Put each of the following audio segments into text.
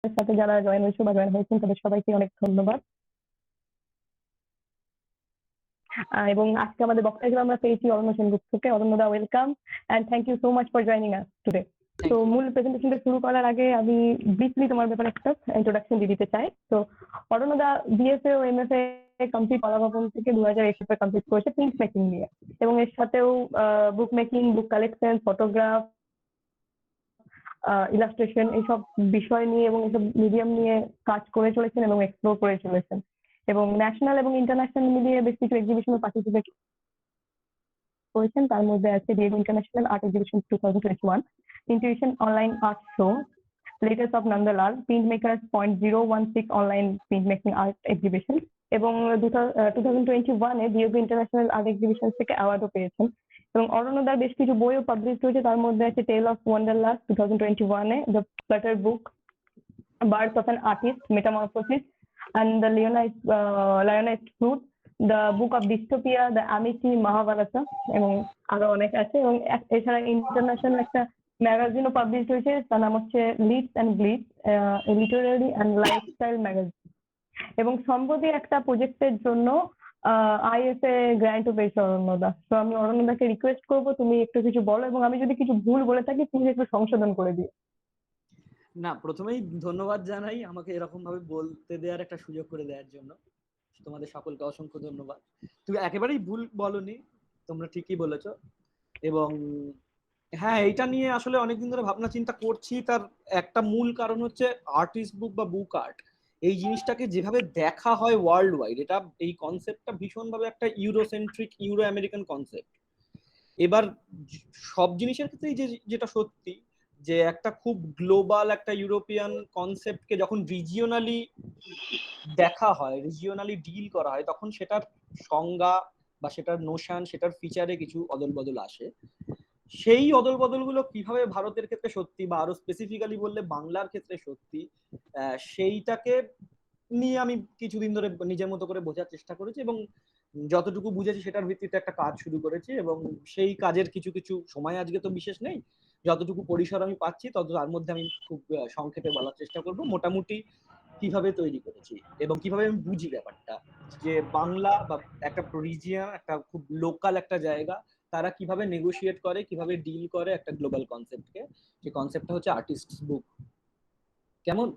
সাথে যারা জয়েন হয়েছে বা জয়েন হয়েছেন তাদের সবাইকে অনেক ধন্যবাদ। এবং আজকে আমাদের বক্তা হিসেবে আমরা পেয়েছি অরণ্য সেনগুপ্তকে। অরণ্যদা, welcome and thank you so much for joining us today. তো মূল প্রেজেন্টেশনটা শুরু করার আগে আমি ব্রিফলি তোমার ব্যাপারে একটা ইন্ট্রোডাকশন দিয়ে দিতে চাই। তো অরণ্যদা বিএসএ ও এমএসএ কমপ্লিট কলাভবন থেকে 2021 কমপ্লিট করেছে প্রিন্ট মেকিং নিয়ে, এবং এর সাথেও book making, book collection, photograph, illustration এইসব বিষয় নিয়ে এবং এইসব মিডিয়াম নিয়ে কাজ করে চলেছেন এবং এক্সপ্লোর করে চলেছেন, এবং ন্যাশনাল এবং ইন্টারন্যাশনাল মিলিয়ে বেশ কিছু এক্সিবিশনে পার্টিসিপেট করেছেন। তার মধ্যে আছে Diego international art exhibition 2021, intuition online art show, latest of Nandalal, print makers .016 online print making art exhibition, এবং 2021-এ ডিএগো ইন্টারন্যাশনাল আর্ট এক্সিবিশন থেকে অ্যাওয়ার্ডও পেয়েছেন। এবং অরণ্যদার বেশ কিছু বইও পাবলিশ হয়েছে, তার মধ্যে আছে টেল অফ ওয়ান্ডারলাস্ট 2021-এ, the flutter book, birth of an artist, metamorphosis and the lionised fruit, the book of dystopia, the amity Mahabharata, এবং আরো অনেক আছে। এবং এছাড়া ইন্টারন্যাশনাল একটা ম্যাগাজিনও পাবলিশ হয়েছে, তার নাম হচ্ছে leads and glides, literary and lifestyle magazine. এবং সম্প্রতি একটা প্রজেক্টের জন্য আইএসএ গ্র্যান্টও পেয়েছে অরণ্যদা। তো আমি অরণ্যদাকে রিকোয়েস্ট করবো তুমি একটু কিছু বলো, এবং আমি যদি কিছু ভুল বলে থাকি তুমি একটু সংশোধন করে দিও। না, প্রথমেই ধন্যবাদ জানাই আমাকে এরকম ভাবে বলতে দেওয়ার একটা সুযোগ করে দেওয়ার জন্য। তোমাদের সকলকে অসংখ্য ধন্যবাদ। তুমি একেবারেই ভুল বলনি, তোমরা ঠিকই বলেছো। এবং হ্যাঁ, এটা নিয়ে আসলে অনেকদিন ধরে ভাবনা চিন্তা করছি। তার একটা মূল কারণ হচ্ছে আর্টিস্ট বুক বা বুক আর্ট, এই জিনিসটাকে যেভাবে দেখা হয় ওয়ার্ল্ড ওয়াইড, এটা এই কনসেপ্টটা ভীষণভাবে একটা ইউরোসেন্ট্রিক, ইউরো আমেরিকান কনসেপ্ট। এবার সব জিনিসের ক্ষেত্রেই যেটা সত্যি, যে একটা খুব গ্লোবাল একটা ইউরোপিয়ান কনসেপ্টকে যখন রিজিওনালি দেখা হয়, রিজিওনালি ডিল করা হয়, তখন সেটার সংজ্ঞা বা সেটার নোশন, সেটার ফিচারে কিছু অদল বদল আসে। সেই অদল বদলগুলো কিভাবে ভারতের ক্ষেত্রে সত্যি, বা আরো স্পেসিফিক্যালি বললে বাংলার ক্ষেত্রে সত্যি, সেইটাকে নিয়ে আমি কিছুদিন ধরে নিজের মতো করে বোঝার চেষ্টা করেছি, এবং যতটুকু বুঝেছি সেটার ভিত্তিতে একটা কাজ শুরু করেছি। এবং সেই কাজের কিছু কিছু সময় আজকে তো বিশেষ নেই, যতটুকু পরিসর আমি পাচ্ছি তত তার মধ্যে আমি খুব সংক্ষেপে বলার চেষ্টা করব মোটামুটি কিভাবে তৈরি করেছি এবং কিভাবে আমি বুঝি ব্যাপারটা, যে বাংলা বা একটা রিজিয়ন, একটা খুব লোকাল একটা জায়গা, তারা কিভাবে নেগোশিয়েট করে, কিভাবে ডিল করে একটা গ্লোবাল কনসেপ্টকে। সেই কনসেপ্টটা হচ্ছে আর্টিস্ট বুক। কেমন?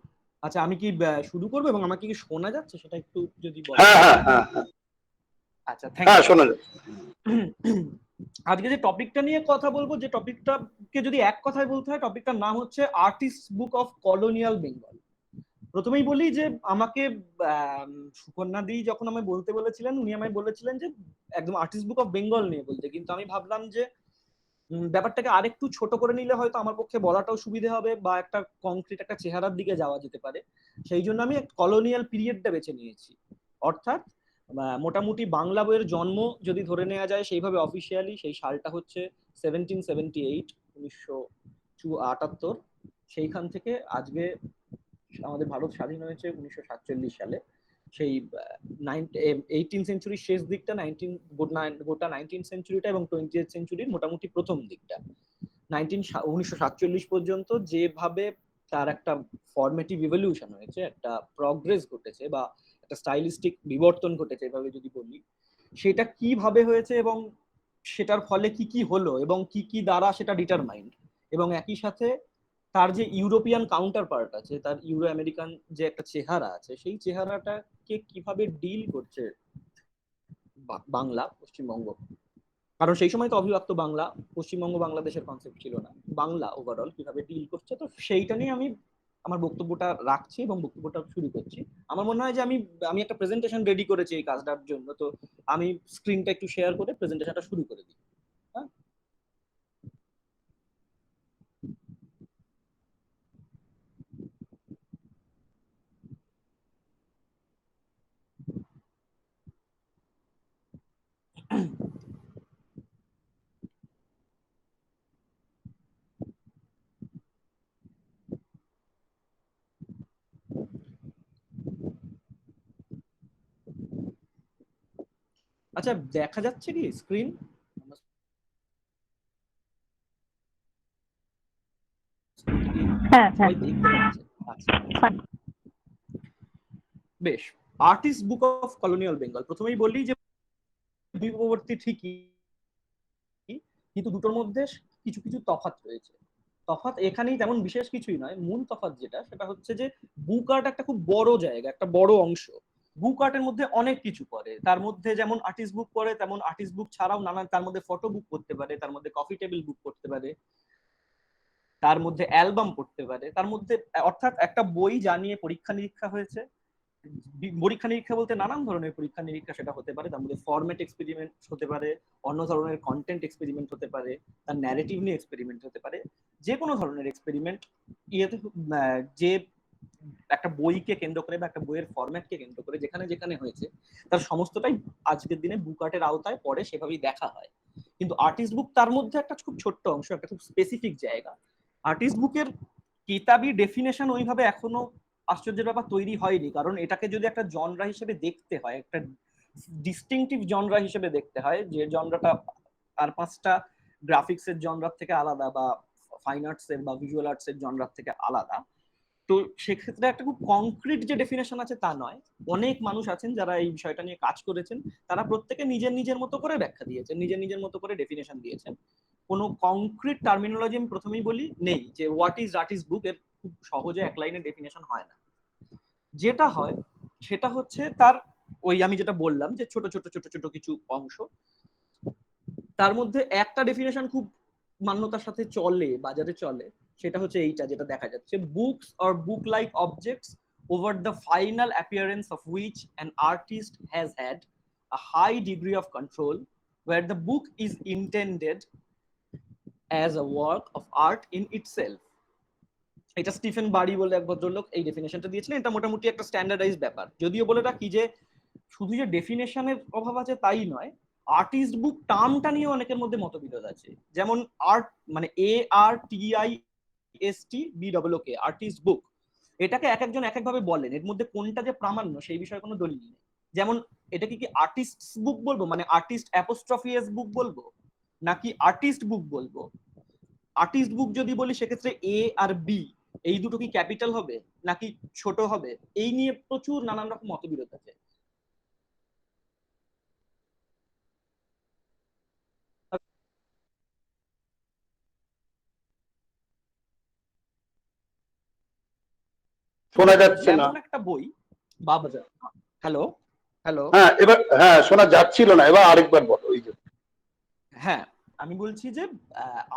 আচ্ছা, আমি কি শুরু করবো এবং আমাকে কি শোনা যাচ্ছে সেটা একটু যদি বলো। আচ্ছা, থ্যাংক ইউ। শোনা যাচ্ছে। আজকে যে টপিকটা নিয়ে কথা বলবো, যে টপিকটাকে যদি এক কথায় বলতে হয়, টপিকটার নাম হচ্ছে artist book of colonial Bengal. প্রথমেই বলি যে আমাকে সুকন্যা দি যখন আমায় বলতে বলেছিলেন, উনি আমায় বলেছিলেন যে একদম আর্টিস্ট বুক অফ বেঙ্গল নিয়ে বলতে, কিন্তু আমি ভাবলাম যে ব্যাপারটাকে আরেকটু ছোট করে নিলে হয়তো আমার পক্ষে বলাটাও সুবিধে হবে, বা একটা কংক্রিট একটা চেহারার দিকে যাওয়া যেতে পারে। সেই জন্য আমি কলোনিয়াল পিরিয়ডটা বেছে নিয়েছি। অর্থাৎ মোটামুটি বাংলা বইয়ের জন্ম যদি ধরে নেওয়া যায় সেইভাবে অফিসিয়ালি, সেই সালটা হচ্ছে 1778, 1978। সেইখান থেকে আজকে আমাদের ভারত স্বাধীন হয়েছে 1947 সালে। সেই 18 সেঞ্চুরির শেষ দিকটা, গোটা 19 সেঞ্চুরিটা এবং 20th সেঞ্চুরির মোটামুটি প্রথম দিকটা, 1947 পর্যন্ত যেভাবে তার একটা ফরমেটিভ ইভলিউশন হয়েছে, একটা প্রগ্রেস ঘটেছে, বা একটা স্টাইলিস্টিক বিবর্তন ঘটেছে এভাবে যদি বলি, সেটা কিভাবে হয়েছে এবং সেটার ফলে কি কি হলো এবং কি কি দ্বারা সেটা ডিটারমাইন্ড, এবং একই সাথে তার যে ইউরোপিয়ান কাউন্টার পার্ট আছে, তার ইউরো আমেরিকান যে একটা চেহারা আছে, সেই চেহারাটাকে কিভাবে ডিল করছে বাংলা, পশ্চিমবঙ্গ। কারণ সেই সময় তো অবিভক্ত বাংলা, পশ্চিমবঙ্গ বাংলাদেশের কনসেপ্ট ছিল না, বাংলা ওভারঅল কিভাবে ডিল করছে। তো সেইটা নিয়ে আমি আমার বক্তব্যটা রাখছি এবং বক্তব্যটা শুরু করছি। আমার মনে হয় যে আমি আমি একটা প্রেজেন্টেশন রেডি করেছি এই কাজটার জন্য, তো আমি স্ক্রিনটা একটু শেয়ার করে প্রেজেন্টেশনটা শুরু করে দিই। হ্যাঁ, আচ্ছা, দেখা যাচ্ছে কি স্ক্রিন? হ্যাঁ, সবাই দেখতে পাচ্ছে? আচ্ছা বেশ, artist book of colonial Bengal. প্রথমেই বলি যে পূর্ববর্তী ঠিকই, কিন্তু দুটোর মধ্যে কিছু কিছু তফাৎ রয়েছে। তফাৎ এখানেই তেমন বিশেষ কিছুই নয়, মূল তফাৎ যেটা সেটা হচ্ছে যে বুক আর্ট একটা খুব বড় জায়গা, একটা বড় অংশ। বুক আর্টের মধ্যে অনেক কিছু পড়ে, তার মধ্যে যেমন আর্টিস্ট বুক পড়ে, তেমন আর্টিস্ট বুক ছাড়াও নানান, তার মধ্যে ফটো বুক পড়তে পারে, তার মধ্যে কফি টেবিল বুক পড়তে পারে, তার মধ্যে অ্যালবাম পড়তে পারে, তার মধ্যে অর্থাৎ একটা বই যা নিয়ে পরীক্ষা নিরীক্ষা হয়েছে, পরীক্ষা নিরীক্ষা বলতে নানান ধরনের পরীক্ষা নিরীক্ষা সেটা হতে পারে, তার মধ্যে ফরম্যাট এক্সপেরিমেন্ট হতে পারে, অন্য ধরনের কন্টেন্ট এক্সপেরিমেন্ট হতে পারে, তার ন্যারেটিভ নিয়ে এক্সপেরিমেন্ট হতে পারে, যে কোনো ধরনের এক্সপেরিমেন্ট ইয়েতে যে একটা বইকে কেন্দ্র করে বা একটা বইয়ের ফরম্যাটকে কেন্দ্র করে যেখানে যেখানে হয়েছে তার সমস্তটাই আজকের দিনে বুক আর্টের আওতায় পড়ে, সেভাবেই দেখা হয়। কিন্তু আর্টিস্ট বুক তার মধ্যে একটা খুব ছোট্ট অংশ, একটা খুব স্পেসিফিক জায়গা। আর্টিস্ট বুকের কিতাবি ডেফিনেশন ওইভাবে এখনো আশ্চর্যের ব্যাপার তৈরি হয়নি, কারণ এটাকে যদি একটা জনরা হিসেবে দেখতে হয়, একটা ডিস্টিংটিভ জনরা হিসেবে দেখতে হয়, যে জনরাটা আর পাঁচটা গ্রাফিক্স এর জনরার থেকে আলাদা বা ফাইন আর্টস এর বা ভিজুয়াল আর্টস এর জনরার থেকে আলাদা, তো সেক্ষেত্রে একটা খুব কংক্রিট যে ডেফিনেশন আছে তা নয়। অনেক মানুষ আছেন যারা এই বিষয়টা নিয়ে কাজ করেছেন, তারা প্রত্যেকে নিজের নিজের মতো করে ব্যাখ্যা দিয়েছেন, নিজের নিজের মতো করে ডেফিনেশন দিয়েছেন। কোনো কংক্রিট টার্মিনোলজি আমি প্রথমেই বলি নেই, যে হোয়াট ইজ আর্টিস্ট বুক এর খুব সহজে এক লাইনে ডেফিনেশন হয় না। যেটা হয় সেটা হচ্ছে তার ওই আমি যেটা বললাম যে ছোট ছোট ছোট ছোট কিছু অংশ, তার মধ্যে একটা ডেফিনেশন খুব মান্যতার সাথে চলে, বাজারে চলে, সেটা হচ্ছে এইটা যেটা দেখা যাচ্ছে, books or book like objects over the final appearance of which an artist has had a high degree of control, where the book is intended as a work of art in itself. এটা Stephen বারি বলে এক ভদ্রলোক এই ডেফিনেশনটা দিয়েছিলেন। এটা মোটামুটি একটা standardise ব্যাপার, যদিও বলে রাখি যে শুধু যে ডেফিনেশনের অভাব আছে তাই নয়, আর্টিস্ট বুক টার্মটা নিয়ে অনেকের মধ্যে মতবিরোধ আছে। যেমন আর্ট মানে ARTISTBOOK, আর্টিস্ট বুক, এটাকে এক একজন এক একভাবে বলেন, এর মধ্যে কোনটা যে প্রামাণ্য সেই বিষয়ে কোনো দলিল নেই। যেমন এটাকে কি আর্টিস্ট বুক বলবো, মানে আর্টিস্ট অ্যাপোস্ট্রফি এস বুক বলবো, নাকি আর্টিস্ট বুক বলবো? আর্টিস্ট বুক যদি বলি সেক্ষেত্রে এ আর বি এই দুটো কি ক্যাপিটাল হবে নাকি ছোট হবে, এই নিয়ে প্রচুর নানান রকম মতবিরোধ আছে। শোনা যাচ্ছে না। যেমন একটা বই বাবাজার, হ্যালো হ্যালো, হ্যাঁ এবার, হ্যাঁ শোনা যাচ্ছিল না, এবার আরেকবার বলো। ওই যে হ্যাঁ আমি বলছি যে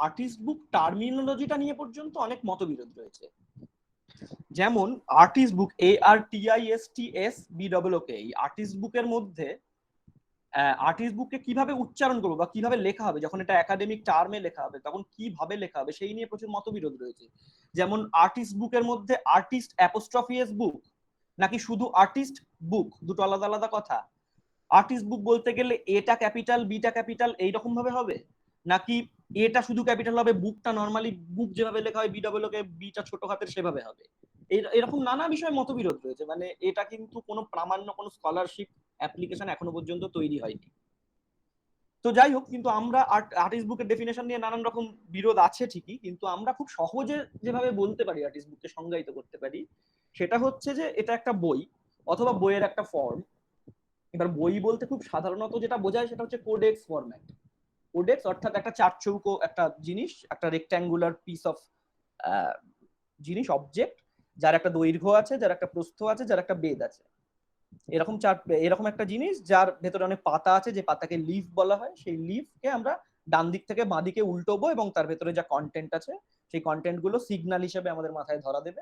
আর্টিস্ট বুক টার্মিনোলজিটা নিয়ে পর্যন্ত অনেক মতবিরোধ রয়েছে। যেমন আর্টিস্ট বুক ARTISTSBOOK, এই আর্টিস্ট বুকের মধ্যে আর্টিস্ট বুককে কিভাবে উচ্চারণ করবো বা কিভাবে লেখা হবে, যখন এটা একাডেমিক টার্মে লেখা হবে তখন কিভাবে লেখা হবে সেই নিয়ে প্রচুর মতবিরোধ রয়েছে। যেমন আর্টিস্ট বুকের মধ্যে আর্টিস্ট অ্যাপোস্ট্রফি এস বুক নাকি শুধু আর্টিস্ট বুক, দুটো আলাদা আলাদা কথা। আর্টিস্ট বুক বলতে গেলে এটা ক্যাপিটাল বিটা ক্যাপিটাল এইরকম ভাবে হবে, নাকি এটা শুধু ক্যাপিটাল হবে, বুকটা নর্মালি বুক যেভাবে লেখা হয় BOOK বিটা ছোট হাতের সেভাবে হবে। এরকম নানা বিষয়ে মতবিরোধ রয়েছে, মানে এটা কিন্তু কোনো প্রামাণ্য কোনো স্কলারশিপ অ্যাপ্লিকেশন এখনো পর্যন্ত তৈরি হয়নি। তো যাই হোক, কিন্তু আমরা আর্টিস্ট বুকের ডেফিনেশন নিয়ে নানান রকম বিরোধ আছে ঠিকই, কিন্তু আমরা খুব সহজে যেভাবে বলতে পারি আর্টিস্ট বুককে সংজ্ঞায়িত করতে পারি সেটা হচ্ছে যে এটা একটা বই অথবা বইয়ের একটা ফর্ম। এবার বই বলতে খুব সাধারণত যেটা বোঝায় সেটা হচ্ছে কোডেক্স ফরম্যাট। কোডেক্স অর্থাৎ একটা চার চৌকো একটা জিনিস, একটা রেক্ট্যাঙ্গুলার পিস অফ জিনিস, অবজেক্ট, যার একটা দৈর্ঘ্য আছে, যার একটা প্রস্থ আছে, যার একটা বেদ আছে, এরকম একটা জিনিস যার ভেতরে অনেক পাতা আছে, যে পাতাকে লিফ বলা হয়। সেই লিফকে আমরা ডান দিক থেকে বাঁ দিকে উল্টোবো এবং তার ভেতরে যা কন্টেন্ট আছে সেই কন্টেন্ট গুলো সিগন্যাল হিসেবে আমাদের মাথায় ধরা দেবে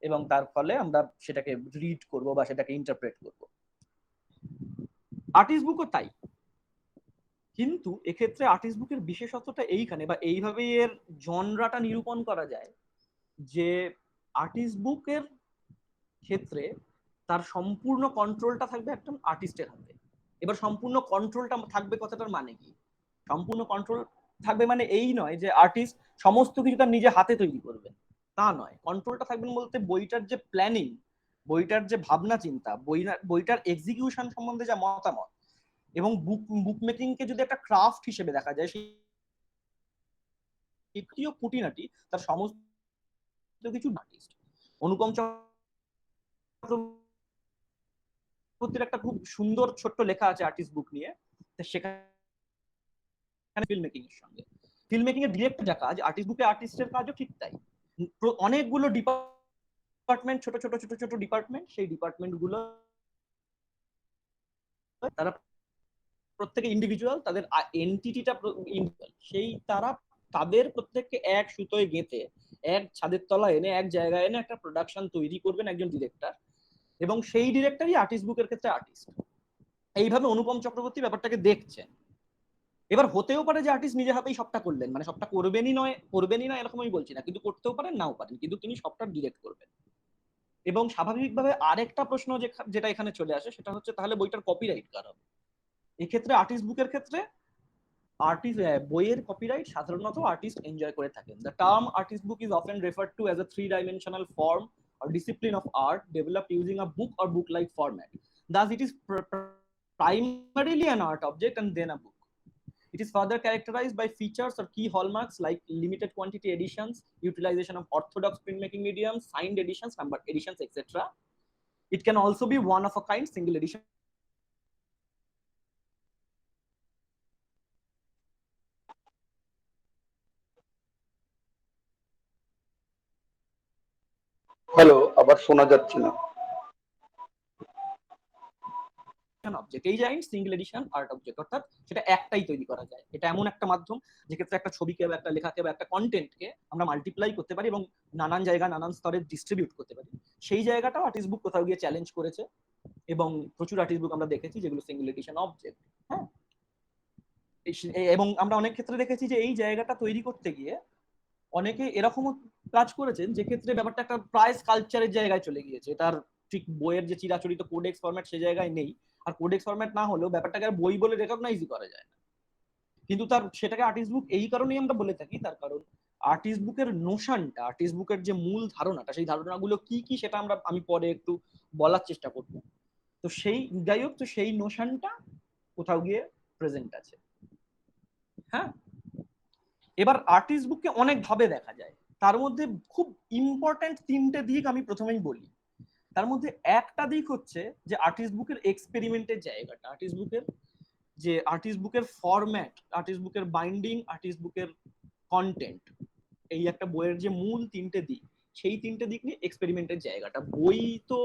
এবং তার ফলে আমরা সেটাকে রিড করব বা সেটাকে ইন্টারপ্রেট করব। আর্টিস্ট বুকও তাই, কিন্তু এক্ষেত্রে আর্টিস্ট বুকের বিশেষত্বটা এইখানে বা এইভাবে এর জনরাটা নিরূপণ করা যায় যে আর্টিস্ট বুকের ক্ষেত্রে তার সম্পূর্ণ কন্ট্রোলটা থাকবে একদম আর্টিস্টের হাতে। এবার সম্পূর্ণ কন্ট্রোলটা থাকবে কথাটার মানে কি? সম্পূর্ণ কন্ট্রোল থাকবে মানে এই নয় যে আর্টিস্ট সমস্ত কিছু তার নিজে হাতে তৈরি করবে, তা নয়। কন্ট্রোলটা থাকবেন বলতে বইটার যে প্ল্যানিং, বইটার যে ভাবনা চিন্তা, বইটার এক্সিকিউশন সম্বন্ধে যা মতামত, এবং বুক মেকিং কে যদি একটা ক্রাফট হিসেবে দেখা যায়, সেই খুঁটিনাটি তার সমস্ত কিছু আর্টিস্ট। অনুপম চক্রবর্তীর একটা খুব সুন্দর ছোট্ট লেখা আছে আর্টিস্ট বুক নিয়ে, সেখানে ফিল্ম মেকিং এর সঙ্গে ফিল্ম মেকিং এর ডিরেক্টর যা কাজ, আর্টিস্ট বুকে আর্টিস্টের কাজও ঠিক তাই। অনেকগুলো ডিপার্টমেন্ট, ছোট ছোট ছোট ছোট ডিপার্টমেন্ট, সেই ডিপার্টমেন্ট গুলো তারা প্রত্যেকে ইন্ডিভিজুয়াল, তাদের এন্টিটিটা ইন্ডিভিজুয়াল, সেই তারা তাদের প্রত্যেককে এক সুতোয় গেঁথে এক ছাদের তলায় এনে এক জায়গায় এনে একটা প্রোডাকশন তৈরি করবেন একজন ডিরেক্টর, এবং সেই ডিরেক্টরই আর্টিস্ট বুকের ক্ষেত্রে আর্টিস্ট। এইভাবে অনুপম চক্রবর্তী ব্যাপারটাকে দেখছেন। এবার হতেও পারে যে আর্টিস্ট নিজে হাতেই সবটা করলেন, মানে সবটা করবেনই না এরকম আমি বলছি না, কিন্তু করতেও পারেন নাও পারেন, কিন্তু তিনি সবটা ডিরেক্ট করবেন। এবং স্বাভাবিকভাবে আরেকটা প্রশ্ন যেটা এখানে চলে আসে সেটা হচ্ছে তাহলে বইটার কপিরাইট কার হবে? এক্ষেত্রে আর্টিস্ট বুকের ক্ষেত্রে বইয়ের কপিরাইট সাধারণত আর্টিস্ট এনজয় করে থাকেন। The term artist book is often referred to as a 3-dimensional form or discipline of art developed using a book or book-like format. Thus, it is primarily an art object and then a book. It is further characterized by features or key hallmarks like limited quantity editions, utilization of orthodox printmaking mediums, signed editions, numbered editions, etc. It can also be one of a kind single edition. Hello, আবার শোনা যাচ্ছে না। Object, এই জায়গায় single addition art object, অর্থাৎ সেটা একটাই তৈরি করা যায়। এটা এমন একটা মাধ্যম যেক্ষেত্রে একটা ছবিকে বা একটা লেখাকে বা একটা কন্টেন্টকে আমরা মাল্টিপ্লাই করতে পারি এবং নানান জায়গা নানান স্তরে ডিস্ট্রিবিউট করতে পারি। সেই জায়গাটাও আর্টিস্ট বুক কোথাও গিয়ে চ্যালেঞ্জ করেছে, এবং প্রচুর আর্টিস্ট বুক আমরা দেখেছি যেগুলো সিঙ্গেল এডিশন অবজেক্ট। হ্যাঁ, এবং আমরা অনেক ক্ষেত্রে দেখেছি যে এই জায়গাটা তৈরি করতে গিয়ে অনেকে এরকমও কাজ করেছেন যে ক্ষেত্রে ব্যাপারটা একটা প্রায় স্কাল্পচারের জায়গায় চলে গিয়েছে। তার ঠিক বইয়ের যে চিরাচরিত কোডেক্স ফরম্যাট সে জায়গায় নেই, আর কোডেক্স ফরম্যাট না হলেও ব্যাপারটাকে আর বই বলে রেকগনাইজই করা যায় না। কিন্তু তার সেটাকে আর্টিস্ট বুক এই কারণেই আমরা বলে থাকি, তার কারণ আর্টিস্ট বুকের নোশনটা, আর্টিস্ট বুকের যে মূল ধারণাটা, সেই ধারণাগুলো কি কি সেটা আমি পরে একটু বলার চেষ্টা করব। তো সেই যাই হোক, তো সেই নোশনটা কোথাও গিয়ে প্রেজেন্ট আছে। হ্যাঁ, এবার আর্টিস্ট বুককে অনেক ভাবে দেখা যায়, তার মধ্যে খুব ইম্পর্টেন্ট 3টে দিক আমি প্রথমেই বলি। তার মধ্যে একটা দিক হচ্ছে যে আর্টিস্ট বুকের এক্সপেরিমেন্টের জায়গাটা, আর্টিস্ট বুকের ফরম্যাট, আর্টিস্ট বুকের বাইন্ডিং, আর্টিস্ট বুকের কন্টেন্ট, এই একটা বইয়ের যে মূল 3টে দিক, সেই 3টে দিক নিয়ে এক্সপেরিমেন্টের জায়গাটা। বই তো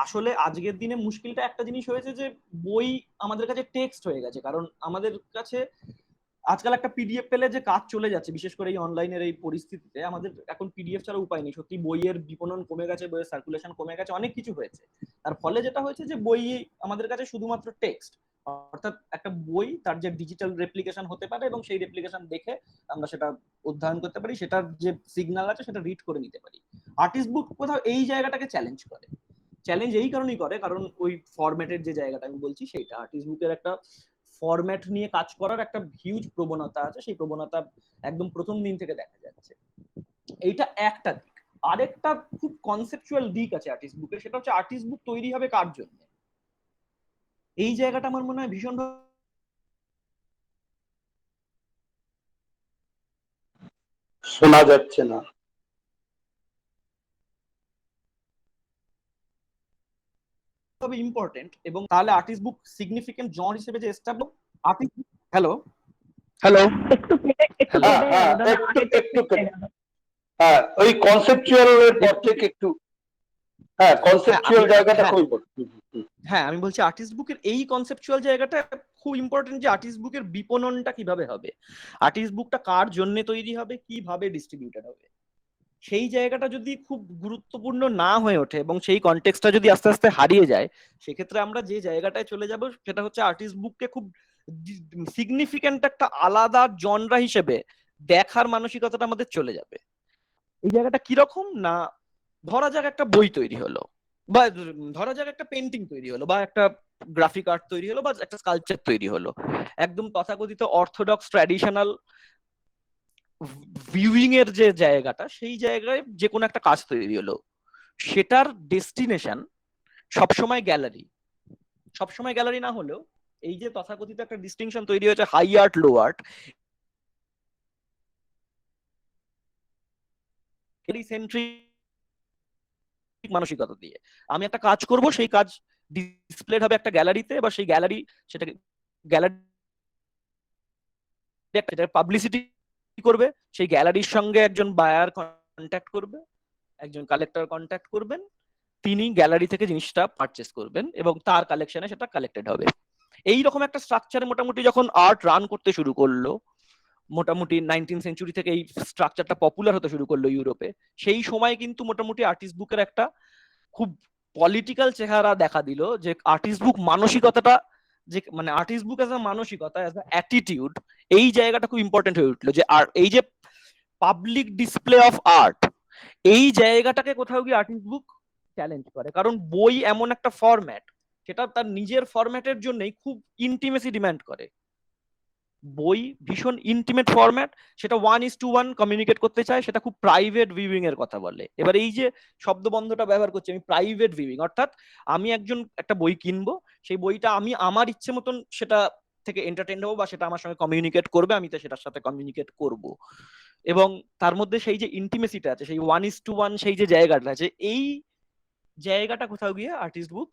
আসলে আজকের দিনে মুশকিলটা একটা জিনিস হয়েছে যে বই আমাদের কাছে টেক্সট হয়ে গেছে, কারণ আমাদের কাছে আজকাল একটা পিডিএফ পেলে যে কাজ চলে যাচ্ছে, বিশেষ করে এই অনলাইনের এই পরিস্থিতিতে আমাদের এখন পিডিএফ ছাড়া উপায় নেই। সত্যি বইয়ের বিপণন কমে গেছে, বইয়ের সার্কুলেশন কমে গেছে, অনেক কিছু হয়েছে। তার ফলে যেটা হয়েছে যে বই আমাদের কাছে শুধুমাত্র টেক্সট, অর্থাৎ একটা বই তার যে ডিজিটাল রেপ্লিকেশন হতে পারে এবং সেই রেপ্লিকেশন দেখে আমরা সেটা অধ্যয়ন করতে পারি, সেটার যে সিগন্যাল আছে সেটা রিড করে নিতে পারি। আর্টিস্ট বুক কোথাও এই জায়গাটাকে চ্যালেঞ্জ করে। চ্যালেঞ্জ এই কারণেই করে কারণ ওই ফরম্যাটের যে জায়গাটা আমি বলছি, সেইটা আর্টিস্ট বুকের একটা ফরম্যাট নিয়ে কাজ করার একটা হিউজ প্রবণতা আছে, সেই প্রবণতা একদম প্রথম দিন থেকে দেখা যাচ্ছে। এইটা একটা দিক। আরেকটা খুব কনসেপচুয়াল দিক আছে আর্টিস্ট বুকের, সেটা হচ্ছে আর্টিস্ট বুক তৈরি হবে কার জন্য। এই জায়গাটা আমার মনে হয় ভীষণ শোনা যাচ্ছে না। ইম্পর্টেন্ট, এবং তাহলে আর্টিস্ট বুক সিগনিফিকেন্ট জনর হিসেবে যে এস্টাবলিশ আর্টিস্ট। হ্যালো হ্যালো, একটু একটু হ্যালো, কেটে গেল দাদা, একটু হ্যাঁ, ওই কনসেপচুয়াল এর পর থেকে একটু, হ্যাঁ কনসেপচুয়াল জায়গাটা খুব ইম্পর্টেন্ট। হ্যাঁ, আমি বলছি আর্টিস্ট বুকের এই কনসেপচুয়াল জায়গাটা খুব ইম্পর্টেন্ট, যে আর্টিস্ট বুকের বিপণনটা কিভাবে হবে, আর্টিস্ট বুকটা কার জন্য তৈরি হবে, কিভাবে ডিস্ট্রিবিউটেড হবে, সেই জায়গাটা যদি খুব গুরুত্বপূর্ণ না হয়ে ওঠে এবং সেই কনটেক্সটটা যদি আস্তে আস্তে হারিয়ে যায়, সেক্ষেত্রে আমরা যে জায়গাটায় চলে যাব সেটা হচ্ছে আর্টিস্ট বুককে খুব সিগনিফিক্যান্ট একটা আলাদা জনরা হিসেবে দেখার মানসিকতাটা আমাদের চলে যাবে। এই জায়গাটা কিরকম না, ধরা যাক একটা বই তৈরি হলো, বা ধরা যাক একটা পেন্টিং তৈরি হলো, বা একটা গ্রাফিক আর্ট তৈরি হলো, বা একটা স্কাল্পচার তৈরি হলো, একদম তথাকথিত অর্থোডক্স ট্র্যাডিশনাল ভিউইং এর যে জায়গাটা, সেই জায়গায় যে কোনো একটা কাজ তৈরি হলো, সেটার ডেস্টিনেশন সবসময় গ্যালারি। সবসময় গ্যালারি না হলেও এই যে তথাকথিত একটা ডিস্টিংশন তৈরি হয়েছে হাই আর্ট লো আর্ট, সেন্ট্রিক মানসিকতা দিয়ে আমি একটা কাজ করব, সেই কাজ ডিসপ্লেড হবে একটা গ্যালারিতে, বা সেই গ্যালারি সেটাকে গ্যালারি পাবলিসিটি করবে, সেই গ্যালারির সঙ্গে একজন বায়ার কন্ট্যাক্ট করবে, একজন কালেক্টর কন্ট্যাক্ট করবেন, তিনি গ্যালারি থেকে জিনিসটা পারচেস করবেন এবং তার কালেকশনে সেটা কালেক্টেড হবে। এইরকম একটা স্ট্রাকচারে মোটামুটি যখন আর্ট রান করতে শুরু করলো, মোটামুটি 19th সেঞ্চুরি থেকে এই স্ট্রাকচারটা পপুলার হতে শুরু করলো ইউরোপে, সেই সময় কিন্তু মোটামুটি আর্টিস্ট বুকের একটা খুব পলিটিক্যাল চেহারা দেখা দিল, যে আর্টিস্ট বুক মানসিকতাটা, যে মানে আর্টিস্ট বুক অ্যাজ আ মানসিকতা, অ্যাজ আ অ্যাটিটিউড, এই জায়গাটা খুব ইম্পর্টেন্ট হয়ে উঠলো। যে আর এই যে পাবলিক ডিসপ্লে অফ আর্ট, এই জায়গাটাকে কোথাও গিয়ে আর্টিস্ট বুক চ্যালেঞ্জ করে, কারণ বই এমন একটা ফরম্যাট সেটা তার নিজের ফরম্যাটের জন্যই খুব ইন্টিমেসি ডিমান্ড করে। বই ভীষণ ইন্টিমেট ফরম্যাট, সেটা 1:1 কমিউনিকেট করতে চায়, সেটা খুব প্রাইভেট ভিউইং এর কথা বলে। এবার এই যে শব্দবন্ধটা ব্যবহার করছি আমি, প্রাইভেট ভিউইং, অর্থাৎ আমি একটা বই কিনবো, সেই বইটা আমি আমার ইচ্ছে মতন সেটা থেকে এন্টারটেইন হবো, বা সেটা আমার সঙ্গে কমিউনিকেট করবে, আমি তো সেটার সাথে কমিউনিকেট করব। এবং তার মধ্যে সেই যে ইন্টিমেসিটা আছে, সেই 1:1 সেই যে জায়গাটা আছে, এই জায়গাটা কোথাও গিয়ে আর্টিস্ট বুক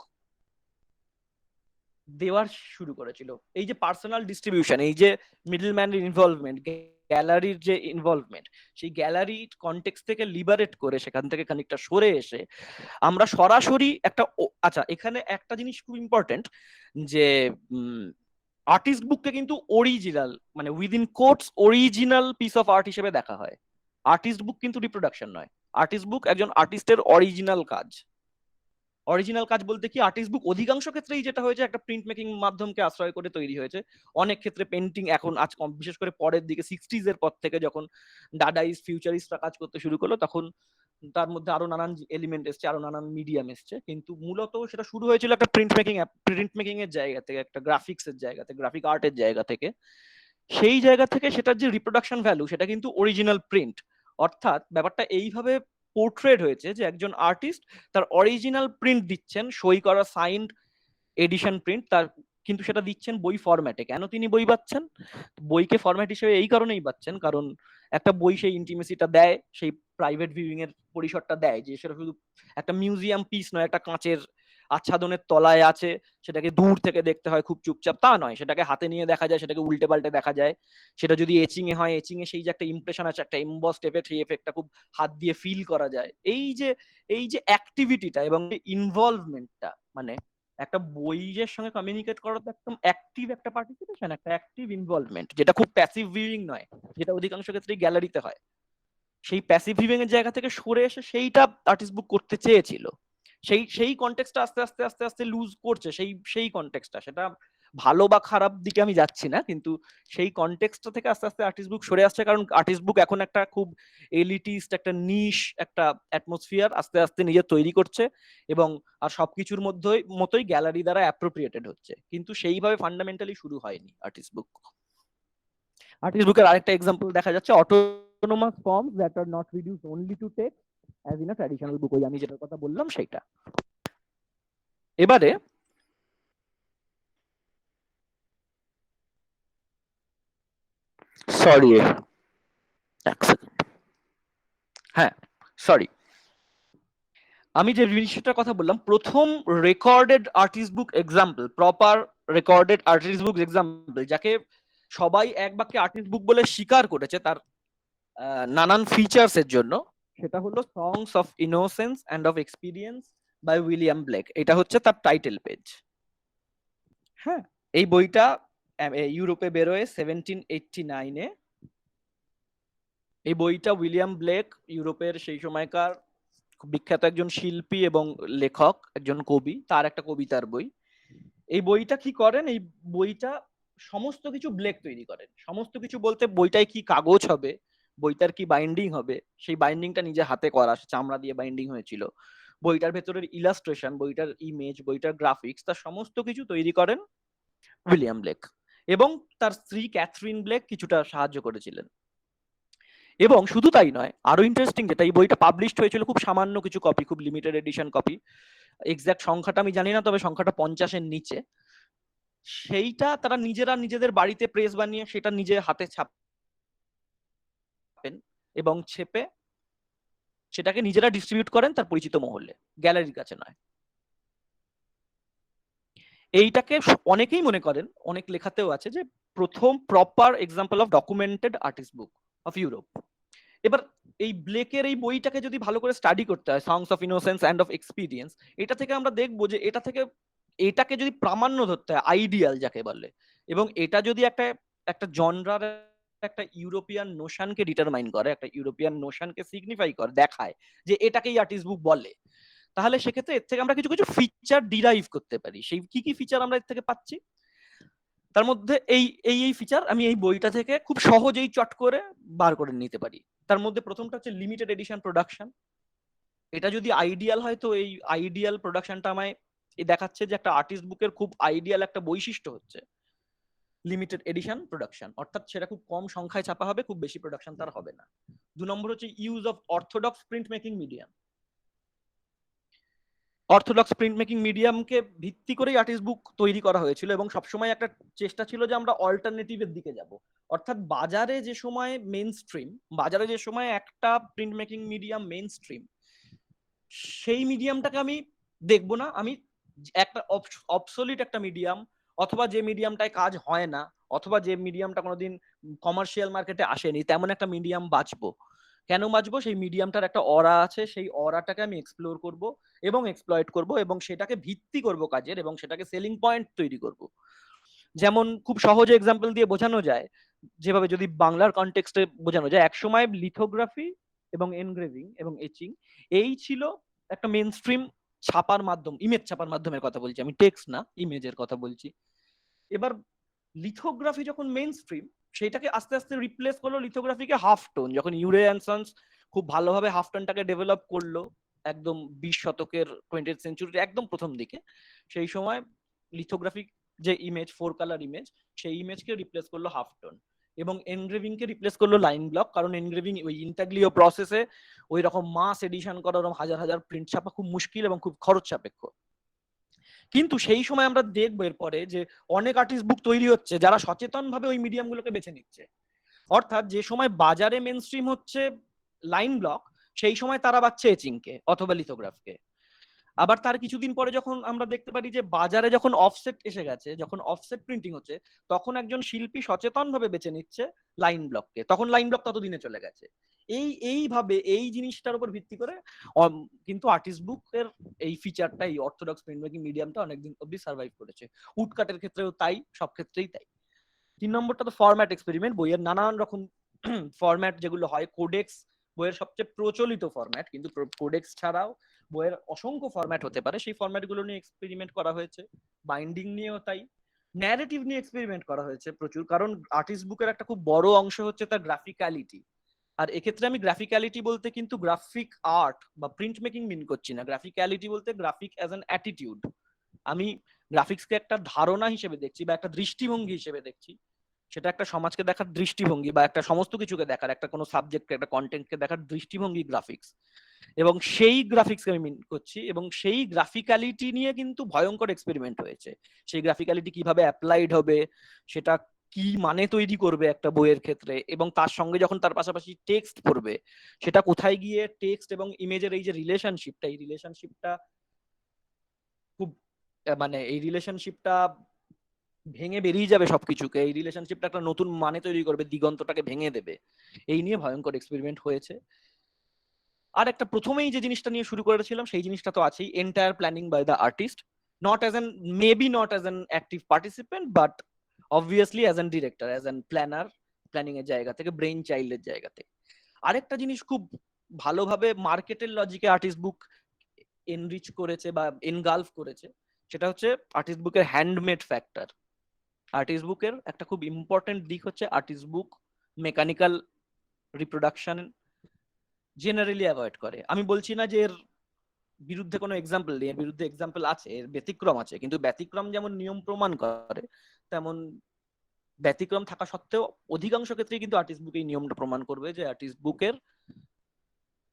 দেওয়ার শুরু করেছিল। এই যে পার্সোনাল ডিস্ট্রিবিউশন, এই যে মিডল ম্যানের ইনভলভমেন্ট, গ্যালারির যে ইনভলভমেন্ট, সেই গ্যালারি কনটেক্সট থেকে লিবারেট করে, সেখান থেকে খানিকটা সরে এসে আমরা সরাসরি একটা আচ্ছা, এখানে একটা জিনিস খুব ইম্পর্টেন্ট, যে আর্টিস্ট বুককে কিন্তু অরিজিনাল, মানে within quotes original piece of art হিসেবে দেখা হয়। আর্টিস্ট বুক কিন্তু রিপ্রোডাকশন নয়, আর্টিস্ট বুক একজন আর্টিস্টের অরিজিনাল কাজ। অরিজিনাল কাজ বলতে কি, আর্টিস্ট বুক অধিকাংশ ক্ষেত্রেই যেটা হয়েছে একটা প্রিন্ট মেকিং মাধ্যমকে আশ্রয় করে তৈরি হয়েছে। অনেক ক্ষেত্রে পেন্টিং এখন আজ বিশেষ করে পরের দিকে 60s এর পর থেকে যখন ডাডাইস্ট ফিউচারিস্টরা কাজ করতে শুরু করলো, তখন তার মধ্যে আরো নানান এলিমেন্ট এসছে, আরো নানান মিডিয়াম এসছে, কিন্তু মূলত সেটা শুরু হয়েছিল একটা প্রিন্ট মেকিং এর জায়গা থেকে, একটা গ্রাফিক্স এর জায়গা থেকে, গ্রাফিক আর্টের জায়গা থেকে। সেই জায়গা থেকে সেটার যে রিপ্রোডাকশন ভ্যালু, সেটা কিন্তু অরিজিনাল প্রিন্ট। অর্থাৎ ব্যাপারটা এইভাবে পোর্ট্রেট হয়েছে যে একজন আর্টিস্ট তার অরিজিনাল প্রিন্ট দিচ্ছেন, সই করা সাইন্ড এডিশন প্রিন্ট, তার কিন্তু সেটা দিচ্ছেন বই ফরম্যাটে। কেন তিনি বই পাচ্ছেন? বইকে ফরম্যাট হিসেবে এই কারণেই পাচ্ছেন, কারণ একটা বই সেই ইন্টিমেসিটা দেয়, সেই প্রাইভেট ভিউইং এর পরিসরটা দেয়, যে সেটা শুধু একটা মিউজিয়াম পিস নয়, একটা কাঁচের আচ্ছাদনের তলায় আছে, সেটাকে দূর থেকে দেখতে হয় খুব চুপচাপ, তা নয়, সেটাকে হাতে নিয়ে দেখা যায়, সেটাকে উল্টে পাল্টে দেখা যায়। সেটা যদি এচিং এ হয়, এচিং এ সেই যে একটা ইমপ্রেশন আছে, একটা এমবসড এফেক্ট, সেই এফেক্টটা খুব হাত দিয়ে ফিল করা যায়। এই যে অ্যাক্টিভিটিটা এবং ইনভলভমেন্টটা, মানে একটা বইয়ের সঙ্গে কমিউনিকেট করার তো একদম অ্যাক্টিভ একটা পার্টিসিপেশন, একটা অ্যাক্টিভ ইনভলভমেন্ট, যেটা খুব প্যাসিভ ভিউইং নয়, যেটা অধিকাংশ ক্ষেত্রেই গ্যালারিতে হয়। সেই প্যাসিভ ভিউইং এর জায়গা থেকে সরে এসে সেইটা আর্টিস্ট বুক করতে চেয়েছিল। সেই কনটেক্সটটা আস্তে আস্তে আস্তে আস্তে লুজ করছে, সেই কনটেক্সটটা, সেটা ভালো বা খারাপ দিকে আমি যাচ্ছি না, কিন্তু সেই কনটেক্সটটা থেকে আস্তে আস্তে আর্টিস্ট বুক সরে আসছে, কারণ আর্টিস্ট বুক এখন একটা খুব এলিটিস্ট, একটা নিশ, একটা অ্যাটমসফিয়ার আস্তে আস্তে নিজে তৈরি করছে, এবং আর সবকিছুর মতোই গ্যালারি দ্বারা অ্যাপ্রোপ্রিয়েটেড হচ্ছে, কিন্তু সেইভাবে ফান্ডামেন্টালি শুরু হয়নি আর্টিস্ট বুক। আর্টিস্ট বুকের আরেকটা এক্সাম্পল দেখা যাচ্ছে, autonomous forms that are not reduced only to text as in a traditional book, ওই আমি যেটার কথা বললাম সেইটা। এবারে সরি, হ্যাঁ সরি, আমি যে জিনিসটার কথা বললাম, প্রথম রেকর্ডেড আর্টিস্ট বুক এক্সাম্পল, প্রপার রেকর্ডেড আর্টিস্ট বুক এক্সাম্পল, যাকে সবাই এক বাক্যে আর্টিস্ট বুক বলে স্বীকার করেছে তার নানান ফিচার্স এর জন্য, সেটা হলো songs of innocence and of experience by William Blake. এটা হচ্ছে তার টাইটেল পেজ। হ্যাঁ, এই বইটা ইউরোপে বেরোয় 1789-এ। এই বইটা উইলিয়াম ব্লেক, ইউরোপের সেই সময়কার বিখ্যাত একজন শিল্পী এবং লেখক, একজন কবি, তার একটা কবিতার বই। এই বইটা কি করেন, এই বইটা সমস্ত কিছু ব্লেক তৈরি করেন। সমস্ত কিছু বলতে বইটায় কি কাগজ হবে, বইটার কি বাইন্ডিং হবে, সেই বাইন্ডিংটা নিজে হাতে করা, চামড়া দিয়ে বাইন্ডিং হয়েছিল। বইটার ভেতরের ইলাস্ট্রেশন, বইটার ইমেজ, বইটার গ্রাফিক্স, তার সমস্ত কিছু তৈরি করেন উইলিয়াম ব্লেক, এবং তার স্ত্রী ক্যাথরিন ব্লেক কিছুটা সাহায্য করেছিলেন। এবং শুধু তাই নয়, আরো ইন্টারেস্টিং যেটা, এই বইটা পাবলিশড হয়েছিল খুব সামান্য কিছু কপি, খুব লিমিটেড এডিশন কপি, এক্সাক্ট সংখ্যাটা আমি জানি না, তবে সংখ্যাটা 50-এর নিচে। সেইটা তারা নিজেদের বাড়িতে প্রেস বানিয়ে সেটা নিজে হাতে ছাপেন এবং ছেপে সেটাকে নিজেরা ডিস্ট্রিবিউট করেন তার পরিচিত মহলে, গ্যালারির কাছে নয়। এইটাকে অনেকেই মনে করেন, অনেক লেখাতেও আছে, যে প্রথম proper example of documented artist book of Europe. এবার এই ব্লেকের এই বইটাকে যদি ভালো করে স্টাডি করতে হয়, সংস of innocence and of experience, এটা থেকে আমরা দেখবো যে এটাকে যদি প্রামাণ্য ধরতে হয়, আইডিয়াল যাকে বলে, এবং এটা যদি একটা জনরার একটা ইউরোপিয়ান নোশনকে ডিটারমাইন করে, একটা ইউরোপিয়ান নোশনকে সিগনিফাই করে, দেখায় যে এটাকেই আর্টিস্ট বুক বলে, তাহলে সেক্ষেত্রে এর থেকে আমরা কিছু কিছু ফিচার ডিরাইভ করতে পারি। সেই কি কি ফিচার আমরা এর থেকে পাচ্ছি, তার মধ্যে এই ফিচার আমি এই বইটা থেকে খুব সহজেই চট করে বার করে নিতে পারি। তার মধ্যে প্রথমটা হচ্ছে লিমিটেড এডিশন প্রোডাকশন। এটা যদি আইডিয়াল হয়, তো এই আইডিয়াল প্রোডাকশনটা আমায় দেখাচ্ছে যে একটা আর্টিস্ট বুকের খুব আইডিয়াল একটা বৈশিষ্ট্য হচ্ছে লিমিটেড এডিশন প্রোডাকশন, অর্থাৎ সেটা খুব কম সংখ্যায় ছাপা হবে, খুব বেশি প্রোডাকশন তার হবে না। 2 নম্বর হচ্ছে use of orthodox print making medium. Orthodox print making মিডিয়ামকে ভিত্তি করেই আর্টিস্ট বুক তৈরি করা হয়েছিল, এবং সবসময় একটা চেষ্টা ছিল যে আমরা অল্টারনেটিভের দিকে যাব। অর্থাৎ বাজারে যে সময় বাজারে যে সময় একটা print making medium main stream, সেই মিডিয়ামটাকে আমি দেখবো না, আমি একটা অবসলিট একটা মিডিয়াম, অথবা যে মিডিয়ামটায় কাজ হয় না, অথবা যে মিডিয়ামটা কোনোদিন কমার্শিয়াল মার্কেটে আসেনি, তেমন একটা মিডিয়াম বাঁচবো। কেন বাঁচবো? সেই মিডিয়ামটার একটা অরা আছে, সেই অরাটাকে আমি এক্সপ্লোর করব এবং এক্সপ্লয়েট করব, এবং সেটাকে ভিত্তি করব কাজের, এবং সেটাকে সেলিং পয়েন্ট তৈরি করব। যেমন খুব সহজে এক্সাম্পল দিয়ে বোঝানো যায়, যেভাবে যদি বাংলার কনটেক্সটে বোঝানো যায়, একসময় লিথোগ্রাফি এবং এনগ্রেভিং এবং এচিং এই ছিল একটা মেইন স্ট্রিম ছাপার মাধ্যম, ইমেজ ছাপার মাধ্যমের কথা বলছি আমি, টেক্সট না, ইমেজের কথা বলছি। এবার লিথোগ্রাফি যখন মেইন স্ট্রিম, সেটাকে আস্তে আস্তে রিপ্লেস করলো লিথোগ্রাফিকে হাফ টোন, যখন ইউরে অ্যান্ড সন্স খুব ভালোভাবে হাফ টোনটাকে ডেভেলপ করলো একদম 20 শতকের 20th সেঞ্চুরির একদম প্রথম দিকে, সেই সময় লিথোগ্রাফি যে ইমেজ, 4 কালার ইমেজ, সেই ইমেজকে রিপ্লেস করলো হাফ টোন, এবং এনগ্রেভিং কে রিপ্লেস করলো লাইন ব্লক, কারণ এনগ্রেভিং ওই ইন্টাগ্লিও প্রসেসে ওই রকম মাস এডিশন করা, ওরকম হাজার হাজার প্রিন্ট ছাপা খুব মুশকিল এবং খুব খরচ সাপেক্ষ। কিন্তু সেই সময় আমরা দেখবো এরপরে যে অনেক আর্টিস্ট বুক তৈরি হচ্ছে যারা সচেতন ভাবে ওই মিডিয়াম গুলোকে বেছে নিচ্ছে। অর্থাৎ যে সময় বাজারে মেন স্ট্রিম হচ্ছে লাইন ব্লক, সেই সময় তারা বাচ্ছে এচিংকে অথবা লিথোগ্রাফকে। আবার তার কিছুদিন পরে যখন আমরা দেখতে পারি যে বাজারে যখন অফসেট এসে গেছে, যখন অফসেট প্রিন্টিং হচ্ছে, তখন একজন শিল্পী সচেতন ভাবে বেছে নিচ্ছে লাইন ব্লককে, তখন লাইন ব্লক ততদিনে চলে গেছে। এইভাবে এই জিনিসটার উপর ভিত্তি করে কিন্তু আর্টিস্ট বুকের এই ফিচারটা, এই অর্থোডক্স প্রিন্ট মেকিং মিডিয়ামটা অনেকদিন অব্দি সার্ভাইভ করেছে। উডকাটের ক্ষেত্রেও তাই, সব ক্ষেত্রেই তাই। 3 নম্বরটা তো ফরম্যাট এক্সপেরিমেন্ট। বইয়ের নানান রকম ফরম্যাট যেগুলো হয়, কোডেক্স বইয়ের সবচেয়ে প্রচলিত ফরম্যাট, কিন্তু কোডেক্স ছাড়াও বইয়ের অসংখ্য ফরম্যাট হতে পারে, সেই ফরম্যাট গুলো নিয়ে এক্সপেরিমেন্ট করা হয়েছে। বাইন্ডিং নিয়েও তাই, ন্যারেটিভ নিয়ে এক্সপেরিমেন্ট করা হয়েছে প্রচুর, কারণ আর্টিস্ট বুকের একটা খুব বড় অংশ হচ্ছে তার গ্রাফিক্যালিটি। আর এক্ষেত্রে আমি গ্রাফিক্যালিটি বলতে কিন্তু গ্রাফিক আর্ট বা প্রিন্ট মেকিং মিন করছি না, গ্রাফিক্যালিটি বলতে গ্রাফিক অ্যাজ অ্যান অ্যাটিটিউড। আমি গ্রাফিক্সকে একটা ধারণা হিসেবে দেখছি বা একটা দৃষ্টিভঙ্গি হিসেবে দেখছি, সেটা একটা সমাজকে দেখার দৃষ্টিভঙ্গি বা একটা সমস্ত কিছুকে দেখার, একটা কোনো সাবজেক্টকে, একটা কন্টেন্টকে দেখার দৃষ্টিভঙ্গি গ্রাফিক্স, এবং সেই গ্রাফিক্সকে আমি মিন করছি। এবং সেই গ্রাফিক্যালিটি নিয়ে কিন্তু ভয়ঙ্কর এক্সপেরিমেন্ট হয়েছে। সেই গ্রাফিক্যালিটি কিভাবে অ্যাপ্লাইড হবে, সেটা কি মানে তৈরি করবে একটা বইয়ের ক্ষেত্রে, এবং তার সঙ্গে যখন তার পাশাপাশি টেক্সট পড়বে, সেটা কোথায় গিয়ে টেক্সট এবং ইমেজের এই যে রিলেশনশিপটা, এই রিলেশনশিপটা খুব মানে এই রিলেশনশিপটা ভেঙে বেরিয়ে যাবে সবকিছুকে, এই রিলেশনশিপটা একটা নতুন মানে তৈরি করবে, দিগন্তটাকে ভেঙে দেবে। এই নিয়ে ভয়ঙ্কর এক্সপেরিমেন্ট হয়েছে। আর একটা প্রথমেই যে জিনিসটা নিয়ে শুরু করেছিলাম, সেই জিনিসটা তো আছেই, entire planning by the artist, not as an maybe not as an active participant, but obviously as an director, as an planner, planning এর জায়গা থেকে, ব্রেইন চাইল্ডের জায়গা থেকে। আরেকটা জিনিস খুব ভালোভাবে মার্কেটের লজিকে আর্টিস্ট বুক এনরিচ করেছে বা এনগালফ করেছে, সেটা হচ্ছে আর্টিস্ট বুকের হ্যান্ডমেড ফ্যাক্টর। আর্টিস্ট বুকের একটা খুব ইম্পর্টেন্ট দিক হচ্ছে আর্টিস্ট বুক মেকানিক্যাল রিপ্রোডাকশন জেনারেলি অ্যাভয়েড করে। আমি বলছি না যে এর বিরুদ্ধে কোনো এক্সাম্পল নেই, এর বিরুদ্ধে এক্সাম্পল আছে, এর ব্যতিক্রম আছে, কিন্তু ব্যতিক্রম যেমন নিয়ম প্রমাণ করে, তেমন ব্যতিক্রম থাকা সত্ত্বেও অধিকাংশ ক্ষেত্রেই কিন্তু আর্টিস্ট বুক এই নিয়মটা প্রমাণ করবে যে আর্টিস্ট বুকের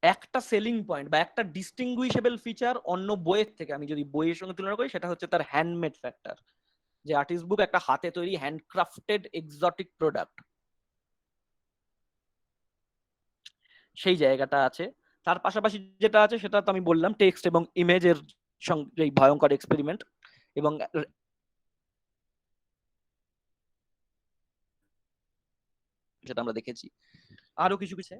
একটা সেলিং পয়েন্ট বা একটা ডিস্টিংগুইশেবল ফিচার অন্য বইয়ের থেকে, আমি যদি বইয়ের সঙ্গে তুলনা করি, সেটা হচ্ছে তার হ্যান্ডমেড ফ্যাক্টর। যে আর্টিস্ট বুক একটা হাতে তৈরি হ্যান্ডক্রাফটেড এক্সোটিক প্রোডাক্ট, সেই জায়গাটা আছে। তার পাশাপাশি যেটা আছে সেটা তো আমি বললাম, টেক্সট এবং ইমেজের সঙ্গে এই ভয়ঙ্কর এক্সপেরিমেন্ট, এবং সেটা আমরা দেখেছি। আরো কিছু কিছু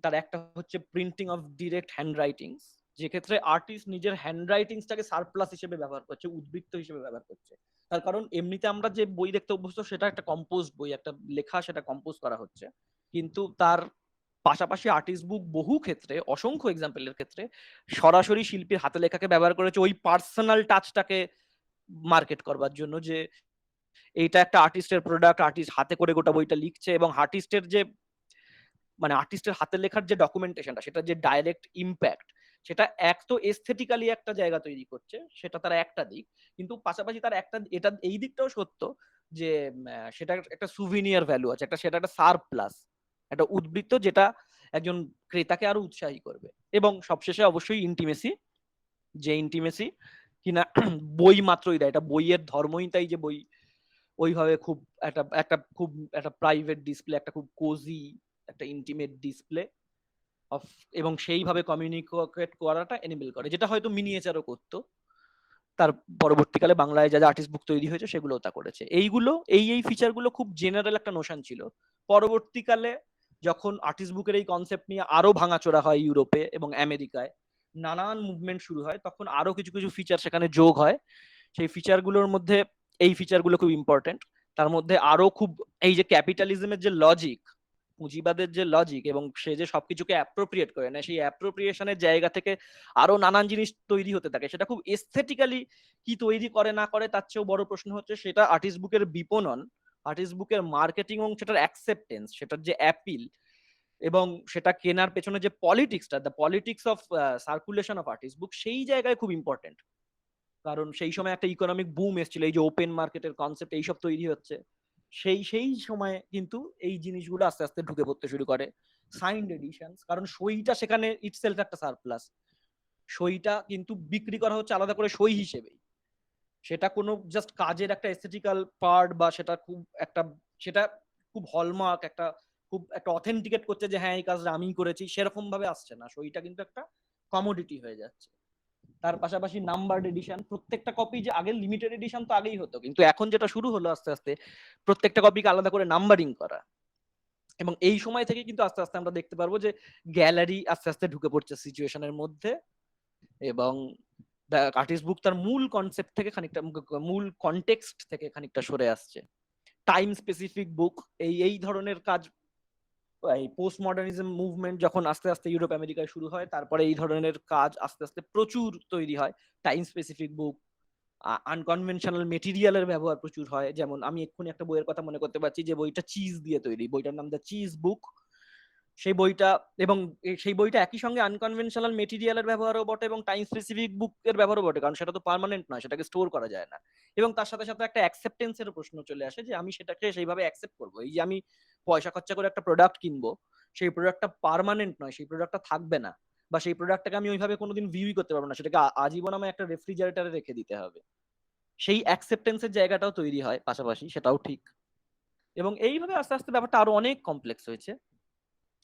তার একটা হচ্ছে printing of direct hand writings, যে ক্ষেত্রে আর্টিস্ট নিজের হ্যান্ড রাইটিংসটাকে সারপ্লাস হিসেবে ব্যবহার করছে, উদ্বৃত্ত হিসেবে ব্যবহার করছে। তার কারণ এমনিতে আমরা যে বই দেখতে অভ্যস্ত সেটা একটা কম্পোজ বই, একটা লেখা, সেটা কম্পোজ করা হচ্ছে। কিন্তু তার পাশাপাশি আর্টিস্ট বুক বহু ক্ষেত্রে, অসংখ্য এক্সাম্পলের ক্ষেত্রে সরাসরি শিল্পীর হাতে লেখাকে ব্যবহার করেছে ওই পার্সোনাল টাচটাকে মার্কেট করবার জন্য, যে এইটা একটা আর্টিস্টের প্রোডাক্ট, আর্টিস্ট হাতে করে গোটা বইটা লিখছে, এবং আর্টিস্টের যে মানে আর্টিস্টের হাতে লেখার যে ডকুমেন্টেশনটা, সেটা যে ডাইরেক্ট ইম্প্যাক্ট, সেটা এক তো এস্থেটিক্যালি একটা জায়গা তৈরি করছে, সেটা তার একটা দিক। কিন্তু পাশাপাশি তার একটা এটা এই দিকটাও সত্য যে সেটা একটা সুভিনিয়ার ভ্যালু আছে, সেটা একটা সারপ্লাস, একটা উদ্বৃত্ত, যেটা একজন ক্রেতাকে আরো উৎসাহী করবে। এবং সবশেষে অবশ্যই ইন্টিমেসি, যে ইন্টিমেসি কিনা বই মাত্রই দেয়, এটা বইয়ের ধর্মই তাই, যে বই ওইভাবে খুব একটা প্রাইভেট ডিসপ্লে, একটা খুব কোজি, একটা ইন্টিমেট ডিসপ্লে অফ, এবং সেইভাবে কমিউনিকেট করাটা এনেবল করে, যেটা হয়তো মিনিয়েচারও করতো। তার পরবর্তীকালে বাংলায় যা যা আর্টিস্ট বুক তৈরি হয়েছে সেগুলো তা করেছে। এইগুলো এই ফিচারগুলো খুব জেনারেল একটা নোশন ছিল। পরবর্তীকালে যখন আর্টিস্ট বুকের এই কনসেপ্ট নিয়ে আরো ভাঙাচোরা হয় ইউরোপে এবং আমেরিকায়, নানান মুভমেন্ট শুরু হয়, তখন আরো কিছু কিছু ফিচার সেখানে যোগ হয়। সেই ফিচারগুলোর মধ্যে এই ফিচারগুলো খুব ইম্পর্টেন্ট। তার মধ্যে আরো খুব এই যে ক্যাপিটালিজমের যে লজিক, পুঁজিবাদের যে লজিক, এবং সে যে সবকিছুকে অ্যাপ্রোপ্রিয়েট করে নেয়, সেই অ্যাপ্রোপ্রিয়েশনের জায়গা থেকে আরো নানান জিনিস তৈরি হতে থাকে। সেটা খুব এস্থেটিক্যালি কি তৈরি করে না করে তার চেয়েও বড় প্রশ্ন হচ্ছে সেটা আর্টিস্ট বুকের বিপণন, আর্টিস্ট বুকের মার্কেটিং এবং সেটার অ্যাকসেপ্টেন্স, সেটার যে অ্যাপিল, এবং সেটা কেনার পেছনে যে পলিটিক্সটা, the politics of circulation of artist book, সেই জায়গায় খুব ইম্পর্টেন্ট। কারণ সেই সময় একটা ইকোনমিক বুম এসেছিল, এই যে ওপেন মার্কেটের কনসেপ্ট এইসব তৈরি হচ্ছে, সেই সময় কিন্তু এই জিনিসগুলো আস্তে আস্তে ঢুকে পড়তে শুরু করে। সাইন্ড এডিশন, কারণ সইটা সেখানে ইটসেলফ একটা সারপ্লাস, সইটা কিন্তু বিক্রি করা হচ্ছে আলাদা করে সই হিসেবেই, সেটা কোনো জাস্ট কাজের একটা এস্থেটিক্যাল পার্ট, বা সেটা খুব হলমার্ক, খুব একটা অথেন্টিকেট করছে যে হ্যাঁ এই কাজটা আমিই করেছি, সেরকম ভাবে আসছে না, সইটা কিন্তু একটা কমোডিটি হয়ে যাচ্ছে। তার পাশাপাশি নাম্বারড এডিশন, প্রত্যেকটা কপি, যে আগে লিমিটেড এডিশন তো আগেই হতো, কিন্তু এখন যেটা শুরু হলো আস্তে আস্তে প্রত্যেকটা কপিকে আলাদা করে নাম্বারিং করা। এবং এই সময় থেকে কিন্তু আস্তে আস্তে আমরা দেখতে পারবো যে গ্যালারি আস্তে আস্তে ঢুকে পড়ছে সিচুয়েশনের মধ্যে, এবং আর্টিস্ট বুক তার মূল কনসেপ্ট থেকে খানিকটা, মূল কনটেক্সট থেকে খানিকটা সরে আসছে। টাইম স্পেসিফিক বুক, এই ধরনের কাজ, এই পোস্ট মডার্নিজম মুভমেন্ট যখন আস্তে আস্তে ইউরোপ আমেরিকায় শুরু হয়, তারপরে এই ধরনের কাজ আস্তে আস্তে প্রচুর তৈরি হয়। টাইম স্পেসিফিক বুক, আনকনভেনশনাল মেটেরিয়ালের ব্যবহার প্রচুর হয়। যেমন আমি এক্ষুনি একটা বইয়ের কথা মনে করতে পারছি, যে বইটা চিজ দিয়ে তৈরি, বইটার নাম দ্য চিজ বুক। সেই বইটা, এবং সেই বইটা একই সঙ্গে আনকনভেনশনাল মেটেরিয়ালের ব্যবহারও বটে এবং টাইম স্পেসিফিক বুকের ব্যবহারও বটে, কারণ সেটা তো পার্মানেন্ট নয়, সেটাকে স্টোর করা যায় না। এবং তার সাথে সাথে একটা অ্যাকসেপ্টেন্সের প্রশ্ন চলে আসে, যে আমি সেটাকে সেইভাবে অ্যাকসেপ্ট করবো। এই যে আমি পয়সা খরচা করে একটা প্রোডাক্ট কিনবো, সেই প্রোডাক্টটা পার্মানেন্ট নয়, সেই প্রোডাক্টটা থাকবে না, বা সেই প্রোডাক্টটাকে আমি ওইভাবে কোনোদিন ভিউই করতে পারবো না, সেটাকে আজীবন আমি একটা রেফ্রিজারেটরে রেখে দিতে হবে। সেই অ্যাকসেপ্টেন্সের জায়গাটাও তৈরি হয় পাশাপাশি, সেটাও ঠিক। এবং এইভাবে আস্তে আস্তে ব্যাপারটা আরো অনেক কমপ্লেক্স হয়েছে।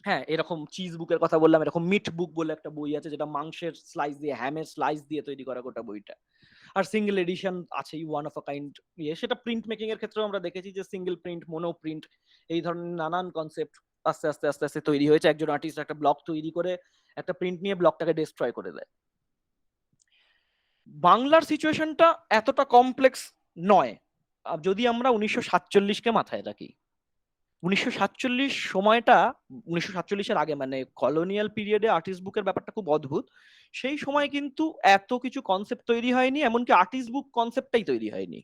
হ্যাঁ, এরকম চিজ বুকের কথা বললাম, এরকম মিট বুক বলে একটা বই আছে, যেটা মাংসের স্লাইস দিয়ে, হ্যামের স্লাইস দিয়ে তৈরি করা গোটা বইটা। আর সিঙ্গেল এডিশন আছেই, ওয়ান অফ আ কাইন্ড সেটা প্রিন্ট মেকিং এর ক্ষেত্রেও আমরা দেখেছি, যে সিঙ্গেল প্রিন্ট, মোনো প্রিন্ট, এই ধরনের নানান কনসেপ্ট আস্তে আস্তে আস্তে আস্তে তৈরি হয়েছে। একজন আর্টিস্ট একটা ব্লক তৈরি করে একটা প্রিন্ট নিয়ে ব্লকটাকে ডিস্ট্রয় করে দেয়। বাংলার সিচুয়েশনটা এতটা কমপ্লেক্স নয়, যদি আমরা 1947-কে মাথায় রাখি। 1947 সময়টা, 1947-এর আগে, মানে কলোনিয়াল পিরিয়ডে আর্টিস্ট বুকের ব্যাপারটা খুব অদ্ভুত। সেই সময় কিন্তু এত কিছু কনসেপ্ট তৈরি হয়নি, এমনকি আর্টিস্ট বুক কনসেপ্টটাই তৈরি হয়নি।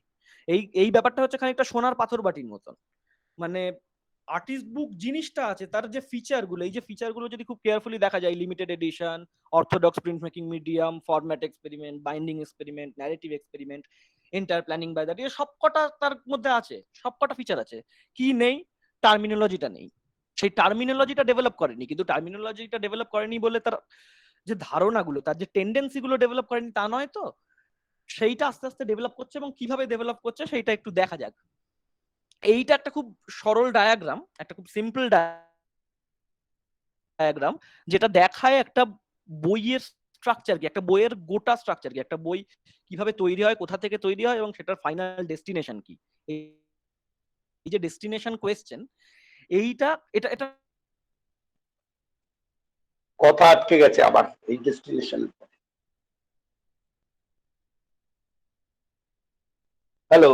এই ব্যাপারটা হচ্ছে খানিকটা সোনার পাথর বাটির মতন। মানে আর্টিস্ট বুক জিনিসটা আছে, তার যে ফিচারগুলো, এই যে ফিচারগুলো যদি খুব কেয়ারফুলি দেখা যায়, limited edition, orthodox print making medium, format experiment, binding experiment, narrative experiment, entire planning by that, সবকটা তার মধ্যে আছে, সবকটা ফিচার আছে। কি নেই? টার্মিনোলজিটা নেই। সেই টার্মিনোলজিটা ডেভেলপ করেনি, কিন্তু টার্মিনোলজিটা ডেভেলপ করেনি বলে তার যে ধারণাগুলো, তার যে টেন্ডেন্সি গুলো ডেভেলপ করেনি তা নয় তো। সেইটা আস্তে আস্তে ডেভেলপ করছে, এবং কিভাবে ডেভেলপ করছে সেইটা একটু দেখা যাক। এইটা একটা খুব সরল ডায়াগ্রাম, একটা খুব সিম্পল ডায়াগ্রাম, যেটা দেখায় একটা বইয়ের স্ট্রাকচার কি, একটা বইয়ের গোটা স্ট্রাকচার কি, একটা বই কিভাবে তৈরি হয়, কোথা থেকে তৈরি হয় এবং সেটার ফাইনাল ডেস্টিনেশন কি, এই যে ডেস্টিনেশন কোয়েশ্চেন, এইটা এটা এটা কথা আটকে গেছে আবার এই ডেস্টিনেশন। হ্যালো,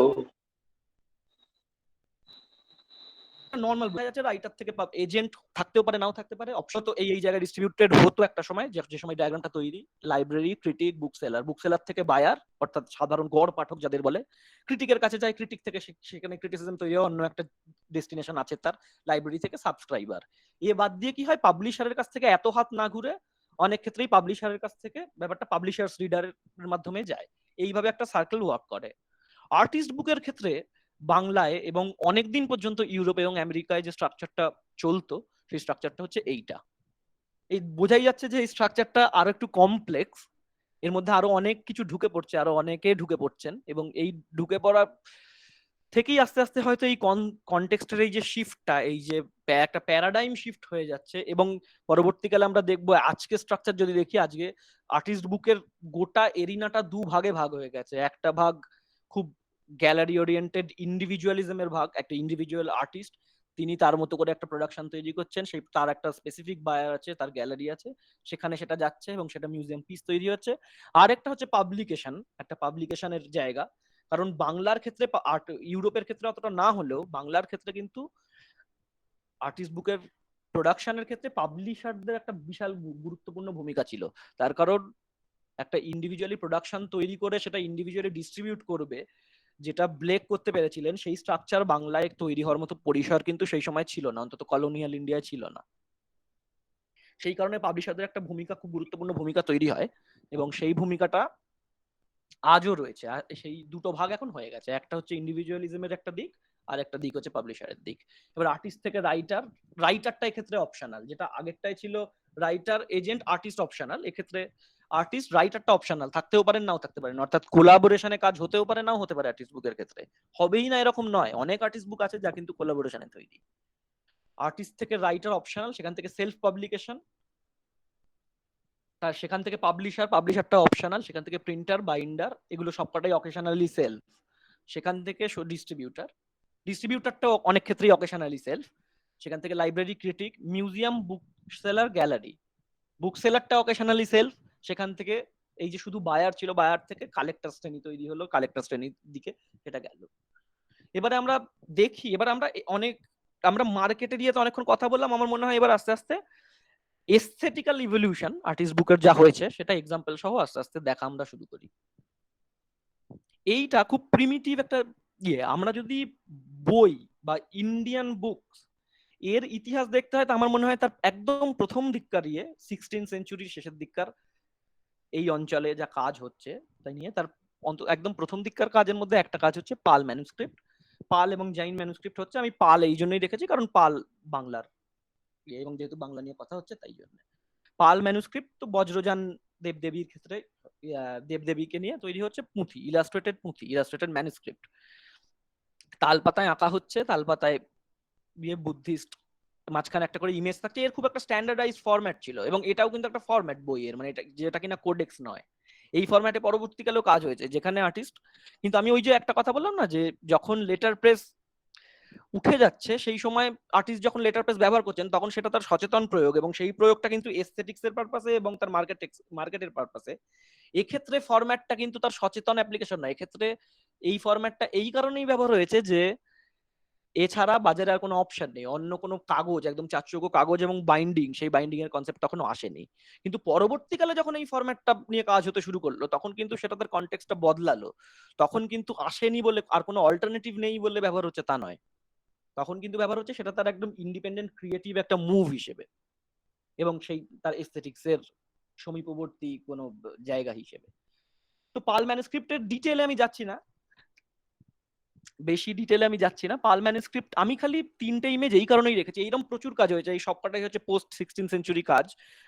নর্মাল বোঝা যাচ্ছে রাইটার থেকে এজেন্ট থাকতেও পারে, নাও থাকতে পারে, অপশন তো এই জায়গায় ডিস্ট্রিবিউটেড হতো একটা সময়, যে সময় ডায়াগ্রামটা তৈরি, লাইব্রেরি, ক্রিটিক, বুক সেলার থেকে বায়ার অর্থাৎ সাধারণ গড় পাঠক যাদের বলে, ক্রিটিকের কাছে যায়, ক্রিটিক থেকে সেখানে ক্রিটিসিজম তৈরি হয়, অন্য একটা ডেস্টিনেশন আছে তার, লাইব্রেরি থেকে সাবস্ক্রাইবার। এ বাদ দিয়ে কি হয়, পাবলিশারের কাছ থেকে এত হাত না ঘুরে অনেক ক্ষেত্রেই পাবলিশারের কাছ থেকে ব্যাপারটা পাবলিশার্স রিডারের মাধ্যমে যায়, এইভাবে একটা সার্কেল ওয়ার্ক করে। আর্টিস্ট বুকের ক্ষেত্রে বাংলায় এবং অনেকদিন পর্যন্ত ইউরোপ এবং আমেরিকায় যে স্ট্রাকচারটা চলতো, সেই স্ট্রাকচারটা হচ্ছে এইটা। এই বোঝাই যাচ্ছে যে এই স্ট্রাকচারটা আরো একটু কমপ্লেক্স, এর মধ্যে আরো অনেক কিছু ঢুকে পড়ছে, আরো অনেকে ঢুকে পড়ছেন, এবং এই ঢুকে পড়া থেকেই আস্তে আস্তে হয়তো এই কনটেক্সটের এই যে শিফটটা, এই যে একটা প্যারাডাইম শিফট হয়ে যাচ্ছে। এবং পরবর্তীকালে আমরা দেখবো, আজকে স্ট্রাকচার যদি দেখি, আজকে আর্টিস্ট বুকের গোটা এরিনাটা ভাগে ভাগ হয়ে গেছে। একটা ভাগ খুব গ্যালারি ওরিয়েন্টেড ইন্ডিভিজুয়ালিজমের ভাগ, একটা ইন্ডিভিজুয়াল আর্টিস্ট, তিনি তার মতো করে একটা প্রোডাকশন তৈরি করছেন, সেই তার একটা স্পেসিফিক বায়ার আছে, তার গ্যালারি আছে, সেখানে সেটা যাচ্ছে এবং সেটা মিউজিয়াম পিস তৈরি হচ্ছে। আর একটা হচ্ছে পাবলিকেশন, একটা পাবলিকেশনের জায়গা। কারণ বাংলার ক্ষেত্রে ইউরোপের ক্ষেত্রে অতটা না হলেও বাংলার ক্ষেত্রে কিন্তু আর্টিস্ট বুকের প্রোডাকশনের ক্ষেত্রে পাবলিশারদের একটা বিশাল গুরুত্বপূর্ণ ভূমিকা ছিল। তার কারণ একটা ইন্ডিভিজুয়ালি প্রোডাকশন তৈরি করে সেটা ইন্ডিভিজুয়ালি ডিস্ট্রিবিউট করবে, যেটা ব্লেক করতে পেরেছিলেন, সেই স্ট্রাকচার বাংলায় তৈরি হওয়ার মতো পরিসর কিন্তু সেই সময় ছিল না, অন্তত কলোনিয়াল ইন্ডিয়ায় ছিল না। সেই কারণে পাবলিশারদের একটা ভূমিকা, খুব গুরুত্বপূর্ণ ভূমিকা তৈরি হয়, এবং সেই ভূমিকাটা আজও রয়েছে। সেই দুটো ভাগ এখন হয়ে গেছে, একটা হচ্ছে ইন্ডিভিজুয়ালিজমের একটা দিক, আর একটা দিক হচ্ছে পাবলিশারের দিক। এবার আর্টিস্ট থেকে রাইটারটা এক্ষেত্রে অপশনাল, যেটা আগেরটাই ছিল রাইটার এজেন্ট আর্টিস্ট অপশনাল, এক্ষেত্রে আর্টিস্ট রাইটারটা অপশনাল, থাকতেও পারেন নাও থাকতে পারেন, অর্থাৎ কোলাবোরেশনে কাজ হতেও পারে নাও হতে পারে। আর্টিস্ট বুকের ক্ষেত্রে হবেই না এরকম নয়, অনেক আর্টিস্ট বুক আছে যা কিন্তু কোলাবোরেশনে তৈরি। আর্টিস্ট থেকে রাইটার অপশনাল, সেখান থেকে সেলফ পাবলিকেশন, আর সেখান থেকে পাবলিশারটা অপশনাল, সেখান থেকে প্রিন্টার, বাইন্ডার, এগুলো সবকটাই অকেশনালি সেলফ, সেখান থেকে ডিস্ট্রিবিউটারটাও অনেক ক্ষেত্রেই অকেশনালি সেলফ, সেখান থেকে library, critic, museum, book seller, gallery. Book সেলারটা অকেশনালি সেলফ, সেখান থেকে এই যে শুধু বায়ার ছিল, বায়ার থেকে কালেক্টর শ্রেণী তৈরি হলো, কালেক্টর শ্রেণীর দিকে সেটা গেল। এবারে আমরা দেখি, আমরা মার্কেটে দিয়ে তো অনেকক্ষণ কথা বললাম, আমার মনে হয় এবার আস্তে আস্তে এস্থেটিক্যাল ইভলিউশন আর্টিস্ট বুকের যা হয়েছে সেটা এক্সাম্পল সহ আস্তে আস্তে দেখা আমরা শুরু করি। এইটা খুব প্রিমিটিভ একটা আমরা যদি বই বা ইন্ডিয়ান বুকস এর ইতিহাস দেখতে হয়, তো আমার মনে হয় তার একদম প্রথম দিককার 16 সেঞ্চুরির শেষের দিককার এই অঞ্চলে যা কাজ হচ্ছে তাই নিয়ে, তার একদম প্রথম দিককার কাজের মধ্যে একটা কাজ হচ্ছে পাল ম্যানুস্ক্রিপ্ট। পাল এবং জাইন ম্যানুস্ক্রিপ্ট হচ্ছে, আমি পাল এই জন্যই রেখেছি কারণ পাল বাংলার, এবং যেহেতু বাংলা নিয়ে কথা হচ্ছে তাই জন্য। পাল ম্যানুস্ক্রিপ্ট তো বজ্রযান দেবদেবীর ক্ষেত্রে দেবদেবীকে নিয়ে তৈরি হচ্ছে পুঁথি, ইলাস্ট্রেটেড ম্যানুস্ক্রিপ্ট, তালপাতায় আঁকা হচ্ছে, তালপাতায় বুদ্ধিস্ট, মাঝখানে একটা করে ইমেজ থাকছে, এর খুব একটা স্ট্যান্ডার্ডাইজ ফরম্যাট ছিল, এবং এটাও কিন্তু একটা ফরম্যাট বইয়ের, মানে এটা যেটা কিনা কোডেক্স নয়, এই ফরম্যাটে পরবর্তীকালেও কাজ হয়েছে, যেখানে আর্টিস্ট কিন্তু, আমি ওই যে একটা কথা বললাম না, যে যখন লেটার প্রেস উঠে যাচ্ছে সেই সময় আর্টিস্ট যখন লেটার প্রেস ব্যবহার করছেন তখন সেটা তার সচেতন প্রয়োগ, এবং সেই প্রয়োগটা কিন্তু এস্থেটিক্স এর পারপাসে এবং তার মার্কেটের পারপাসে। এক্ষেত্রে ফরম্যাটটা কিন্তু তার সচেতন অ্যাপ্লিকেশন নয়, এক্ষেত্রে এই ফরম্যাটটা এই কারণেই ব্যবহার হয়েছে যে এছাড়া বাজারে আর কোনো অপশন নেই, অন্য কোনো কাগজ, একদম চারচৌকো কাগজ এবং বাইন্ডিং, সেই বাইন্ডিং এর কনসেপ্ট তখনও আসেনি। কিন্তু পরবর্তীকালে যখন এই ফরম্যাটটা নিয়ে কাজ হতে শুরু করলো তখন কিন্তু সেটা তার কনটেক্সটটা বদলালো, তখন কিন্তু আসেনি বলে আর কোনো অল্টারনেটিভ নেই বলে ব্যবহার হচ্ছে তা নয়, তখন কিন্তু ব্যবহার হচ্ছে সেটা তার একদম ইন্ডিপেন্ডেন্ট ক্রিয়েটিভ একটা মুভ হিসেবে, এবং সেই তার এস্থেটিক্স এর সমীপবর্তী কোনো জায়গা হিসেবে। তো পাল ম্যানুস্ক্রিপ্টের ডিটেইলে আমি যাচ্ছি না, বেশি ডিটেলে আমি যাচ্ছি না। পাল ম্যানুস্ক্রিপ্ট আমি খালি 3টে ইমেজ এই কারণেই রেখেছি, এইরকম প্রচুর কাজ হয়েছে, এই সবকটাই হচ্ছে পোস্ট 16 সেঞ্চুরি কাজ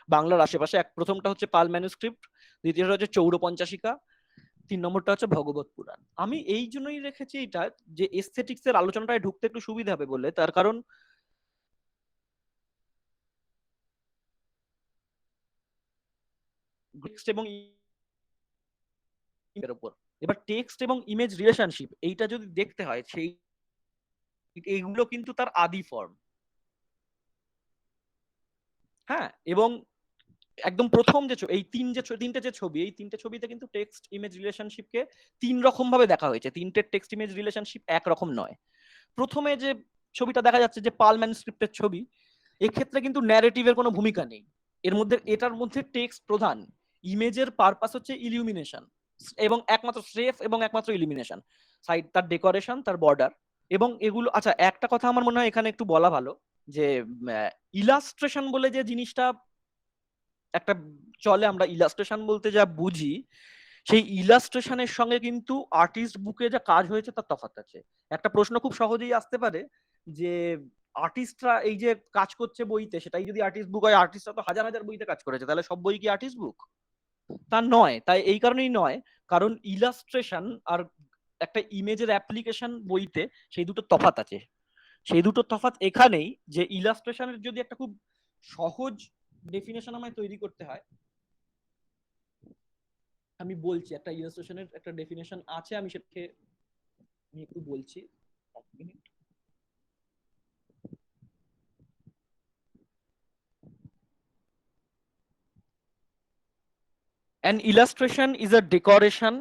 বাংলার আশেপাশে। প্রথমটা হচ্ছে পাল ম্যানুস্ক্রিপ্ট, দ্বিতীয়টা হচ্ছে চৌরপঞ্চাশিকা, 3 নম্বরটা হচ্ছে ভগবত পুরাণ। আমি এই জন্যই রেখেছি এটা, যে এস্থেটিক্স এর আলোচনাটায় ঢুকতে একটু সুবিধা হবে বলে, তার কারণ টেক্সট এবং এর উপর। এবার টেক্সট এবং ইমেজ রিলেশনশিপ এইটা যদি দেখতে হয়, সেই এইগুলো কিন্তু তার আদি ফর্ম। হ্যাঁ, এবং একদম প্রথম যে এই তিনটে যে ছবি, এই তিনটে ছবিতে কিন্তু টেক্সট ইমেজ রিলেশনশিপকে তিন রকম ভাবে দেখা হয়েছে। তিনটে টেক্সট ইমেজ রিলেশনশিপ একরকম নয়। প্রথমে যে ছবিটা দেখা যাচ্ছে যে পাল ম্যানুস্ক্রিপ্টের ছবি, এক্ষেত্রে কিন্তু ন্যারেটিভের কোনো ভূমিকা নেই। এটার মধ্যে টেক্সট প্রধান, ইমেজের পারপাস হচ্ছে ইলিউমিনেশন, এবং একমাত্র স্রেফ এবং একমাত্র ইলিউমিনেশন, সাইড তার ডেকোরেশন, তার বর্ডার এবং এগুলো। আচ্ছা, একটা কথা আমার মনে হয় এখানে একটু বলা ভালো, যে ইলাস্ট্রেশন বলে যে জিনিসটা একটা চলে, আমরা ইলাস্ট্রেশন বলতে যা বুঝি, সেই ইলাস্ট্রেশনের সঙ্গে কিন্তু আর্টিস্ট বুকে যা কাজ হয়েছে তার তফাৎ আছে। একটা প্রশ্ন খুব সহজেই আসতে পারে যে আর্টিস্টরা এই যে কাজ করছে বইতে, সেটাই যদি আর্টিস্ট বুক হয়, আর্টিস্টরা তো হাজার হাজার বইতে কাজ করেছে, তাহলে সব বই কি আর্টিস্ট বুক? তা নয়। তাই এই কারণেই নয়, কারণ ইলাস্ট্রেশন আর একটা ইমেজের অ্যাপ্লিকেশন বইতে সেই দুটো তফাৎ আছে। সেই দুটো তফাৎ এখানেই যে ইলাস্ট্রেশনের যদি একটা খুব সহজ ডেফিনেশন আমায় তৈরি করতে হয়, আমি বলছি, একটা ইলাস্ট্রেশনের একটা ডেফিনেশন আছে, আমি সেটাকে আমি একটু বলছি। এক minute. An illustration is a decoration,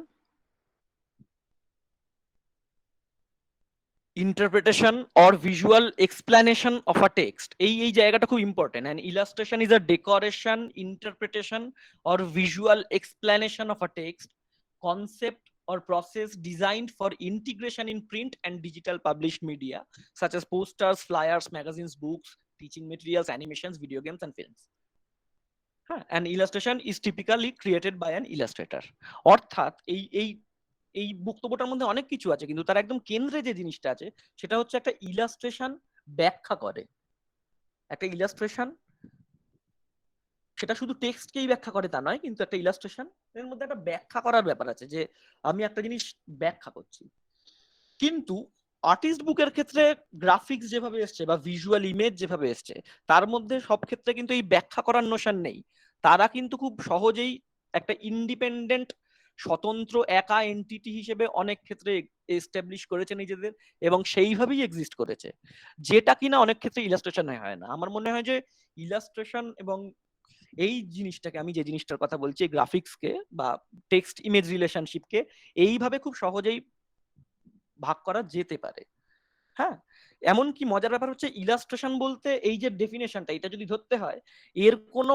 interpretation or visual explanation of a text. এই জায়গাটা খুব important. An illustration is a decoration, interpretation or visual explanation of a text, concept or process designed for integration in print and digital published media such as posters, flyers, magazines, books, teaching materials, animations, video games and films. An illustration is typically created by an illustrator. অর্থাৎ এই বক্তব্যটার মধ্যে অনেক কিছু আছে, কিন্তু তার একদম কেন্দ্রে যে জিনিসটা আছে সেটা হচ্ছে একটা ইলাস্ট্রেশন ব্যাখ্যা করে। একটা ইলাস্ট্রেশন সেটা শুধু টেক্সটকেই ব্যাখ্যা করে তা নয়, কিন্তু একটা ইলাস্ট্রেশন এর মধ্যে একটা ব্যাখ্যা করার ব্যাপার আছে, যে আমি একটা জিনিস ব্যাখ্যা করছি। কিন্তু আর্টিস্ট বুকের ক্ষেত্রে গ্রাফিক্স যেভাবে এসছে বা ভিজুয়াল ইমেজ যেভাবে এসছে, তার মধ্যে সব ক্ষেত্রে কিন্তু এই ব্যাখ্যা করার নোশন নেই। তারা কিন্তু খুব সহজেই একটা ইন্ডিপেন্ডেন্ট স্বতন্ত্র একা এন্টিটি হিসেবে অনেক ক্ষেত্রে এস্টাবলিশ করেছে নিজেদের, এবং সেইভাবেই এক্সিস্ট করেছে, যেটা কিনা অনেক ক্ষেত্রে ইলাস্ট্রেশনে হয় না। আমার মনে হয় যে ইলাস্ট্রেশন এবং এই জিনিসটাকে, আমি যে জিনিসটার কথা বলছি, গ্রাফিক্সকে বা টেক্সট ইমেজ রিলেশনশিপকে এইভাবে খুব সহজেই ভাগ করা যেতে পারে। হ্যাঁ, এমনকি মজার ব্যাপার হচ্ছে ইলাস্ট্রেশন বলতে এই যে ডেফিনেশনটা, এটা যদি ধরতে হয়, এর কোনো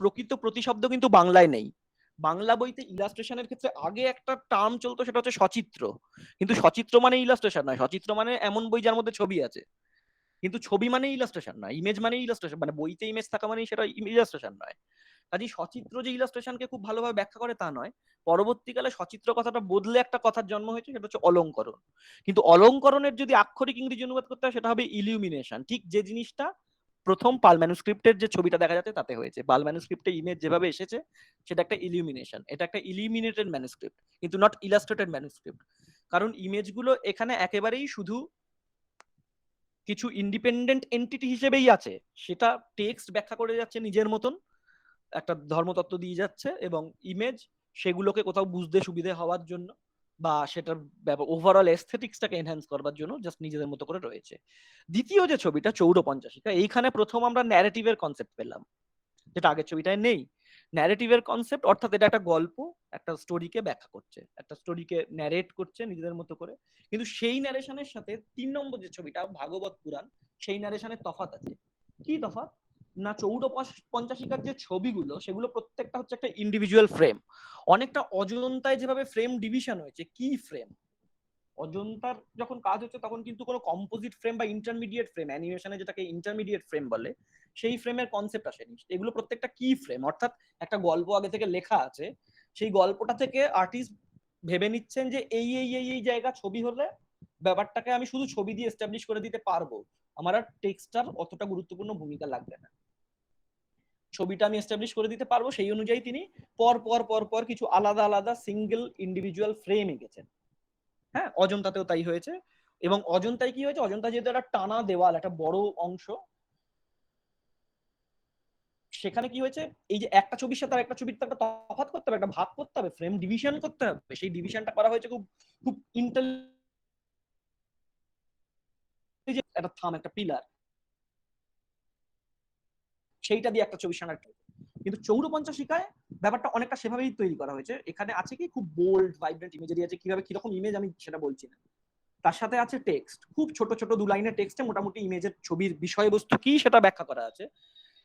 প্রকৃত প্রতিশব্দ কিন্তু বাংলায় নেই। বাংলা বইতে ইলাস্ট্রেশনের ক্ষেত্রে আগে একটা টার্ম চলতো, সেটা হচ্ছে সচিত্র। কিন্তু সচিত্র মানে ইলাস্ট্রেশন নয়, সচিত্র মানে এমন বই যার মধ্যে ছবি আছে। কিন্তু ছবি মানে ইলাস্ট্রেশন নয়, ইমেজ মানে ইলাস্ট্রেশন, মানে বইতে ইমেজ থাকা মানে সেটা ইলাস্ট্রেশন নয়। কাজেই সচিত্র যে ইলাস্ট্রেশনকে খুব ভালোভাবে ব্যাখ্যা করে তা নয়। পরবর্তীকালে সচিত্র কথাটা বদলে একটা কথার জন্ম হয়েছে, সেটা হচ্ছে অলংকরণ। কিন্তু অলংকরণের যদি আক্ষরিক ইংরেজি অনুবাদ করতে হয়, সেটা হবে ইলিউমিনেশন। ঠিক যে জিনিসটা প্রথম পাল ম্যানুস্ক্রিপ্টের যে ছবিটা দেখা যাচ্ছে তাতে হয়েছে। পাল ম্যানুস্ক্রিপ্টে ইমেজ যেভাবে এসেছে সেটা একটা ইলিউমিনেশন, এটা একটা ইলিউমিনেটেড ম্যানুস্ক্রিপ্ট, কিন্তু নট ইলাস্ট্রেটেড ম্যানুস্ক্রিপ্ট। কারণ ইমেজগুলো এখানে একেবারেই শুধু কিছু ইন্ডিপেন্ডেন্ট এন্টিটি হিসেবেই আছে, সেটা টেক্সট ব্যাখ্যা করে যাচ্ছে নিজের মতন, একটা ধর্মতত্ত্ব দিয়ে যাচ্ছে, এবং ইমেজ সেগুলোকে কোথাও বুঝতে সুবিধে হওয়ার জন্য বা সেটার ওভারঅল এস্থেটিক্সটাকে এনহ্যান্স করবার জন্য জাস্ট নিজেদের মতো করে রয়েছে। দ্বিতীয় যে ছবিটা চৌরপঞ্চাশিকা, এইখানে প্রথম আমরা ন্যারেটিভের কনসেপ্ট পেলাম, যেটা আগের ছবিটায় নেই। ন্যারেটিভের কনসেপ্ট অর্থাৎ এটা একটা গল্প, একটা স্টোরিকে ব্যাখ্যা করছে, একটা স্টোরিকে ন্যারেট করছে নিজেদের মতো করে। কিন্তু সেই ন্যারেশনের সাথে 3 নম্বর যে ছবিটা ভাগবত পুরাণ, সেই ন্যারেশনের তফাৎ আছে। কি তফাৎ? না, চৌরপঞ্চাশিকার যে ছবিগুলো, সেগুলো প্রত্যেকটা হচ্ছে একটা ইন্ডিভিজুয়াল ফ্রেম। অনেকটা অজন্তায় যেভাবে ফ্রেম ডিভিশন হয়েছে, কি ফ্রেম, অজন্তার যখন কাজ হচ্ছে তখন কিন্তু কোনো কম্পোজিট ফ্রেম বা ইন্টারমিডিয়েট ফ্রেম, অ্যানিমেশনে যেটাকে ইন্টারমিডিয়েট ফ্রেম বলে, সেই ফ্রেমের কনসেপ্ট আসেনি। এগুলো প্রত্যেকটা কি ফ্রেম, অর্থাৎ একটা গল্প আগে থেকে লেখা আছে, সেই গল্পটা থেকে আর্টিস্ট ভেবে নিচ্ছেন যে এই জায়গা ছবি হলে ব্যাপারটাকে আমি শুধু ছবি দিয়ে এস্টাবলিশ করে দিতে পারবো, আমার আর টেক্সটার অতটা গুরুত্বপূর্ণ ভূমিকা লাগবে না, ছবিটা আমি এস্টাবলিশ করে দিতে পারবো। সেই অনুযায়ী তিনি পর পর পর পর কিছু আলাদা আলাদা সিঙ্গেল ইন্ডিভিজুয়াল ফ্রেম এঁকেছেন। হ্যাঁ, অজন্তাতেও তাই হয়েছে। এবং অজন্তায় কি হয়েছে, অজন্তা যেহেতু একটা টানা দেওয়াল, একটা বড় অংশ, সেখানে কি হয়েছে, এই যে একটা ছবির সাথে একটা ছবির তো একটা তফাৎ করতে হবে, একটা ভাগ করতে হবে, ফ্রেম ডিভিশন করতে হবে, সেই ডিভিশনটা করা হয়েছে খুব খুব ইন্টেলিজেন্ট, একটা থাম, একটা পিলার, সেইটা দিয়ে একটা ছবি সানার। কিন্তু চৌরপঞ্চাশিকায় ব্যাপারটা অনেকটা সেভাবেই তৈরি করা হয়েছে। এখানে আছে কি খুব বোল্ড ভাইব্রেন্ট ইমেজারি আছে, কিভাবে কিরকম ইমেজ আমি সেটা বলছি না, তার সাথে আছে টেক্সট, খুব ছোট ছোট 2 লাইনের টেক্সটে মোটামুটি ইমেজের ছবির বিষয়বস্তু কি সেটা ব্যাখ্যা করা আছে,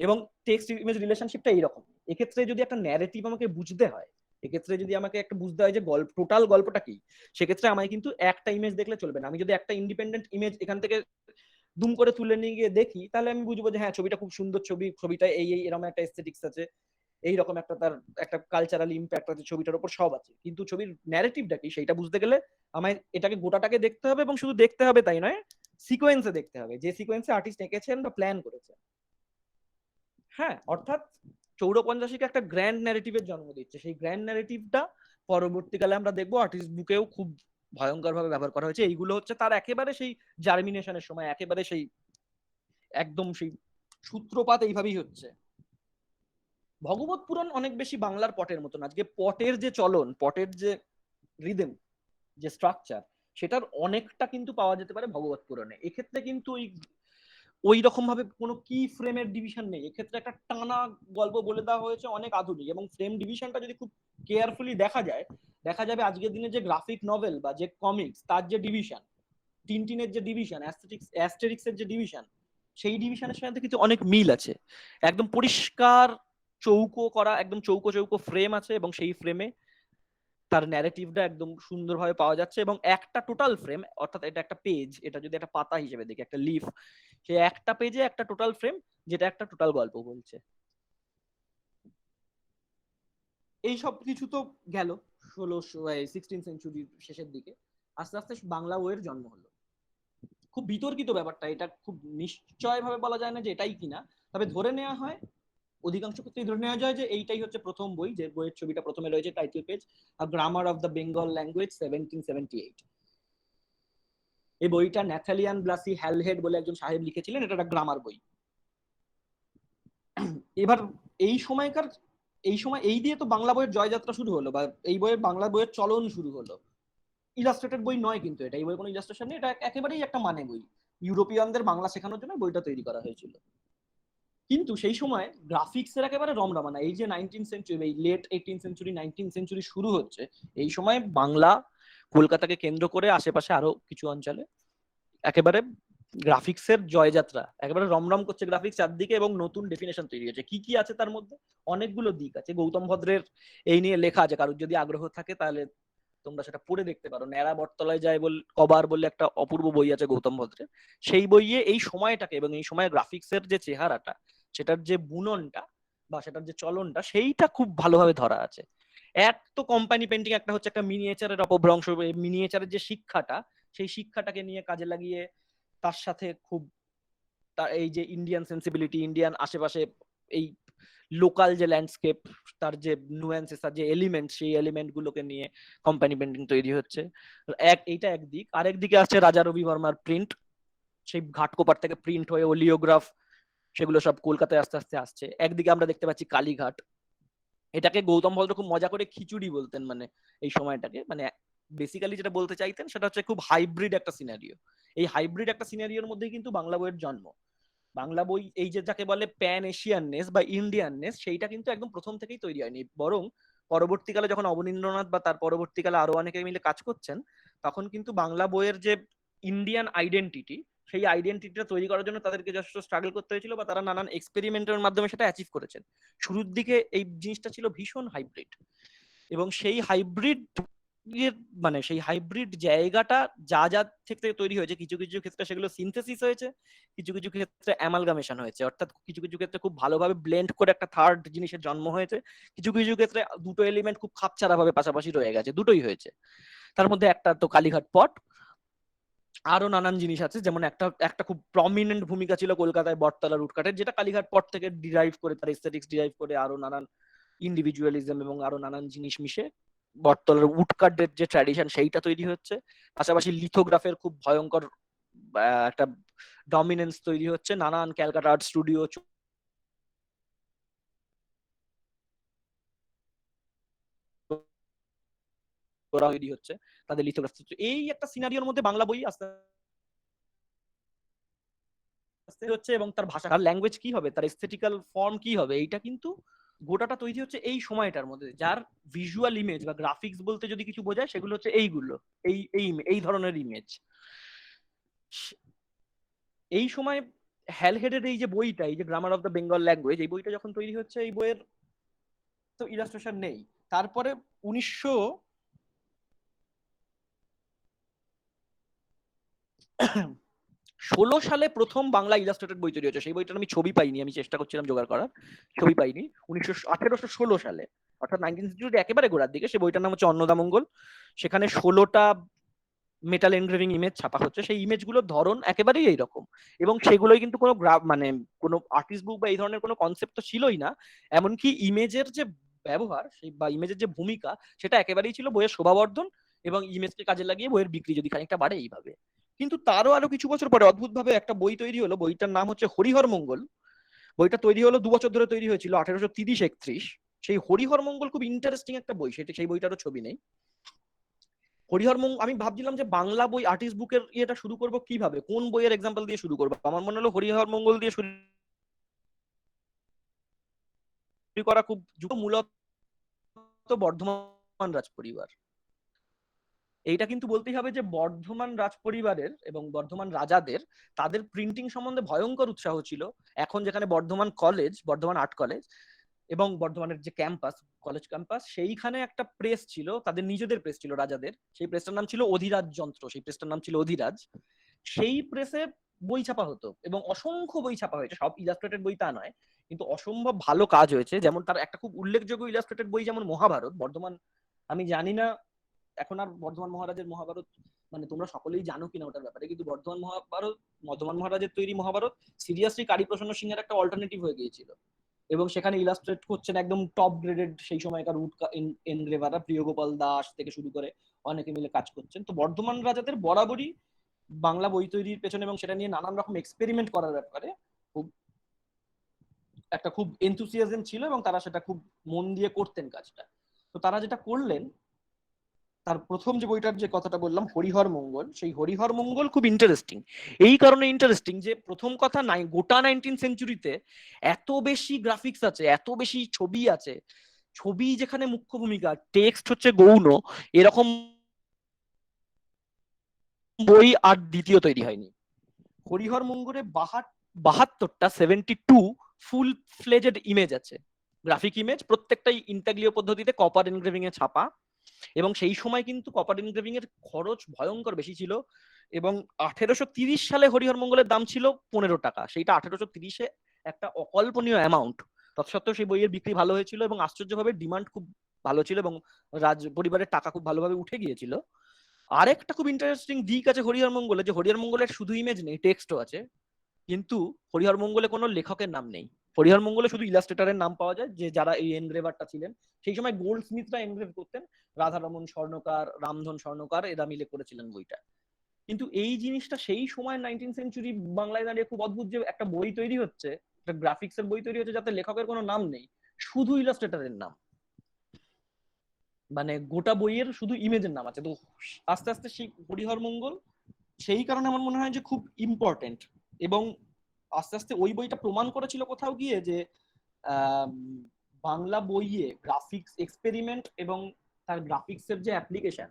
এবং টেক্সট ইমেজ রিলেশনশিপটা এইরকম। এক্ষেত্রে যদি একটা ন্যারেটিভ আমাকে বুঝতে হয়, এক্ষেত্রে যদি আমাকে একটা বুঝতে হয় যে টোটাল গল্পটা কি, সেক্ষেত্রে আমায় কিন্তু একটা ইমেজ দেখলে চলবে না। আমি যদি একটা ইন্ডিপেন্ডেন্ট ইমেজ এখান থেকে দুম করে তুলে নিয়ে গিয়ে দেখি, তাহলে আমি বুঝবো যে হ্যাঁ ছবিটা খুব সুন্দর ছবি, ছবিটা এই এরকম একটা এস্থেটিক্স আছে, এইরকম একটা তার একটা কালচারাল ইম্প্যাক্ট আছে ছবিটার উপর, সব আছে। কিন্তু ছবির ন্যারেটিভটা কি সেইটা বুঝতে গেলে আমায় এটাকে গোটাটাকে দেখতে হবে, এবং শুধু দেখতে হবে তাই নয়, সিকোয়েন্সে দেখতে হবে, যে সিকোয়েন্সে আর্টিস্ট এঁকেছেন বা প্ল্যান করেছেন। হ্যাঁ, অর্থাৎ চৌরপঞ্চাশিকে একটা গ্র্যান্ড ন্যারেটিভের জন্ম দিচ্ছে। সেই গ্র্যান্ড ন্যারেটিভটা পরবর্তীকালে আমরা দেখবো আর্টিস্ট বুকেও খুব ভয়ঙ্কর ভাবে ব্যবহার করা হয়েছে। এইগুলো হচ্ছে তার একেবারে সেই জার্মিনেশনের সময়, একেবারে সেই একদম সেই সূত্রপাত এইভাবেই হচ্ছে। ভগবত পুরাণ অনেক বেশি বাংলার পটের মতন। আজকে পটের যে চলন, পটের যে রিদম, যে স্ট্রাকচার, সেটার অনেকটা কিন্তু পাওয়া যেতে পারে ভগবত পুরাণে। এক্ষেত্রে কিন্তু ওই রকম ভাবে কোনো কি ফ্রেমের ডিভিশন নেই, এক্ষেত্রে একটা টানা গল্প বলে দেওয়া হয়েছে, অনেক আধুনিক। এবং ফ্রেম ডিভিশনটা যদি খুব কেয়ারফুলি দেখা যায়, দেখা যাবে আজকের দিনে যে গ্রাফিক নভেল বা যে কমিক্স, তার যে ডিভিশন, টিনটিনের যে ডিভিশন, অ্যাস্টেরিক্সের যে ডিভিশন, সেই ডিভিশনের সাথে কিন্তু অনেক মিল আছে। একদম পরিষ্কার চৌকো করা, একদম চৌকো চৌকো ফ্রেম আছে, এবং সেই ফ্রেমে তার ন্যারেটিভটা একদম সুন্দরভাবে পাওয়া যাচ্ছে। এবং একটা টোটাল ফ্রেম, অর্থাৎ এটা একটা পেজ, এটা যদি একটা পাতা হিসেবে দেখি, একটা লিফ, সেই একটা পেজে একটা টোটাল ফ্রেম, যেটা একটা টোটাল গল্প বলছে। এই সব কিছু তো গেল 16 সেঞ্চুরির শেষের দিকে। আস্তে আস্তে বাংলা বইয়ের জন্ম হলো। খুব বিতর্কিত ব্যাপারটা, এটা খুব নিশ্চয় ভাবে বলা যায় না যে এটাই কিনা, তবে ধরে নেওয়া হয়, অধিকাংশ ক্ষেত্রেই ধরে নেওয়া যায় যে এইটাই হচ্ছে প্রথম বই, যে বইয়ের ছবিটা প্রথমে রয়েছে, title page, a grammar of the Bengal language 1778। এই বইটা ন্যাথালিয়ান ব্লাসি হ্যালহেড বলে একজন সাহেব লিখেছিলেন, এটা একটা গ্রামার বই। এবার এই সময়কার, এই সময় এই দিয়ে তো বাংলা বইয়ের জয়যাত্রা শুরু হলো, বা এই বইয়ের বাংলা বইয়ের চলন শুরু হলো। ইলাস্ট্রেটেড বই নয় কিন্তু এটা, এই বইয়ের কোনো ইলাস্ট্রেশন নেই, এটা একেবারেই একটা মানে বই। ইউরোপিয়ানদের বাংলা শেখানোর জন্য বইটা তৈরি করা হয়েছিল। কিন্তু সেই সময় গ্রাফিক্সের একেবারে রমরমানা। এই যে 19 সেঞ্চুরি, এই লেট 18 সেঞ্চুরি 19 সেঞ্চুরি শুরু হচ্ছে, এই সময় বাংলা, কলকাতাকে কেন্দ্র করে আশেপাশে আরো কিছু অঞ্চলে একেবারে গ্রাফিক্সের জয়যাত্রা, একেবারে রমরম করছে গ্রাফিক্স চারদিকে, এবং নতুন ডেফিনেশন তৈরি হয়েছে। কি কি আছে তার মধ্যে? অনেকগুলো দিক আছে। গৌতম ভদ্রের এই নিয়ে লেখা আছে, কারোর যদি আগ্রহ থাকে তাহলে তোমরা সেটা পড়ে দেখতে পারো। ন্যাড়া বটতলায় যায় কবার বলে একটা অপূর্ব বই আছে গৌতম ভদ্রের। সেই বইয়ে এই সময়টাকে এবং এই সময় গ্রাফিক্সের যে চেহারাটা, সেটার যে বুননটা বা সেটার যে চলনটা, সেইটা খুব ভালোভাবে ধরা আছে। এক তো কোম্পানি পেন্টিং, একটা হচ্ছে একটা মিনিয়েচারের অপভ্রংশ। মিনিয়েচারের যে শিক্ষাটা, সেই শিক্ষাটাকে নিয়ে কাজে লাগিয়ে তার সাথে খুব এই যে ইন্ডিয়ান সেন্সিবিলিটি, ইন্ডিয়ান আশেপাশে এই লোকাল যে ল্যান্ডস্কেপ, তার যে নুয়েন্সেস, তার যে এলিমেন্ট, সেই এলিমেন্ট গুলোকে নিয়ে কোম্পানি পেন্টিং তৈরি হচ্ছে। এইটা একদিক। আরেক দিকে আছে রাজা রবি বর্মার প্রিন্ট, সেই ঘাটকোপার থেকে প্রিন্ট হয়ে ওলিওগ্রাফ, সেগুলো সব কলকাতায় আস্তে আস্তে আসছে। একদিকে আমরা দেখতে পাচ্ছি কালীঘাট, এটাকে গৌতম ভদ্র খুব মজা করে খিচুড়ি বলতেন, মানে এই সময়টাকে, মানে বেসিক্যালি যেটা বলতে চাইতেন সেটা হচ্ছে খুব হাইব্রিড একটা সিনারিও। এই হাইব্রিড একটা সিনারিওর মধ্যেই কিন্তু বাংলা বইয়ের জন্ম। বাংলা বই এই যে যাকে বলে প্যান এশিয়াননেস বা ইন্ডিয়াননেস, সেইটা কিন্তু একদম প্রথম থেকেই তৈরি হয়নি, বরং পরবর্তীকালে যখন অবনীন্দ্রনাথ বা তার পরবর্তীকালে আরো অনেকে মিলে কাজ করছেন, তখন কিন্তু বাংলা বইয়ের যে ইন্ডিয়ান আইডেন্টিটি, সেই আইডেন্টিটিটা তৈরি করার জন্য তাদেরকে যথেষ্ট স্ট্রাগল করতে হয়েছিল, বা তারা নানান এক্সপেরিমেন্টের মাধ্যমে সেটা অ্যাচিভ করেছেন। শুরুর দিকে এই জিনিসটা ছিল ভীষণ হাইব্রিড, এবং সেই হাইব্রিড মানে সেই হাইব্রিড জায়গাটা যা যা থেকে তৈরি হয়েছে, কিছু কিছু ক্ষেত্রে সেগুলো সিনথেসিস হয়েছে, কিছু কিছু ক্ষেত্রে অ্যামালগামেশন হয়েছে, অর্থাৎ কিছু কিছু ক্ষেত্রে খুব ভালোভাবে ব্লেন্ড করে একটা থার্ড জিনিসের জন্ম হয়েছে, কিছু কিছু ক্ষেত্রে দুটো এলিমেন্ট খুব খাপছাড়া ভাবে পাশাপাশি রয়ে গেছে, দুটোই হয়েছে। তার মধ্যে একটা তো কালীঘাট পট, আরো নানান জিনিস আছে, যেমন একটা একটা খুব প্রমিনেন্ট ভূমিকা ছিল কলকাতায় বটতলা রুটকাটের, যেটা কালীঘাট পট থেকে ডিরাইভ করে, তার এস্থেটিক্স ডিরাইভ করে, আরো নানান ইন্ডিভিজুয়ালিজম এবং আরো নানান জিনিস মিশে বটতলার উডকাটের যে ট্র্যাডিশন, সেইটা তৈরি হচ্ছে। পাশাপাশি লিথোগ্রাফের খুব ভয়ঙ্কর একটা ডমিনেন্স তৈরি হচ্ছে। নানান ক্যালকাটা আর্ট স্টুডিও, ওরা তৈরি হচ্ছে, তাদের লিথোগ্রাফি হচ্ছে। এই একটা সিনারিওর মধ্যে বাংলা বই আস্তে আস্তে হচ্ছে, এবং তার ভাষা, তার ল্যাঙ্গুয়েজ কি হবে, তার এস্থেটিক্যাল ফর্ম কি হবে, এইটা কিন্তু গোটাটা তৈরি হচ্ছে এই সময়টার মধ্যে। যার ভিজুয়াল ইমেজ বা গ্রাফিক্স বলতে যদি কিছু বোঝায়, সেগুলো হচ্ছে এইগুলো, এই এই এই ধরনের ইমেজ। এই সময় হ্যালহেডের এই যে বইটা, এই যে grammar of the Bengal language, এই বইটা যখন তৈরি হচ্ছে, এই বইয়ের তো ইলাস্ট্রেশন নেই। তারপরে 1916 সালে প্রথম বাংলা ইলাস্ট্রেটেড বই তৈরি হচ্ছে। সেই বইটার আমি ছবি পাইনি, আমি চেষ্টা করছিলাম জোগাড় করার, ছবি পাইনি। 1816 সালে, অর্থাৎ 19th সেঞ্চুরির একেবারে গোড়ার দিকে। সেই বইটার নাম হচ্ছে অন্নদামঙ্গল। সেখানে 16টা মেটাল এনগ্রেভিং ইমেজ ছাপা হচ্ছে। সেই ইমেজগুলোর ধরন একেবারেই এইরকম, এবং সেগুলোই কিন্তু কোনো মানে কোনো আর্টিস্ট বুক বা এই ধরনের কোনো কনসেপ্ট তো ছিলই না। এমনকি ইমেজের যে ব্যবহার, সেই বা ইমেজের যে ভূমিকা, সেটা একেবারেই ছিল বইয়ের শোভাবর্ধন এবং ইমেজকে কাজে লাগিয়ে বইয়ের বিক্রি যদি খানিকটা বাড়ে এইভাবে। কিন্তু তারও আরো কিছু বছর পরে অদ্ভুতভাবে একটা বই তৈরি হলো, বইটার নাম হচ্ছে হরিহর মঙ্গল। বইটা তৈরি হলো 2 বছর ধরে তৈরি হয়েছিল, 1830-31। সেই হরিহর মঙ্গল খুব ইন্টারেস্টিং একটা বই, সেই বইটারও ছবি নেই। হরিহর মঙ্গল, আমি ভাবছিলাম যে বাংলা বই আর্টিস্ট বুকের ইয়েটা শুরু করব কিভাবে, কোন বইয়ের এক্সাম্পল দিয়ে শুরু করবো। আমার মনে হলো হরিহর মঙ্গল দিয়ে শুরু করা খুব মূলত বর্ধমান রাজ পরিবার। এইটা কিন্তু বলতেই হবে যে বর্ধমান রাজ পরিবারের এবং বর্ধমান রাজাদের, তাদের প্রিন্টিং সম্বন্ধে ভয়ঙ্কর উৎসাহ ছিল। এখন যেখানে Bardhaman college, Bardhaman art college এবং বর্ধমানের যে ক্যাম্পাস, কলেজ ক্যাম্পাস, সেইখানে একটা প্রেস ছিল, তাদের নিজেদের প্রেস ছিল রাজাদের। সেই প্রেসটার নাম ছিল অধিরাজ যন্ত্র, সেই প্রেসটার নাম ছিল অধিরাজ। সেই প্রেসে বই ছাপা হতো এবং অসংখ্য বই ছাপা হয়েছে, সব ইলাস্ট্রেটেড বই তা নয়, কিন্তু অসম্ভব ভালো কাজ হয়েছে। যেমন তার একটা খুব উল্লেখযোগ্য ইলাস্ট্রেটেড বই যেমন মহাভারত, বর্ধমান, আমি জানি না এখন আর বর্ধমান মহারাজের মহাভারত মানে তোমরা সকলেই জানো কিনা ওটার ব্যাপারে, কিন্তু বর্ধমান মহারাজের তৈরি মহাভারত সিরিয়াসলি কালীপ্রসন্ন সিংহের একটা অল্টারনেটিভ হয়ে গিয়েছিল, এবং সেখানে ইলাস্ট্রেট করছেন একদম টপ গ্রেডেড সেই সময়কার উড এনগ্রেভাররা, প্রিয়গোপাল দাস থেকে শুরু করে অনেকে মিলে কাজ করছেন। তো বর্ধমান রাজাদের বরাবরই বাংলা বই তৈরির পেছনে এবং সেটা নিয়ে নানান রকম এক্সপেরিমেন্ট করার ব্যাপারে খুব এনথুসিয়াজম ছিল, এবং তারা সেটা খুব মন দিয়ে করতেন কাজটা। তো তারা যেটা করলেন, তার প্রথম যে বইটার যে কথাটা বললাম হরিহর মঙ্গল, সেই হরিহর মঙ্গল খুব ইন্টারেস্টিং। এই কারণে ইন্টারেস্টিং যে প্রথম কথা নাই, গোটা 19th সেঞ্চুরিতে এত বেশি গ্রাফিক্স আছে, এত বেশি ছবি আছে, ছবি যেখানে মুখ্য ভূমিকা, টেক্সট হচ্ছে গৌণ, এরকম বই আর দ্বিতীয় তৈরি হয়নি। হরিহর মঙ্গলে 72টা 72 ফুল ফ্লেজেড ইমেজ আছে, গ্রাফিক ইমেজ, প্রত্যেকটাই ইন্টাগ্লিও পদ্ধতিতে কপার এনগ্রেভিং এ ছাপা। এবং সেই সময় কিন্তু কপার এনগ্রেভিং এর খরচ ভয়ঙ্কর বেশি ছিল, এবং 1830 সালে হরিহর মঙ্গলের দাম ছিল 15 টাকা। সেইটা 1830-এ একটা অকল্পনীয় অ্যামাউন্ট। তৎসত্ত্বেও সেই বইয়ের বিক্রি ভালো হয়েছিল এবং আশ্চর্যভাবে ডিমান্ড খুব ভালো ছিল, এবং রাজ পরিবারের টাকা খুব ভালোভাবে উঠে গিয়েছিল। আরেকটা খুব ইন্টারেস্টিং দিক আছে হরিহর মঙ্গলে, যে হরিহর মঙ্গলের শুধু ইমেজ নেই, টেক্সটও আছে, কিন্তু হরিহর মঙ্গলে কোনো লেখকের নাম নেই। হরিহর মঙ্গলে শুধু ইলাস্ট্রেটরের নাম পাওয়া যায়, যে যারা এই এনগ্রেভারটা ছিলেন। সেই সময় গোল্ড স্মিথরা এনগ্রেভ করতেন, রাধারমন স্বর্ণকার, রামধন স্বর্ণকার, এরা মিলে করেছিলেন বইটা। কিন্তু এই জিনিসটা সেই সময় 19th সেঞ্চুরি বাংলায় দাঁড়িয়ে খুব অদ্ভুত, যে একটা বই তৈরি হচ্ছে, একটা গ্রাফিক্স এর বই তৈরি হচ্ছে, যাতে লেখকের কোনো নাম নেই, শুধু ইলাস্ট্রেটরের নাম, মানে গোটা বইয়ের শুধু ইমেজের নাম আছে। তো আস্তে আস্তে সেই হরিহর মঙ্গল সেই কারণে আমার মনে হয় যে খুব ইম্পর্টেন্ট, এবং আস্তে আস্তে ওই বইটা প্রমাণ করেছিল কোথাও গিয়ে যে বাংলা বইয়ে গ্রাফিক্স এক্সপেরিমেন্ট এবং তার গ্রাফিক্সের যে অ্যাপ্লিকেশন,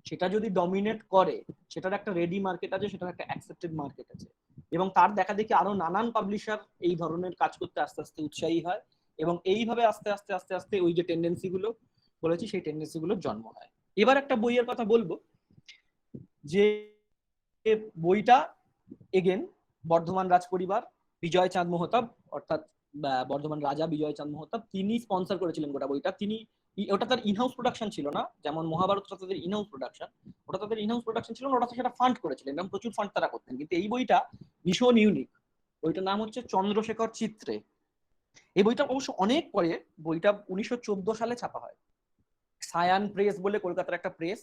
সেটা যদি ডমিনেট করে, সেটার একটা রেডি মার্কেট আছে, সেটার একটা অ্যাকসেপ্টেড মার্কেট আছে, এবং তার দেখা দেখি আরো নানান পাবলিশার এই ধরনের কাজ করতে আস্তে আস্তে উৎসাহী হয়, এবং এইভাবে আস্তে আস্তে আস্তে আস্তে ওই যে টেন্ডেন্সি গুলো বলেছি, সেই টেন্ডেন্সি গুলোর জন্ম হয়। এবার একটা বইয়ের কথা বলবো, যে বইটা এগেন বর্ধমান রাজ পরিবার, বিজয় চাঁদ মোহতাব, অর্থাৎ বর্ধমান রাজা বিজয় চাঁদ মোহতাব, তিনি স্পন্সর করেছিলেন গোটা বইটা। তিনি, ওটা তার ইনহাউস প্রোডাকশন ছিল না, যেমন মহাভারতটা তাদের ইনহাউস প্রোডাকশন, ওটা তাদের ইনহাউস প্রোডাকশন ছিল না, ওটা সেটা ফান্ড করেছিলেন এবং প্রচুর ফান্ড তারা করতেন। কিন্তু এই বইটা ভীষণ ইউনিক, বইটার নাম হচ্ছে চন্দ্রশেখর চিত্রে। এই বইটা অবশ্য অনেক পরে, বইটা 1914 সালে ছাপা হয়। সায়ান প্রেস বলে কলকাতার একটা প্রেস,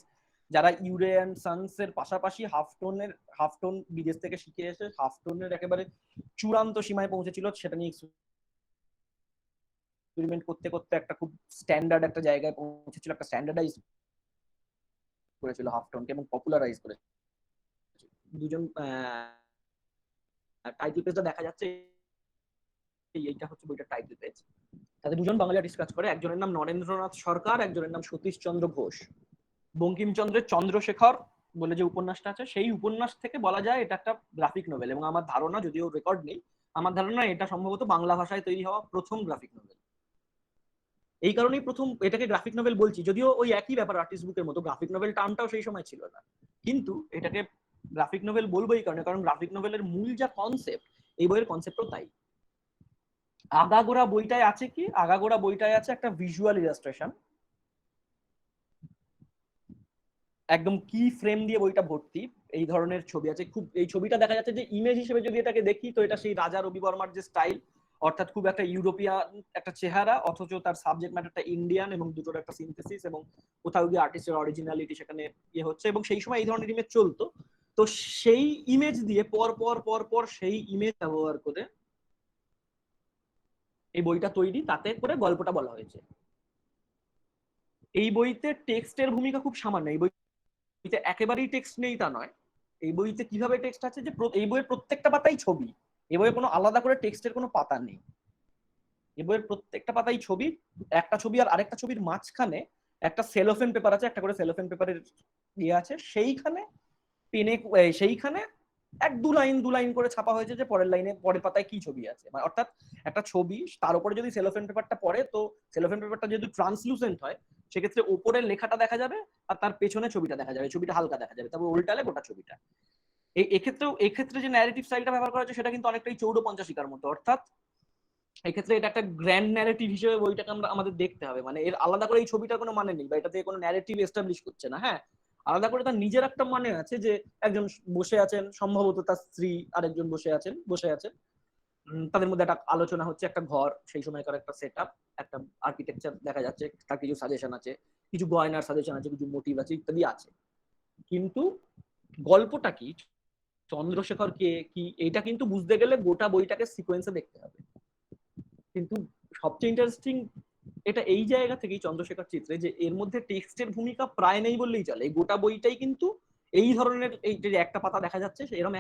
যারা ইউরে অ্যান্ড সানস এর পাশাপাশি হাফ টোন বিদেশ থেকে শিখে এসে হাফ টোনের একেবারে চূড়ান্ত সীমায় পৌঁছেছিল, সেটা নিয়ে এক্সপেরিমেন্ট করতে করতে একটা খুব স্ট্যান্ডার্ড একটা জায়গায় পৌঁছেছিল, একটা স্ট্যান্ডার্ডাইজ করেছিল হাফটনকে এবং পপুলারাইজ করেছিল। দুজন টাইটেল পেজটা দেখা যাচ্ছে, এইটা হচ্ছে বইটার টাইটেল পেজ। তাদের দুজন বাঙালি আর্টিস্ট কাজ করে, একজনের নাম নরেন্দ্রনাথ সরকার, একজনের নাম সতীশ চন্দ্র ঘোষ। বঙ্কিমচন্দ্রের চন্দ্রশেখর বলে যে উপন্যাসটা আছে, সেই উপন্যাস থেকে বলা যায় এটা একটা গ্রাফিক নোভেল, এবং আমার ধারণা, যদিও রেকর্ড নেই, আমার ধারণা এটা সম্ভবত বাংলা ভাষায় তৈরি হওয়া প্রথম গ্রাফিক নোভেল। এই কারণেই প্রথম এটাকে গ্রাফিক নোভেল বলছি, যদিও ওই একই ব্যাপার আর্টিস্ট বুকের মতো, গ্রাফিক নোভেল টার্মটাও সেই সময় ছিল না, কিন্তু এটাকে গ্রাফিক নোভেল বলবো এই কারণে, কারণ গ্রাফিক নোভেলের মূল যা কনসেপ্ট, এই বইয়ের কনসেপ্টও তাই। আগাগোড়া বইটায় আছে কি, আগাগোড়া বইটায় আছে একটা ভিজুয়াল ইলাস্ট্রেশন, একদম কি ফ্রেম দিয়ে বইটা ভর্তি, এই ধরনের ছবি আছে। খুব এই ছবিটা দেখা যাচ্ছে যে ইমেজ হিসেবে যদি এটাকে দেখি, তো এটা সেই রাজা রবি বর্মার যে স্টাইল, অর্থাৎ খুব একটা ইউরোপিয়ান একটা চেহারা, অথচ তার সাবজেক্ট ম্যাটারটা ইন্ডিয়ান, এবং দুটোর একটা সিনথেসিস, এবং কোথাও গিয়ে আর্টিস্টের অরিজিনালিটি সেখানে ইয়ে হচ্ছে, এবং সেই সময় এই ধরনের ইমেজ চলতো। তো সেই ইমেজ দিয়ে পর পর পর পর সেই ইমেজ ব্যবহার করে এই বইটা তৈরি, তাতে করে গল্পটা বলা হয়েছে। এই বইতে টেক্সটের ভূমিকা খুব সামান্য, এই বইতে একেবারেই টেক্সট নেই তা নয়। এই বইতে কিভাবে টেক্সট আছে যে এই বইয়ের প্রত্যেকটা পাতাই ছবি, এই বইয়ে কোনো আলাদা করে টেক্সটের কোনো পাতা নেই, এই বইয়ের প্রত্যেকটা পাতাই ছবি, একটা ছবি আর আরেকটা ছবির মাঝখানে একটা সেলোফেন পেপার আছে, একটা করে সেলোফেন পেপারের ইয়ে আছে, সেইখানে পেনে সেইখানে এক দু লাইন করে ছাপা হয়েছে যে পরের লাইনে পরের পাতায় কি ছবি আছে, মানে অর্থাৎ একটা ছবি, তার উপরে যদি সেলোফেন পেপারটা পড়ে, তো সেলোফেন পেপারটা যদি ট্রান্সলুসেন্ট হয়, সেক্ষেত্রে উপরের লেখাটা দেখা যাবে আর তার পেছনে ছবিটা দেখা যাবে, ছবিটা হালকা দেখা যাবে, তারপর উল্টালে গোটা ছবিটা। এক্ষেত্রে যে ন্যারেটিভ স্টাইলটা ব্যবহার করা হচ্ছে, সেটা কিন্তু অনেকটাই 1450 মতো, অর্থাৎ এক্ষেত্রে এটা একটা গ্র্যান্ড ন্যারেটিভ হিসেবে বইটাকে আমাদের দেখতে হবে, মানে এর আলাদা করে এই ছবিটার কোনো মানে নেই, বা এটাতে কোনো ন্যারেটিভ এস্টাবলিশ করছে না। হ্যাঁ, আলাদা করে তার নিজের একটা মানে আছে, যে একজন বসে আছেন, সম্ভবত তার স্ত্রী আরেকজন বসে আছেন, তাদের মধ্যে একটা আলোচনা হচ্ছে, একটা ঘর সেই সময়কার একটা সেট আপ, একটা আর্কিটেকচার দেখা যাচ্ছে, তার কিছু সাজেশন আছে, কিছু গয়নার সাজেশন আছে, কিছু মোটিভ আছে, ইত্যাদি আছে, কিন্তু গল্পটা কি, চন্দ্রশেখর কে কি, এটা কিন্তু বুঝতে গেলে গোটা বইটাকে সিকোয়েন্সে দেখতে হবে। কিন্তু সবচেয়ে ইন্টারেস্টিং এটা এই জায়গা থেকেই চন্দ্রশেখর চিত্রে, যে এর মধ্যে টেক্সটের ভূমিকা প্রায় নেই বললেই চলে, এই গোটা বইটাই কিন্তু এই ধরনের, এই যে একটা পাতা দেখা যাচ্ছে, এরকম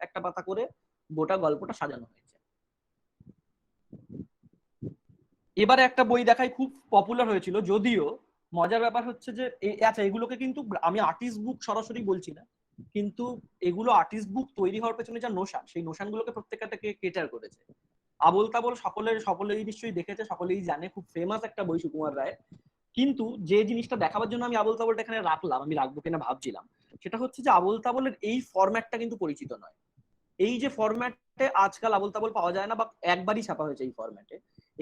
একটা পাতা করে গোটা গল্পটা সাজানো হয়েছে। এবারে একটা বই দেখাই, খুব পপুলার হয়েছিল, যদিও মজার ব্যাপার হচ্ছে যে আচ্ছা, এগুলোকে কিন্তু আমি আর্টিস্ট বুক সরাসরি বলছি না, কিন্তু এগুলো আর্টিস্ট বুক তৈরি হওয়ার পেছনে যা নোশান, সেই নোশানগুলোকে প্রত্যেকটাকে কেটার করেছে। আবোল তাবোল সকলেই নিশ্চয়ই দেখেছে, সকলেই জানে, খুব ফেমাস একটা বই সুকুমার রায়ের। কিন্তু যে জিনিসটা দেখাবার জন্য আমি আবোল তাবোলটা এখানে রাখলাম, আমি রাখবো কিনা ভাবছিলাম, সেটা হচ্ছে যে আবোল তাবোলের এই ফরম্যাটটা কিন্তু পরিচিত নয়। এই যে ফরম্যাটে আজকাল আবোল তাবোল পাওয়া যায় না, বা একবারই ছাপা হয়েছে এই ফরম্যাটে,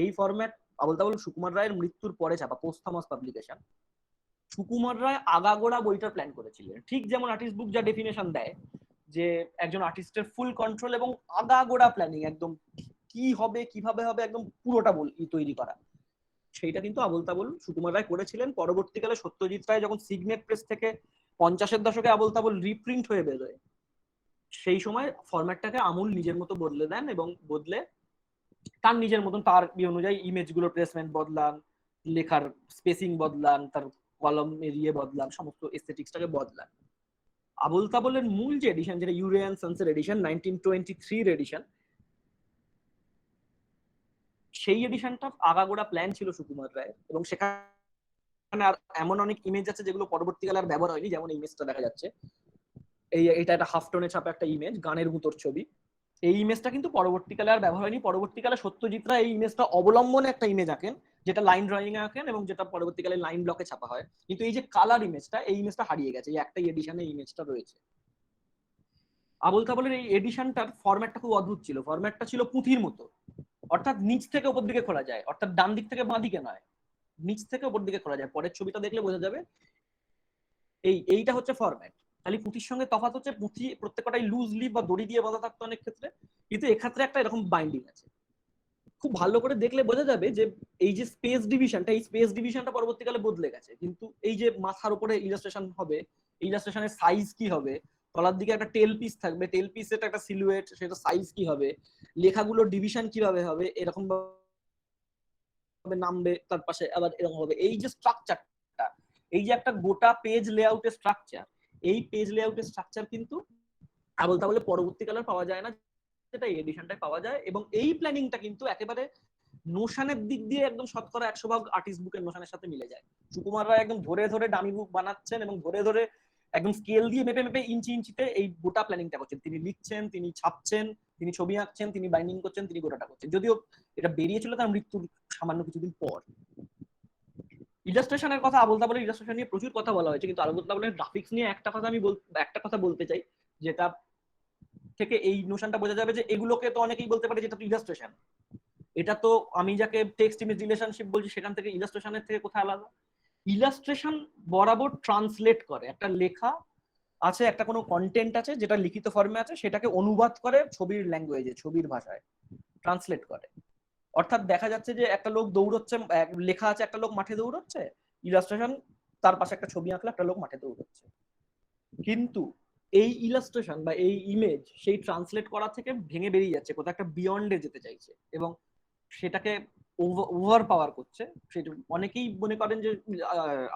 এই ফরম্যাট আবোল তাবোল সুকুমার রায়ের মৃত্যুর পরে ছাপা, পোস্থামাস পাবলিকেশন। সুকুমার রায় আগাগোড়া বইটার প্ল্যান করেছিলেন, ঠিক যেমন আর্টিস্ট বুক যা ডেফিনেশন দেয়, যে একজন আর্টিস্টের ফুল কন্ট্রোল এবং আগাগোড়া প্ল্যানিং, একদম কি হবে, কিভাবে হবে, একদম পুরোটা তৈরি করা, সেইটা কিন্তু আবোল তাবোল সুকুমার রায় করেছিলেন। পরবর্তীকালে সত্যজিৎ রায় যখন সিগনেট প্রেস থেকে 50-এর দশকে আবোল তাবোল রিপ্রিন্ট হয়ে বেরোয়, সেই সময় ফরম্যাটটাকে আমূল নিজের মতো বদলে দেন, এবং বদলে তার নিজের মতন তার অনুযায়ী ইমেজগুলোর প্লেসমেন্ট বদলান, লেখার স্পেসিং বদলান, তার কলম এরিয়ে বদলান, সমস্ত এস্থেটিক্সটাকে বদলান। আবোল তাবোলের মূল যে এডিশন, যেটা ইউরেয়ান সানসেট এডিশন, 1923 এডিশন, সেই এডিশনটা আগাগোড়া প্ল্যান ছিল সুকুমার রায়ের, এবং সেখানে আর এমন অনেক ইমেজ আছে যেগুলো পরবর্তীকালে আর ব্যবহার হয়নি, যেমন এই ইমেজটা দেখা যাচ্ছে, এইটা একটা হাফ টোনে ছাপা একটা ইমেজ, গানের ভুতোর ছবি। এই ইমেজটা কিন্তু পরবর্তীকালে আর ব্যবহার হয়নি। পরবর্তীকালে সত্যজিৎ রায় এই ইমেজটা অবলম্বনে একটা ইমেজ আঁকেন, যেটা লাইন ড্রয়িং এ আঁকেন, এবং যেটা পরবর্তীকালে লাইন ব্লকে ছাপা হয়। কিন্তু এই যে কালার ইমেজটা, এই ইমেজটা হারিয়ে গেছে, এই একটাই এডিশনে এই ইমেজটা রয়েছে। আবোল তাবোলের এই এডিশনটার ফরম্যাটটা খুব অদ্ভুত ছিল, ফরম্যাটটা ছিল পুঁথির মতো, অর্থাৎ নিচ থেকে উপর দিকে খোলা যায়, অর্থাৎ ডান দিক থেকে বাঁ দিকে নয়, নিচ থেকে উপর দিকে খোলা যায়। পরের ছবিটা দেখলে বোঝা যাবে এইটা হচ্ছে ফরম্যাট। খালি পুঁথির সঙ্গে তফাৎ হচ্ছে, পুঁথি প্রত্যেকটাই লুজলি বা দড়ি দিয়ে বাঁধা থাকতো অনেক ক্ষেত্রে, কিন্তু এক্ষেত্রে একটা এরকম বাইন্ডিং আছে। খুব ভালো করে দেখলে বোঝা যাবে যে এই যে স্পেস ডিভিশনটা, এই স্পেস ডিভিশনটা পরবর্তীকালে বদলে গেছে, কিন্তু এই যে মাথার উপরে ইলাস্ট্রেশন হবে, ইলাস্ট্রেশনের সাইজ কি হবে, তলার দিকে একটা টেল পিস থাকবে, টেল পিসের একটা সিলুয়েট, সেটা সাইজ কি হবে, লেখাগুলোর ডিভিশন কিভাবে হবে, এরকম ভাবে নামবে, তার পাশে আবার এরকম হবে, এই যে স্ট্রাকচারটা, এই যে একটা গোটা পেজ লেআউটের স্ট্রাকচার, এই পেজ লেআউটের স্ট্রাকচার কিন্তু আবল তাবলে পরবর্তীকালে পাওয়া যায় না, যেটা এডিশনটাই পাওয়া যায়। এবং এই প্ল্যানিংটা কিন্তু একেবারে নোশনের দিক দিয়ে একদম 100% আর্টিস্ট বুকের নোশনের সাথে মিলে যায়। সুকুমার রায় একদম ধরে ধরে ডামি বুক বানাচ্ছেন এবং ধরে ধরে একদম স্কেল দিয়ে মেপে মেপে ইঞ্চি ইঞ্চিতে এই গোটা প্ল্যানিংটা করছেন। তিনি লিখছেন, তিনি ছাপছেন, তিনি ছবি আঁকছেন, তিনি বাইন্ডিং করছেন, তিনি গোটাটা করছেন। যদিও এটা বেরিয়েছিল তার মৃত্যুর সামান্য কিছুদিন পর। ইলাস্ট্রেশনের কথা আবল তাবলের ইলাস্ট্রেশন নিয়ে প্রচুর কথা বলা হয়েছে, কিন্তু আবল তাবলের গ্রাফিক্স নিয়ে একটা কথা বলতে চাই, যেটা থেকে এই নোশনটা বোঝা যাবে যে এগুলোকে তো অনেকেই বলতে পারে যেটা তো ইলাস্ট্রেশন। এটা তো আমি যাকে টেক্সট ইমেজ রিলেশনশিপ বলছি সেখান থেকে ইলাস্ট্রেশনের থেকে কোথায় আলাদা? ইলাস্ট্রেশন বরাবর ট্রান্সলেট করে, একটা লেখা আছে, একটা কোনো কন্টেন্ট আছে যেটা লিখিত ফর্মে আছে, সেটাকে অনুবাদ করে ছবির ল্যাঙ্গুয়েজে, ছবির ভাষায় ট্রান্সলেট করে। অর্থাৎ দেখা যাচ্ছে যে একটা লোক দৌড়চ্ছে, লেখা আছে একটা লোক মাঠে দৌড়চ্ছে, ইলাস্ট্রেশন তার পাশে একটা ছবি আঁকলে একটা লোক মাঠে দৌড়চ্ছে। কিন্তু এই ইলাস্ট্রেশন বা এই ইমেজ সেই ট্রান্সলেট করা থেকে ভেঙে বেরিয়ে যাচ্ছে, কোথাও একটা বিয়ন্ডে যেতে চাইছে এবং সেটাকে ওভার পাওয়ার করছে। সেটা অনেকেই মনে করেন যে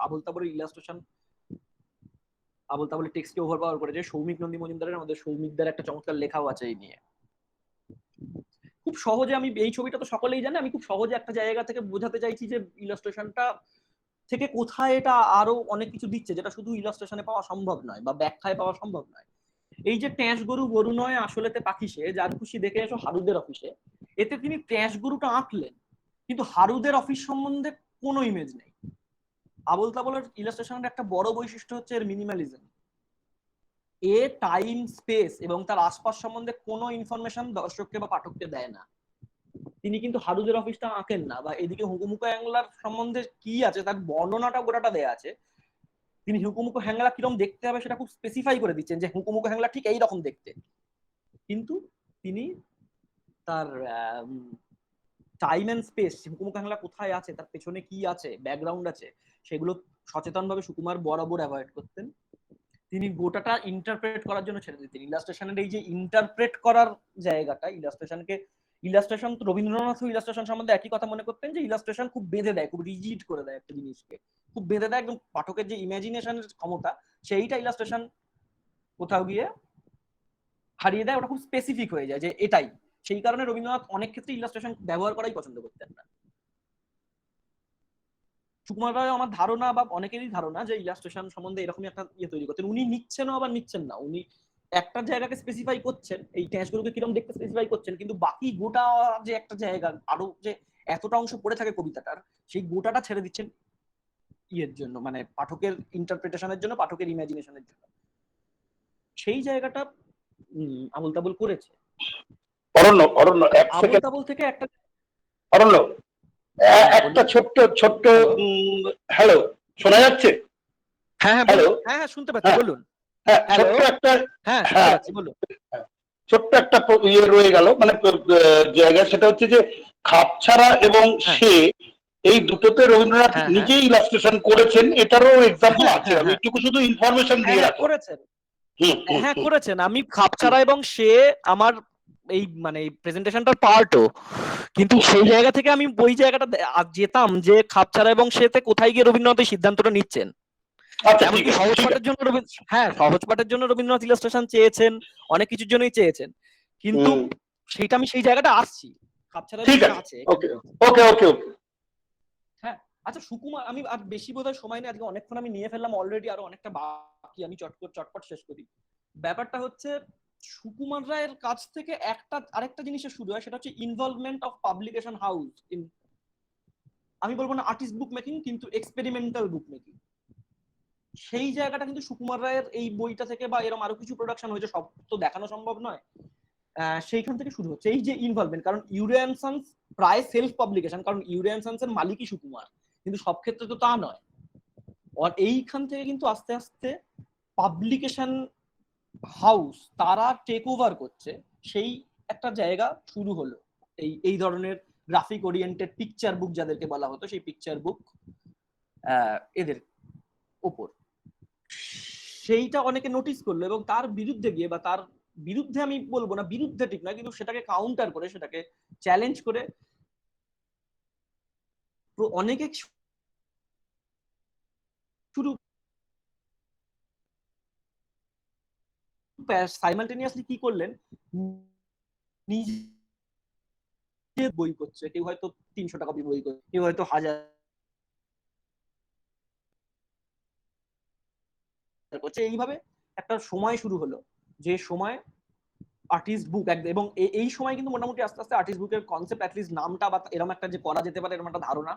আবল তাবলের ইলাস্ট্রেশন আবল তাবলের টেক্সটকে ওভার পাওয়ার করেছে। সৌমিক নন্দী মজুমদারের, আমাদের সৌমিকদার একটা চমৎকার লেখাও আছে এই নিয়ে। খুব সহজে আমি এই ছবিটা তো সকলেই জানে, আমি খুব সহজে একটা জায়গা থেকে বোঝাতে চাইছি যে ইলাস্ট্রেশনটা থেকে কোথায় এটা আরো অনেক কিছু দিচ্ছে যেটা শুধু ইলাস্ট্রেশনে পাওয়া সম্ভব নয় বা ব্যাখ্যায় পাওয়া সম্ভব নয়। এই যে ট্যাঁশ গরু গরু নয় আসলেতে পাখি সে, যার খুশি দেখে এসো হারুদের অফিসে, এতে তিনি ট্যাঁশ গরুটা আঁকলেন কিন্তু হারুদের অফিস সম্বন্ধে কোনো ইমেজ নেই। আবল তাবলের ইলাস্ট্রেশনের একটা বড় বৈশিষ্ট্য হচ্ছে এর মিনিমালিজম। এ টাইম, স্পেস এবং তার আশপাশ সম্বন্ধে কোনো ইনফরমেশন দর্শককে বা পাঠককে দেয় না। তিনি কিন্তু হারুদের অফিসটা আঁকেন না, বা এদিকে হুকুমুকো হ্যাংলার সম্বন্ধে কি আছে তার বর্ণনাটা গোটাটা দেয়া আছে। তিনি হুকুমুকো হ্যাংলা কিরকম দেখতে হবে সেটা খুব স্পেসিফাই করে দিচ্ছেন যে হুকুমুকো হ্যাংলা ঠিক এইরকম দেখতে। কিন্তু তিনি তার টাইম এন্ড স্পেস, হুকুমুকো হ্যাংলা কোথায় আছে, তার পেছনে কি আছে, ব্যাকগ্রাউন্ড আছে, সেগুলো সচেতনভাবে সুকুমার বরাবর অ্যাভয়েড করতেন। তিনি গোটাটা ইন্টারপ্রেট করার জন্য ছেড়ে দিতেন। ইলাস্ট্রেশনের এই যে ইন্টারপ্রেট করার জায়গাটা, ইলাস্ট্রেশন রবীন্দ্রনাথ ইলাস্ট্রেশন সম্বন্ধে একই কথা মনে করতেন যে ইলাস্ট্রেশন খুব বেঁধে দেয়, খুব রিজিড করে দেয় একটা জিনিসকে, খুব বেঁধে দেয় একদম পাঠকের যে ইমাজিনেশনের ক্ষমতা সেইটা ইলাস্ট্রেশন কোথাও গিয়ে হারিয়ে দেয়, ওটা খুব স্পেসিফিক হয়ে যায় যে এটাই। সেই কারণে রবীন্দ্রনাথ অনেক ক্ষেত্রে ইলাস্ট্রেশন ব্যবহার করাই পছন্দ করতেন না। সুকুমার রায় আমার ধারণা বা অনেকেরই ধারণা যে ইলাস্ট্রেশন সম্বন্ধে এরকমই একটা ইয়ে তৈরি করতেন। উনি নিচ্ছেন আবার নিচ্ছেন না, উনি একটা জায়গাকে স্পেসিফাই করছেন, এই ট্যাঁশগুলোকে কিরকম দেখতে স্পেসিফাই করছেন, কিন্তু বাকি গোটা যে একটা জায়গা আরো যে এতটা অংশ পড়ে থাকে কবিতাটার, সেই গোটাটা ছেড়ে দিচ্ছেন ইয়ের জন্য, মানে পাঠকের ইন্টারপ্রিটেশনের জন্য, পাঠকের ইমাজিনেশনের জন্য। সেই জায়গাটা আবল তাবল করেছে। অরণ্য এক আবল সেকেন্ড। তাবল থেকে একটা অরণ্য একটা ছোট্ট হ্যালো, শোনা যাচ্ছে? হ্যাঁ হ্যালো, হ্যাঁ শুনতে পাচ্ছি, বলুন। হ্যাঁ হ্যালো, ছোট্ট একটা, হ্যাঁ শুনতে পাচ্ছি, বলুন। ছোট্ট একটা ইয়ে রয়ে গেল, মানে জায়গা, সেটা হচ্ছে যে খাপছাড়া এবং সে, এই দুটোতে রবীন্দ্রনাথ নিজেই ইলাস্ট্রেশন করেছেন, এটারও এক্সাম্পল আছে। আমি একটু শুধু ইনফরমেশন দিয়ে রাখলাম। করেছেন, হ্যাঁ করেছেন। আমি খাপছাড়া এবং সে আমার এই মানে প্রেজেন্টেশনটার পার্টও, কিন্তু সেই জায়গা থেকে আমি ওই জায়গাটা যেতাম যে খাপছাড়া এবং সেতে কোথায় গিয়ে রবীন্দ্রনাথ এই সিদ্ধান্তটা নিচ্ছেন। এমনকি সহজ পাঠের জন্য রবীন্দ্রনাথ ইলাস্ট্রেশন চেয়েছেন, অনেক কিছুর জন্যই চেয়েছেন, কিন্তু সেইটা আমি সেই জায়গাটা আসছি। খাপছাড়া আছে। ওকে। হ্যাঁ আচ্ছা সুকুমার, আমি আর বেশি বোধহয় সময় নেই আজকে, অনেকক্ষণ আমি নিয়ে ফেললাম অলরেডি, আরো অনেকটা বাকি, আমি চটপট শেষ করি। ব্যাপারটা হচ্ছে সুকুমার রায়ের কাছ থেকে আরেকটা জিনিসের শুরু হয়, সেটা হচ্ছে involvement of publication house in, আমি বলবো না আর্টিস্ট বুক মেকিং, কিন্তু এক্সপেরিমেন্টাল বুক মেকিং। সেই জায়গাটা কিন্তু সুকুমার রায়ের এই বইটা থেকে, বা এরকম আরো কিছু প্রোডাকশন হয়েছে, সব তো দেখানো সম্ভব নয়, সেইখান থেকে শুরু হচ্ছে এই যে ইনভলভমেন্ট। কারণ ইউরে অ্যান্ড সন্স প্রায় সেলফ পাবলিকেশন, কারণ ইউরে অ্যান্ড সন্স এর মালিকই সুকুমার, কিন্তু সব ক্ষেত্রে তো তা নয়। আর এইখান থেকে কিন্তু আস্তে আস্তে পাবলিকেশন হাউস তারা টেক ওভার করছে, সেই একটা জায়গা শুরু হলো এই ধরনের গ্রাফিক ওরিয়েন্টেড পিকচার বুক যাদেরকে বলা হতো, সেই পিকচার বুক এদের ওপর। সেইটা অনেকে নোটিস করলো এবং তার বিরুদ্ধে গিয়ে, বা তার বিরুদ্ধে আমি বলবো না, বিরুদ্ধে ঠিক না, কিন্তু সেটাকে কাউন্টার করে, সেটাকে চ্যালেঞ্জ করে অনেকে শুরু সাইমালটেনিয়াসলি কি করলেন, নিজে বই করছে, কেউ হয়তো 300 টাকা বই করছে, কেউ হয়তো 1000 করছে। এইভাবে একটা সময় শুরু হলো, যে সময় আর্টিস্ট বুক এবং এই সময় কিন্তু মোটামুটি আস্তে আস্তে আর্টিস্ট বুকের কনসেপ্ট, অ্যাটলিস্ট নামটা বা এরকম একটা যে করা যেতে পারে এরকম একটা ধারণা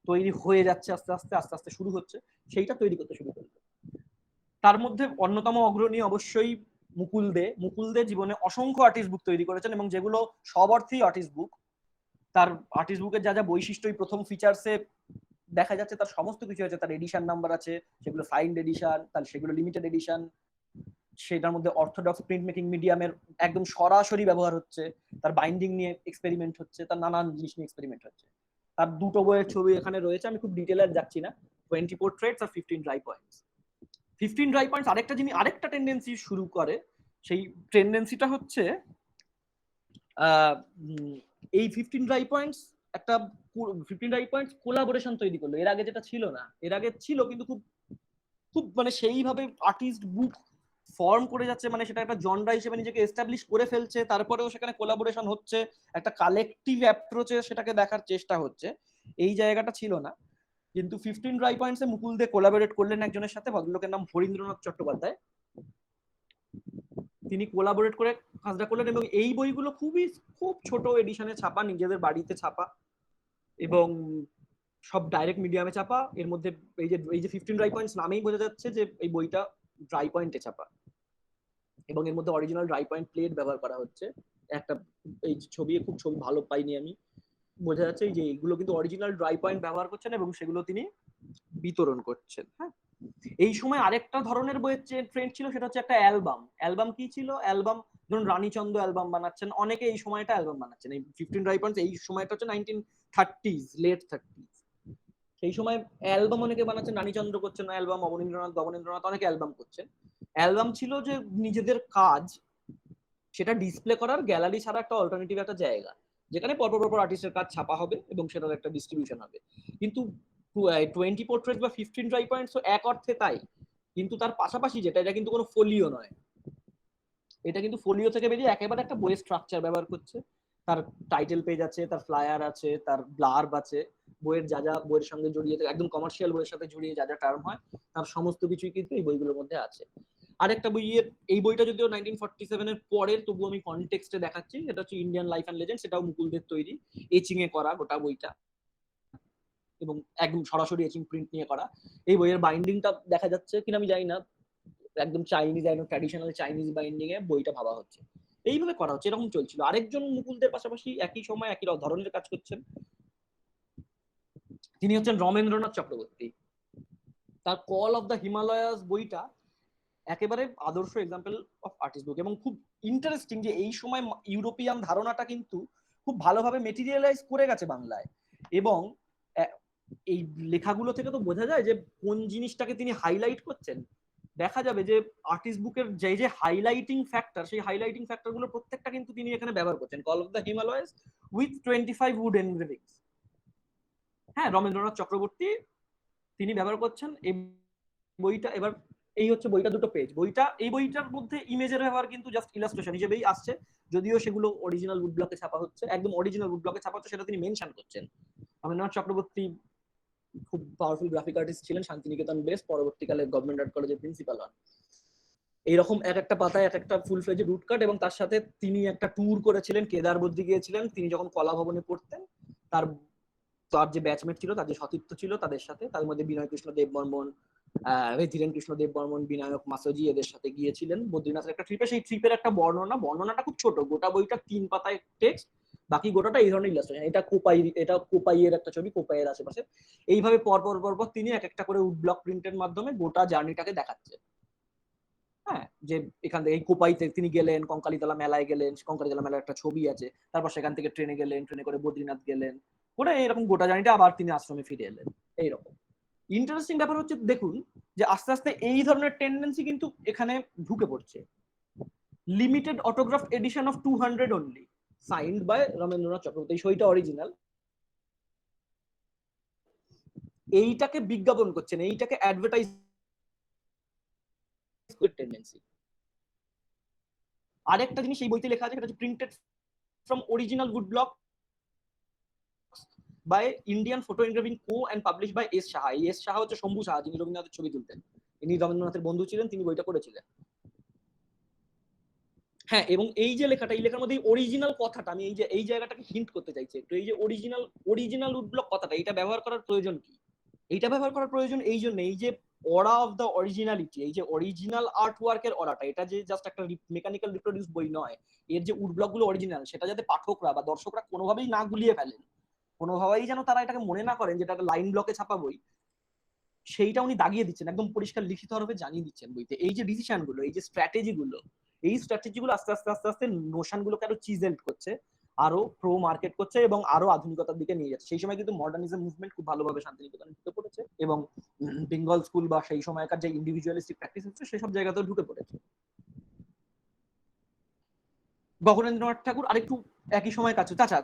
তৈরি হয়ে যাচ্ছে, আস্তে আস্তে আস্তে আস্তে শুরু হচ্ছে, সেইটা তৈরি করতে শুরু করলো। তার মধ্যে অন্যতম অগ্রণী অবশ্যই মুকুল দে। মুকুল দে জীবনে অসংখ্য আর্টিস্ট বুক তৈরি করেছেন এবং যেগুলো সব অর্থেই আর্টিস্ট বুক। তার আর্টিস্ট বুকের যা যা বৈশিষ্ট্য এই প্রথম ফিচার্সে দেখা যাচ্ছে, তার সমস্ত কিছু আছে। তার এডিশন নাম্বার আছে, সেগুলো সাইন্ড এডিশন, তার সেগুলো লিমিটেড এডিশন, সেটার মধ্যে অর্থোডক্স প্রিন্ট মেকিং মিডিয়ামের একদম সরাসরি ব্যবহার হচ্ছে, তার বাইন্ডিং নিয়ে এক্সপেরিমেন্ট হচ্ছে, তার নানান জিনিস নিয়ে এক্সপেরিমেন্ট হচ্ছে। তার দুটো বইয়ের ছবি এখানে রয়েছে, আমি খুব ডিটেলে যাচ্ছি না। 20 পোর্ট্রেটস আর 15 ড্রাই পয়েন্টস। 15 ড্রাই পয়েন্টস আরেকটা টেন্ডেন্সি শুরু করে। সেই টেন্ডেন্সিটা হচ্ছে এই 15 ড্রাই পয়েন্টস একটা 15 ড্রাই পয়েন্টস কোলাবোরেশন তৈরি করলো। এর আগে যেটা ছিল না, এর আগে ছিল কিন্তু খুব খুব মানে সেইভাবে আর্টিস্ট বুক ফর্ম করে যাচ্ছে, মানে সেটা একটা জনরা হিসেবে নিজেকে এস্টাবলিশ করে ফেলছে, তারপরেও সেখানে কোলাবোরেশন হচ্ছে, একটা কালেকটিভ অ্যাপ্রোচে সেটাকে দেখার চেষ্টা হচ্ছে, এই জায়গাটা ছিল না। কিন্তু 15 ড্রাই পয়েন্টসে মুকুল দে কোলাবোরেট করলেন একজনের সাথে, ভদ্রলোকের নাম হরীন্দ্রনাথ চট্টোপাধ্যায়। তিনি কোলাবোরেট করে কাজটা করলেন এবং এই বইগুলো খুব ছোট এডিশনে ছাপা, নিজেদের বাড়িতে ছাপা এবং সব ডাইরেক্ট মিডিয়ামে ছাপা। এর মধ্যে এই যে 15 ড্রাই পয়েন্টস নামেই বোঝা যাচ্ছে যে এই বইটা ড্রাই পয়েন্টে ছাপা এবং এর মধ্যে অরিজিনাল ড্রাই পয়েন্ট প্লেট ব্যবহার করা হচ্ছে। একটা এই ছবি ভালো পাইনি আমি, বোঝা যাচ্ছে যে এইগুলো কিন্তু অরিজিনাল ড্রাই পয়েন্ট ব্যবহার করছেন এবং সেগুলো তিনি বিতরণ করছেন। হ্যাঁ, এই সময় আরেকটা ধরনের বইয়ের ট্রেন্ড ছিল, সেটা হচ্ছে একটা অ্যালবাম কি ছিল, অ্যালবাম ধরুন রানীচন্দ্র অ্যালবাম বানাচ্ছেন, অনেকে এই সময়টা অ্যালবাম বানাচ্ছেন। এই 15 ড্রাই পয়েন্টস এই সময়টা হচ্ছে 1930s, লেট 30s। সেই সময় অ্যালবাম অনেকে বানাচ্ছেন, রানীচন্দ্র করছেন অ্যালবাম, অবনীন্দ্রনাথ অনেকে অ্যালবাম করছেন। অ্যালবাম ছিল যে নিজেদের কাজ সেটা ডিসপ্লে করার গ্যালারি ছাড়া একটা অল্টারনেটিভ একটা জায়গা, যেখানে পরপর আর্টিস্টের কাজ ছাপা হবে এবং সেটার একটা ডিস্ট্রিবিউশন হবে। কিন্তু 20 পোর্ট্রেট বা 15 ড্রাই পয়েন্টস এক অর্থে তাই, কিন্তু তার পাশাপাশি এটা কিন্তু কোনো ফোলিও নয়, এটা কিন্তু ফোলিও থেকে বেরিয়ে একেবারে একটা বইয়ের স্ট্রাকচার ব্যবহার করছে। তার টাইটেল পেজ আছে, তার ফ্লায়ার আছে, তার ব্লার্ব আছে, বইয়ের যা যা বইয়ের সঙ্গে জড়িয়ে একদম কমার্শিয়াল বইয়ের সাথে জড়িয়ে যা যা টার্ম হয় তার সমস্ত কিছুই কিন্তু এই বইগুলোর মধ্যে আছে। আরেকটা বইয়ের, এই বইটা যদিও 1947 এর পরের, তবু আমি কনটেক্সটে দেখাচ্ছি, এটা হচ্ছে ইন্ডিয়ান লাইফ অ্যান্ড লেজেন্ড, সেটাও মুকুলদের তৈরি, এচিং এ করা গোটা বইটা এবং একদম সরাসরি এচিং প্রিন্ট নিয়ে করা। এই বইয়ের বাইন্ডিংটা দেখা যাচ্ছে কিনা আমি জানি না, একদম চাইনিজ, একদম ট্র্যাডিশনাল চাইনিজ বাইন্ডিং এ বইটা ভাবা হচ্ছে, এইভাবে করা হচ্ছে, এরকম চলছিল। আরেকজন মুকুলদের পাশাপাশি একই সময় একই ধরনের কাজ করছেন, তিনি হচ্ছেন রমেন্দ্রনাথ চক্রবর্তী। তার কল অফ দ্য হিমালয়াস বইটা একেবারে আদর্শ এক্সাম্পল অফ আর্টিস্ট বুক এবং খুব ইন্টারেস্টিং যে এই সময় ইউরোপিয়ান ধারণাটা কিন্তু খুব ভালোভাবে মেটেরিয়ালাইজ করে গেছে বাংলায়। এবং এই লেখাগুলো থেকে তো বোঝা যায় যে কোন জিনিসটাকে তিনি হাইলাইট করছেন। দেখা যাবে যে আর্টিস্ট বুকের যে হাইলাইটিং ফ্যাক্টর, সেই হাইলাইটিং ফ্যাক্টর গুলো প্রত্যেকটা কিন্তু তিনি এখানে ব্যবহার করছেন। Call of the Himalayas with 25 wood engravings. হ্যাঁ, রমেন্দ্রনাথ চক্রবর্তী তিনি ব্যবহার করছেন এই বইটা। এবার এই হচ্ছে বইটা, দুটো পেজ এই বইটার মধ্যে ইমেজের ব্যবহার কিন্তু জাস্ট ইলাস্ট্রেশন হিসেবেই আসছে, যদিও সেগুলো অরিজিনাল উড ব্লকে ছাপা হচ্ছে, একদম অরিজিনাল উড ব্লকে ছাপা হচ্ছে, সেটা তিনি মেনশন করছেন। রবীন্দ্রনাথ চক্রবর্তী খুব পাওয়ারফুল গ্রাফিক আর্টিস্ট ছিলেন, শান্তিনিকেতন বেস, পরবর্তীকালে গভর্নমেন্ট আর্ট কলেজের প্রিন্সিপাল হন। এইরকম এক একটা পাতায় এক একটা ফুল ফ্লেজে রুট কাট, এবং তার সাথে তিনি একটা ট্যুর করেছিলেন, কেদারবদ্রী গিয়েছিলেন তিনি যখন কলা ভবনে পড়তেন। তার যে ব্যাচমেট ছিল, তার যে সতীর্থ ছিল তাদের সাথে, তার মধ্যে বিনয় কৃষ্ণ দেব বর্মন, ধীরেন কৃষ্ণ দেব বর্মন, বিনায়ক মাসজি এদের সাথে গিয়েছিলেন বদ্রীনাথের একটা ট্রিপে। সেই ট্রিপের একটা বর্ণনাটা খুব ছোট, গোটা বইটা 3 পাতায় টেক্সট, বাকি গোটাটা এই ধরনের ইলাস্ট্রেশন। এটা কোপাইয়ের একটা ছবি, কোপাইয়ের আশেপাশে। এইভাবে পরপর তিনি এক একটা করে উড ব্লক প্রিন্টের মাধ্যমে গোটা জার্নিটাকে দেখাচ্ছে। হ্যাঁ, যে এখান থেকে এই কোপাইতে তিনি গেলেন, কঙ্কালীতলা মেলায় গেলেন, কঙ্কালীতলা মেলার একটা ছবি আছে, তারপর সেখান থেকে ট্রেনে গেলেন, ট্রেনে করে বদ্রীনাথ গেলেন, করে এরকম গোটা জার্নিটা আবার তিনি আশ্রমে ফিরে এলেন। এইরকম ইন্টারেস্টিং ব্যাপার হচ্ছে দেখুন যে আস্তে আস্তে এই ধরনের টেন্ডেন্সি কিন্তু এখানে ঢুকে পড়ছে। Limited autograph edition of 200 only, signed by Ramendranath Chakraborty, সইটা অরিজিনাল। এইটাকে বিজ্ঞাপন করছেন, এইটাকে অ্যাডভার্টাইজ টেন্ডেন্সি। আরেকটা জিনিস এই বইতে লেখা আছে, সেটা হচ্ছে printed from original wood block by Indian photo engraving co and publish by S Saha. এই এস সাহা হচ্ছে শম্ভু সাহা, যিনি রবীন্দ্রনাথের ছবি তুলতেন, ইনি রবীন্দ্রনাথের বন্ধু ছিলেন, তিনি বইটা করেছিলেন। হ্যাঁ, এবং এই যে লেখাটা, এই লেখার মধ্যে অরিজিনাল কথাটা, আমি এই জায়গাটাকে হিন্ট করতে চাইছি একটু। এই যে অরিজিনাল উড ব্লক কথাটা, এটা ব্যবহার করার প্রয়োজন কি? এইটা ব্যবহার করার প্রয়োজন এই জন্য, এই যে অরা অফ দ্য অরিজিনালিটি, এই যে অরিজিনাল আর্ট ওয়ার্কের অরাটা, এটা যে জাস্ট একটা মেকানিক্যাল রিপ্রোডিউস বই নয়, এর যে উড ব্লক গুলো অরিজিনাল, সেটা যাতে পাঠকরা বা দর্শকরা কোনোভাবেই না গুলিয়ে ফেলেন, কোনোভাবেই যেন তারা এটাকে মনে না করেন যেটা একটা লাইন ব্লকে ছাপা বই, সেইটা উনি দাগিয়ে দিচ্ছেন, একদম পরিষ্কার লিখিত হরফে জানিয়ে দিচ্ছেন বইতে। এই যে ডিসিশন গুলো, এই যে স্ট্র্যাটেজি গুলো, এই স্ট্র্যাটেজি গুলো আস্তে আস্তে আস্তে আস্তে নোশন গুলোকে আরো চিজেলড করছে, আরো প্রো মার্কেট করছে এবং আরো আধুনিকতার দিকে নিয়ে যাচ্ছে। সেই সময় কিন্তু মডার্নিজম মুভমেন্ট খুব ভালোভাবে শান্তিনিকেতনে ঢুকে পড়েছে এবং বেঙ্গল স্কুল বা সেই সময়কার যে ইন্ডিভিজুয়ালিস্টিক প্র্যাকটিস হচ্ছে সেসব জায়গাতেও ঢুকে পড়েছে। গগনেন্দ্রনাথ ঠাকুর আরেকটু একই সময় কাছে। আচ্ছা,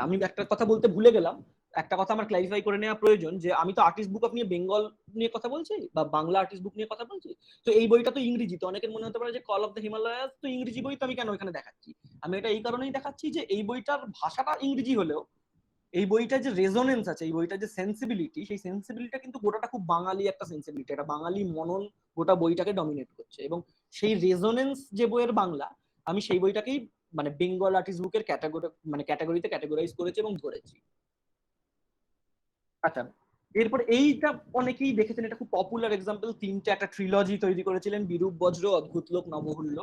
আমি একটা কথা বলতে ভুলে গেলাম, একটা কথা আমার ক্লারিফাই করে নেওয়া প্রয়োজন, যে আমি তো আর্টিস্ট বুক অফ নিয়ে বেঙ্গল নিয়ে কথা বলছি বা বাংলা আর্টিস্ট বুক নিয়ে কথা বলছি, তো এই বইটা তো ইংরেজি, তো অনেকের মনে হতে পারে যে কল অফ দ্য হিমালয়াস তো ইংরেজি বই, তো আমি কেন এখানে দেখাচ্ছি? আমি এটা এই কারণেই দেখাচ্ছি যে এই বইটার ভাষাটা ইংরেজি হলেও এই বইটার যে রেজোনেন্স আছে, এই বইটার যে সেন্সিবিলিটি, সেই সেন্সিবিলিটিটা কিন্তু গোটাটা খুব বাঙালি একটা সেন্সিবিলিটি, এটা বাঙালি মনন গোটা বইটাকে ডমিনেট করছে, এবং সেই রেজোনেন্স যে বইয়ের বাংলা, আমি সেই বইটাকেই মানে বেঙ্গল আর্টিস্ট বুকের ক্যাটাগরিতে ক্যাটাগরাইজ করেছি এবং ধরেছি। আচ্ছা, এরপর এইটা অনেকেই দেখেছেন, এটা খুব পপুলার এক্সাম্পল, তিনটে একটা ট্রিলজি তৈরি করেছিলেন, বিরূপ বজ্র, অদ্ভুত লোক, নবহুল্ল।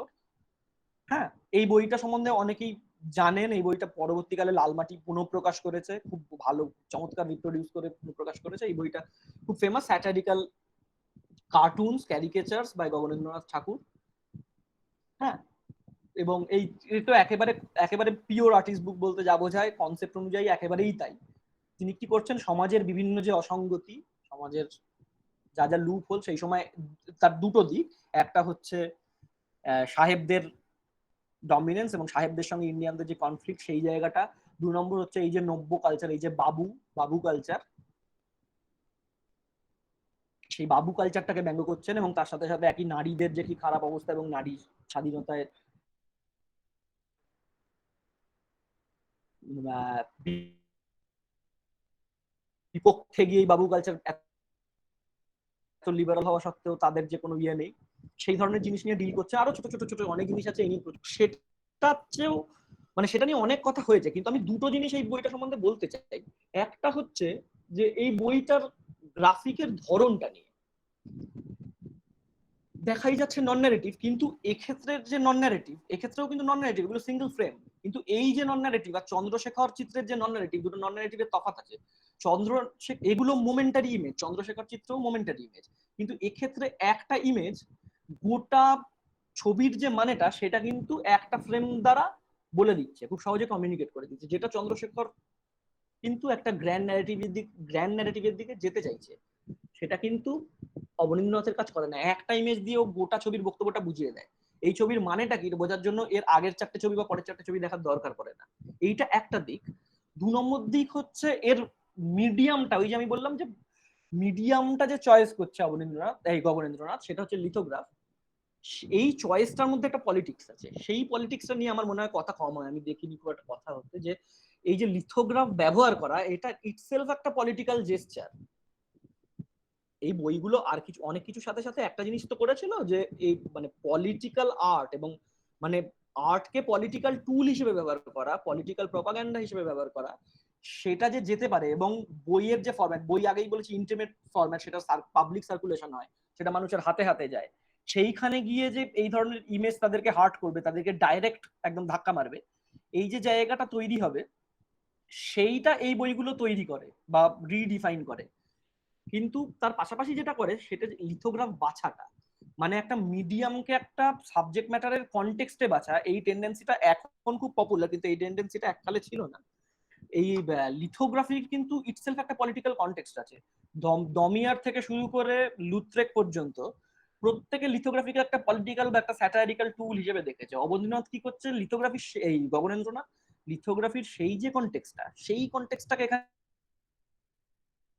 হ্যাঁ, এই বইটা সম্বন্ধে অনেকেই জানেন। এই বইটা পরবর্তীকালে লালমাটি পুনঃপ্রকাশ করেছে, খুব ভালো চমৎকার রিপ্রোডিউস করে পুনঃপ্রকাশ করেছে। এই বইটা খুব famous, satirical cartoons, ক্যারিকেচার্স by Gaganendranath ঠাকুর। হ্যাঁ, এবং এই তো একেবারে একেবারে পিওর আর্টিস্ট বুক বলতে যা বোঝায়, কনসেপ্ট অনুযায়ী একেবারেই তাই। তিনি কি করছেন, সমাজের বিভিন্ন যে অসঙ্গতি, সমাজের যা যা লুপ হোল, সেই সময় তার দুটো দিক, একটা হচ্ছে সাহেবদের ডমিনেন্স এবং সাহেবদের সঙ্গে ইন্ডিয়ানদের যে কনফ্লিক্ট, সেই জায়গাটা। 2 নম্বর হচ্ছে এই যে নব্য কালচার, এই যে বাবু কালচার, সেই বাবু কালচারটাকে ব্যঙ্গ করছেন, এবং তার সাথে সাথে একই নারীদের যে কি খারাপ অবস্থা এবং নারী স্বাধীনতায় বিপক্ষে গিয়ে বাবু কালচার এত লিবারাল হওয়া সত্ত্বেও তাদের যে কোনো ইয়ে নেই, সেই ধরনের জিনিস নিয়ে ডিল করছে। আরো ছোট ছোট ছোট অনেক জিনিস আছে এই নিয়ে, সেটার চেয়েও মানে সেটা নিয়ে অনেক কথা হয়েছে, কিন্তু আমি দুটো জিনিস এই বইটা সম্বন্ধে বলতে চাই। একটা হচ্ছে যে এই বইটার গ্রাফিকের ধরনটা নিয়ে দেখাই যাচ্ছে নন ন্যারেটিভ, কিন্তু এক্ষেত্রে যে নন ন্যারেটিভ, এক্ষেত্রেও কিন্তু নন ন্যারেটিভ, এগুলো সিঙ্গেল ফ্রেম, কিন্তু এই যে নন ন্যারেটিভ আর চন্দ্রশেখর চিত্রের যে নন ন্যারেটিভ, দুটো নন ন্যারেটিভের তফাৎ আছে। এগুলো মোমেন্টারি ইমেজ, চন্দ্রশেখর চিত্রও মোমেন্টারি ইমেজ, কিন্তু এক্ষেত্রে একটা ইমেজ গোটা ছবির যে মানেটা সেটা কিন্তু একটা ফ্রেম দ্বারা বলে দিচ্ছে, খুব সহজে কমিউনিকেট করে দিচ্ছে, যেটা চন্দ্রশেখর কিন্তু একটা গ্র্যান্ড ন্যারেটিভের দিকে যেতে চাইছে, সেটা কিন্তু অবনীন্দ্রনাথের কাজ করে না। একটা ইমেজ দিয়েও গোটা ছবির বক্তব্যটা বুঝিয়ে দেয়। এই ছবির মানেটা কি বোঝার জন্য এর আগের 4টে ছবি বা পরের 4টে ছবি দেখার দরকার পড়ে না। এইটা একটা দিক। 2 নম্বর দিক হচ্ছে এর মিডিয়ামটা, ওই যে আমি বললাম যে মিডিয়ামটা যে চয়েস করছে গগনেন্দ্রনাথ, সেটা হচ্ছে লিথোগ্রাফ। এই চয়েসটার মধ্যে একটা পলিটিক্স আছে, সেই পলিটিক্সটা নিয়ে আমার মনে হয় কথা কম হয়, আমি দেখিনি খুব একটা কথা হচ্ছে, যে এই যে লিথোগ্রাফ ব্যবহার করা, এটা ইটসেলফ একটা পলিটিক্যাল জেস্চার। এই বইগুলো আর কিছু অনেক কিছুর সাথে সাথে একটা জিনিস তো করেছিল, যে এই মানে পলিটিক্যাল আর্ট এবং মানে আর্টকে পলিটিক্যাল টুল হিসেবে ব্যবহার করা, পলিটিক্যাল প্রপাগান্ডা হিসেবে ব্যবহার করা, সেটা যে যেতে পারে। এবং বইয়ের যে ফরম্যাট, বই আগেই বলেছি ইন্টিমেট ফরম্যাট, সেটা পাবলিক সার্কুলেশন হয়, সেটা মানুষের হাতে হাতে যায়, সেইখানে গিয়ে যে এই ধরনের ইমেজ তাদেরকে হার্ট করবে, তাদেরকে ডাইরেক্ট একদম ধাক্কা মারবে, এই যে জায়গাটা তৈরি হবে, সেইটা এই বইগুলো তৈরি করে বা রিডিফাইন করে। কিন্তু তার পাশাপাশি যেটা করে সেটা লিথোগ্রাফ বাছাটা, মানে একটা মিডিয়ামকে একটা সাবজেক্ট ম্যাটারের কনটেক্সটে বাছা, এই টেন্ডেন্সিটা এখন খুব পপুলার, কিন্তু এই টেন্ডেন্সিটা এককালে ছিল না। এই লিথোগ্রাফির কিন্তু ইটসেলফ একটা পলিটিক্যাল কনটেক্সট আছে। দমিয়ার থেকে শুরু করে লুত্রেক পর্যন্ত প্রত্যেকে লিথোগ্রাফিকে একটা পলিটিক্যাল বা একটা স্যাটারিক্যাল টুল হিসেবে দেখেছে। অবনীন্দ্রনাথ কি করছে, লিথোগ্রাফি, এই গগনেন্দ্রনাথ লিথোগ্রাফির সেই যে কনটেক্সটটা, সেই কনটেক্সটটাকে এখানে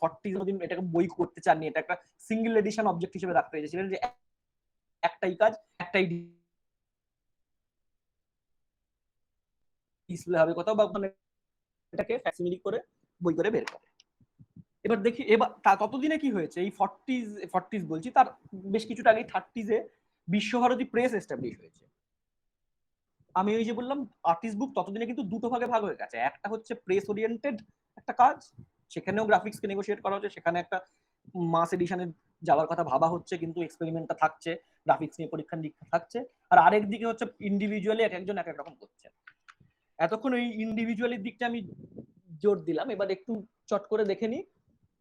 40 দিন এটাকে বই করতে চাননি, এটা একটা সিঙ্গেল এডিশন অবজেক্ট হিসেবে রাখতে চেয়েছিলেন যে একটাই কাজ, একটাই ডিসপ্লে হবে কোথাও, বা মানে এটাকে ফ্যাক্সিমিলি করে বই করে বের করে। এবার দেখি এবার ততদিনে কি হয়েছে, এই 40s বলছি, তার বেশ কিছুটা আগে 30s বিশ্বভারতী প্রেস এস্টাবলিশ হয়েছে। আমি ওই যে বললাম আর্টিস্ট বুক ততদিনে কিন্তু দুটো ভাগে ভাগ হয়ে গেছে, একটা হচ্ছে প্রেস ওরিয়েন্টেড একটা কাজ, সেখানেও গ্রাফিক্সকে নেগোশিয়েট করা হচ্ছে, সেখানে একটা মাস এডিশনে যাওয়ার কথা ভাবা হচ্ছে, কিন্তু এক্সপেরিমেন্টটা থাকছে, গ্রাফিক্স নিয়ে পরীক্ষা নিরীক্ষা থাকছে। আর আরেক দিকে হচ্ছে ইন্ডিভিজুয়ালি এক একজন এক এক রকম করছে। এতক্ষণ ওই ইন্ডিভিজুয়ালির দিকটা আমি জোর দিলাম, এবার একটু চট করে দেখে নিই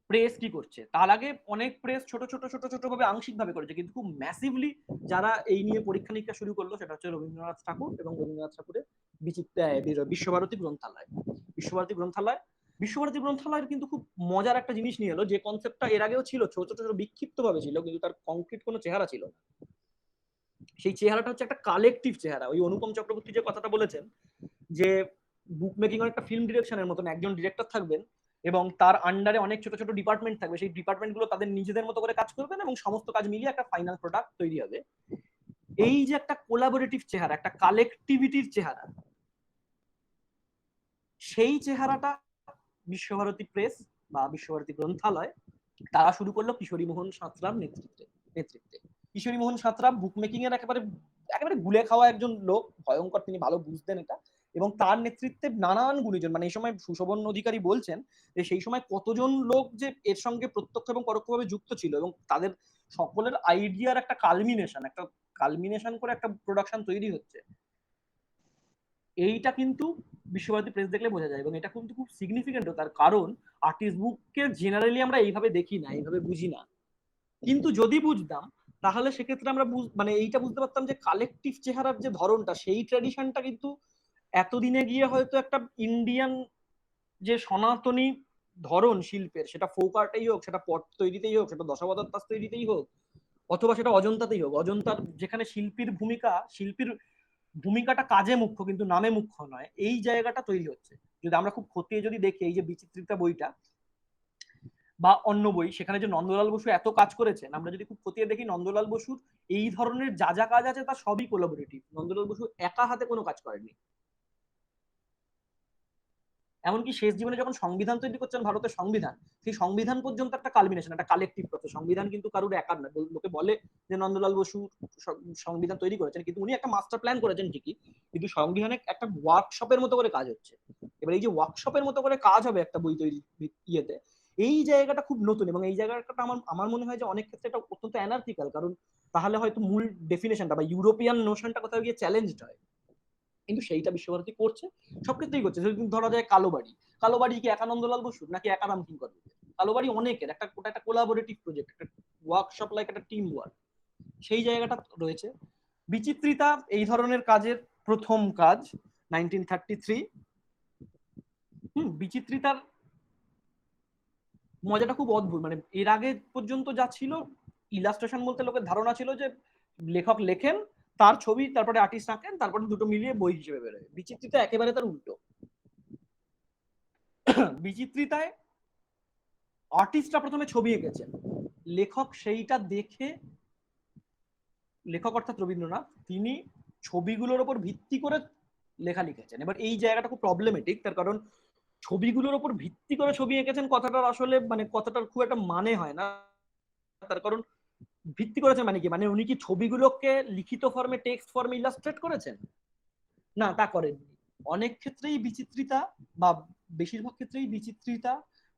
প্রেস কি করছে। তার আগে অনেক প্রেস ছোট ছোট ছোট ছোট ভাবে আংশিক ভাবে করেছে, কিন্তু খুব ম্যাসিভলি যারা এই নিয়ে পরীক্ষা নিরীক্ষা শুরু করলো সেটা হচ্ছে রবীন্দ্রনাথ ঠাকুর এবং রবীন্দ্রনাথ ঠাকুরের বিশ্বভারতী গ্রন্থালয়। বিশ্বভারতী গ্রন্থালয়ের কিন্তু খুব মজার একটা জিনিস নিয়ে এলো, যে কনসেপ্টটা এর আগেও ছিল, ছোট ছোট বিক্ষিপ্ত ভাবে ছিল, কিন্তু তার কংক্রিট কোনো চেহারা ছিল না। সেই চেহারাটা হচ্ছে একটা কালেকটিভ চেহারা। ওই অনুপম চক্রবর্তী যে কথাটা বলেছেন যে বুক মেকিং এর একটা ফিল্ম ডিরেকশনের মতন একজন ডিরেক্টর থাকবেন এবং তার আন্ডারে অনেক ছোট ছোট ডিপার্টমেন্ট থাকবে, সেই ডিপার্টমেন্ট গুলো তাদের নিজেদের মতো করে কাজ করবেন এবং সমস্ত কাজ মিলিয়ে একটা ফাইনাল প্রোডাক্ট তৈরি হবে। এই যে একটা কোলাবোরেটিভ চেহারা, একটা কালেকটিভিটির চেহারা, সেই চেহারাটা বিশ্বভারতী প্রেস বা বিশ্বভারতী গ্রন্থালয় তারা শুরু করলো কিশোরী মোহন সাঁতরার নেতৃত্বে। কিশোরী মোহন সাঁতরা বুক মেকিং এর একেবারে গুলে খাওয়া একজন লোক, ভয়ঙ্কর, তিনি ভালো বুঝতেন এটা, এবং তার নেতৃত্বে নানান গুণীজন, মানে এই সময় সুশোভন অধিকারী বলছেন যে সেই সময় কতজন লোক যে এর সঙ্গে প্রত্যক্ষ এবং পরোক্ষভাবে যুক্ত ছিল, এবং তাদের সকলের আইডিয়ার একটা কালমিনেশন করে একটা প্রোডাকশন তৈরি হচ্ছে। এইটা কিন্তু বিশ্বভারতী প্রেস দেখলে বোঝা যায়, এবং এটা কিন্তু খুব সিগনিফিকেন্টও, তার কারণ আর্টিস্ট বুককে জেনারেলি আমরা এইভাবে দেখি না, এইভাবে বুঝি না, কিন্তু যদি বুঝতাম তাহলে সেক্ষেত্রে আমরা মানে এইটা বুঝতে পারতাম যে কালেকটিভ চেহারার যে ধরনটা, সেই ট্র্যাডিশনটা কিন্তু এতদিনে গিয়ে হয়তো একটা ইন্ডিয়ান যে সনাতনী ধরন শিল্পের, সেটা ফোক আর্টেই হোক, সেটা পট তৈরিতেই হোক, সেটা দশাবতার তৈরিতেই হোক, অথবা সেটা অজন্তাতেই হোক, অজন্তার যেখানে শিল্পীর ভূমিকাটা কাজে মুখ্য কিন্তু নামে মুখ্য নয়, এই জায়গাটা তৈরি হচ্ছে। যদি আমরা খুব খতিয়ে যদি দেখি এই যে বিচিত্রিতা বইটা বা অন্য বই, সেখানে যে নন্দলাল বসু এত কাজ করেছেন, আমরা যদি খুব খতিয়ে দেখি নন্দলাল বসুর এই ধরনের যা যা কাজ আছে তা সবই কোলাবোরেটিভ। নন্দলাল বসু একা হাতে কোনো কাজ করেননি। এমনকি শেষ জীবনে যখন সংবিধান তৈরি করছেন, ভারতের সংবিধান, সেই সংবিধান পর্যন্ত একটা কালমিনেশন, একটা কালেকটিভ প্রসেস। সংবিধান কিন্তু কারোর একার না। লোকে বলে যে নন্দলাল বসু সংবিধান তৈরি করেছেন, কিন্তু উনি একটা মাস্টার প্ল্যান করেছেন ঠিকই, কিন্তু সংবিধানে একটা ওয়ার্কশপের মতো করে কাজ হচ্ছে। এবার এই যে ওয়ার্কশপের মতো করে কাজ হবে একটা বই তৈরি ইয়েতে, এই জায়গাটা খুব নতুন, এবং এই জায়গাটা আমার মনে হয় যে অনেক ক্ষেত্রে এটা অত্যন্ত অ্যানার্কিক্যাল, কারণ তাহলে হয়তো মূল ডেফিনেশনটা বা ইউরোপিয়ান নোশনটা কোথাও গিয়ে চ্যালেঞ্জড হয়, কিন্তু সেইটা বিশ্বভারতী করছে, সব ক্ষেত্রেই করছে। যদি ধরা যায় কালোবাড়ি কি একা নন্দলাল বসুর নাকি একা রামকিঙ্কর? কালোবাড়ি অনেকের, ওটা একটা কোলাবোরেটিভ প্রজেক্ট, একটা ওয়ার্কশপ লাইক একটা টিম ওয়ার্ক, সেই জায়গাটা রয়েছে। বিচিত্রিতা এই ধরনের কাজের প্রথম কাজ 1933। বিচিত্রিতার মজাটা খুব অদ্ভুত, মানে এর আগে পর্যন্ত যা ছিল ইলাস্ট্রেশন বলতে লোকের ধারণা ছিল যে লেখক লেখেন, তার ছবি, তারপরে আর্টিস্ট আঁকেন, তারপরে দুটো মিলিয়ে বই হিসেবে বেরোয়। বিচিত্রিতা একেবারে তার উল্টো। বিচিত্রিতায় আর্টিস্টরা প্রথমে ছবি এঁকেছেন, লেখক সেইটা দেখে, লেখক অর্থাৎ রবীন্দ্রনাথ, তিনি ছবিগুলোর উপর ভিত্তি করে লেখা লিখেছেন। এবার এই জায়গাটা খুব প্রবলেমেটিক, তার কারণ ছবিগুলোর উপর ভিত্তি করে ছবি এঁকেছেন কথাটার আসলে মানে কথাটার খুব একটা মানে হয় না। তার কারণ ভিত্তি করেছেন মানে কি, মানে উনি কি ছবিগুলোকে লিখিত ফর্মে, টেক্সট ফর্মে ইলাস্ট্রেট করেছেন? না, তা করেননি। অনেক ক্ষেত্রেই বিচিত্রিতা বা বেশিরভাগ ক্ষেত্রেই বিচিত্রিতা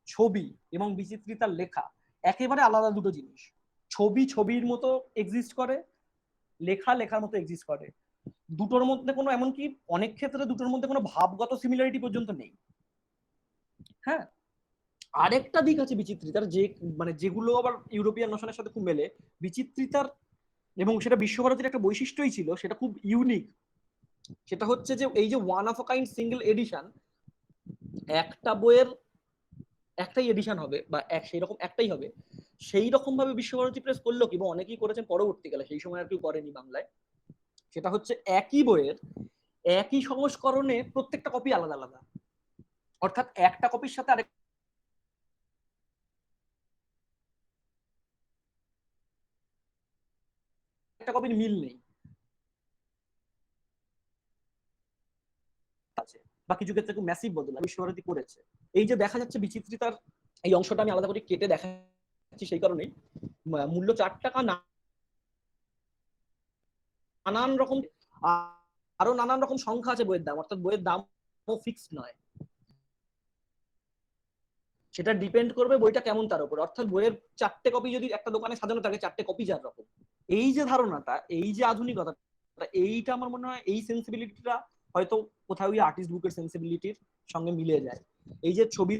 ছবি এবং বিচিত্রিতার লেখা একেবারে আলাদা দুটো জিনিস। ছবি ছবির মতো এক্সিস্ট করে, লেখা লেখার মতো এক্সিস্ট করে। দুটোর মধ্যে কোনো, এমনকি অনেক ক্ষেত্রে দুটোর মধ্যে কোনো ভাবগত সিমিলারিটি পর্যন্ত নেই। হ্যাঁ, আরেকটা দিক আছে বিচিত্রিতার, যে মানে যেগুলো আবার ইউরোপিয়ান নোশনের সাথে খুব মেলে। বিচিত্রিতার, এবং সেটা বিশ্বভারতীর একটা বৈশিষ্ট্যই ছিল, সেটা খুব ইউনিক, সেটা হচ্ছে যে এই যে one of a kind single edition, একটা বইয়ের একটাই এডিশন হবে বা সেই রকম একটাই হবে, সেই রকম ভাবে বিশ্বভারতী প্রেস করলো কি, বা অনেকেই করেছেন পরবর্তীকালে, সেই সময় আর কেউ করেনি বাংলায়। সেটা হচ্ছে একই বইয়ের একই সংস্করণে প্রত্যেকটা কপি আলাদা আলাদা, অর্থাৎ একটা কপির সাথে আরেক একটা কপির মিল নেই আছে, বা কিছু ক্ষেত্রে খুব ম্যাসিভ বদল বিশ্বভারতী করেছে। এই যে দেখা যাচ্ছে বিচিত্রিতার এই অংশটা আমি আলাদা করে কেটে দেখাচ্ছি সেই কারণেই, মূল্য 4 টাকা, নানান রকম আরো নানান রকম সংখ্যা আছে বইয়ের দাম, অর্থাৎ বইয়ের দামও ফিক্সড নয়, সেটা ডিপেন্ড করবে বইটা কেমন তার উপর। অর্থাৎ বইয়ের 4টে কপি যদি একটা দোকানে সাজানো থাকে, 4টে কপি 4 রকম। এই যে ধারণাটা, এই যে আধুনিকতা, এইটা আমার মনে হয় এই সেন্সিবিলিটিটা হয়তো কোথাও আর্টিস্ট বুকের সেন্সিবিলিটির সঙ্গে মিলে যায়। এই যে ছবি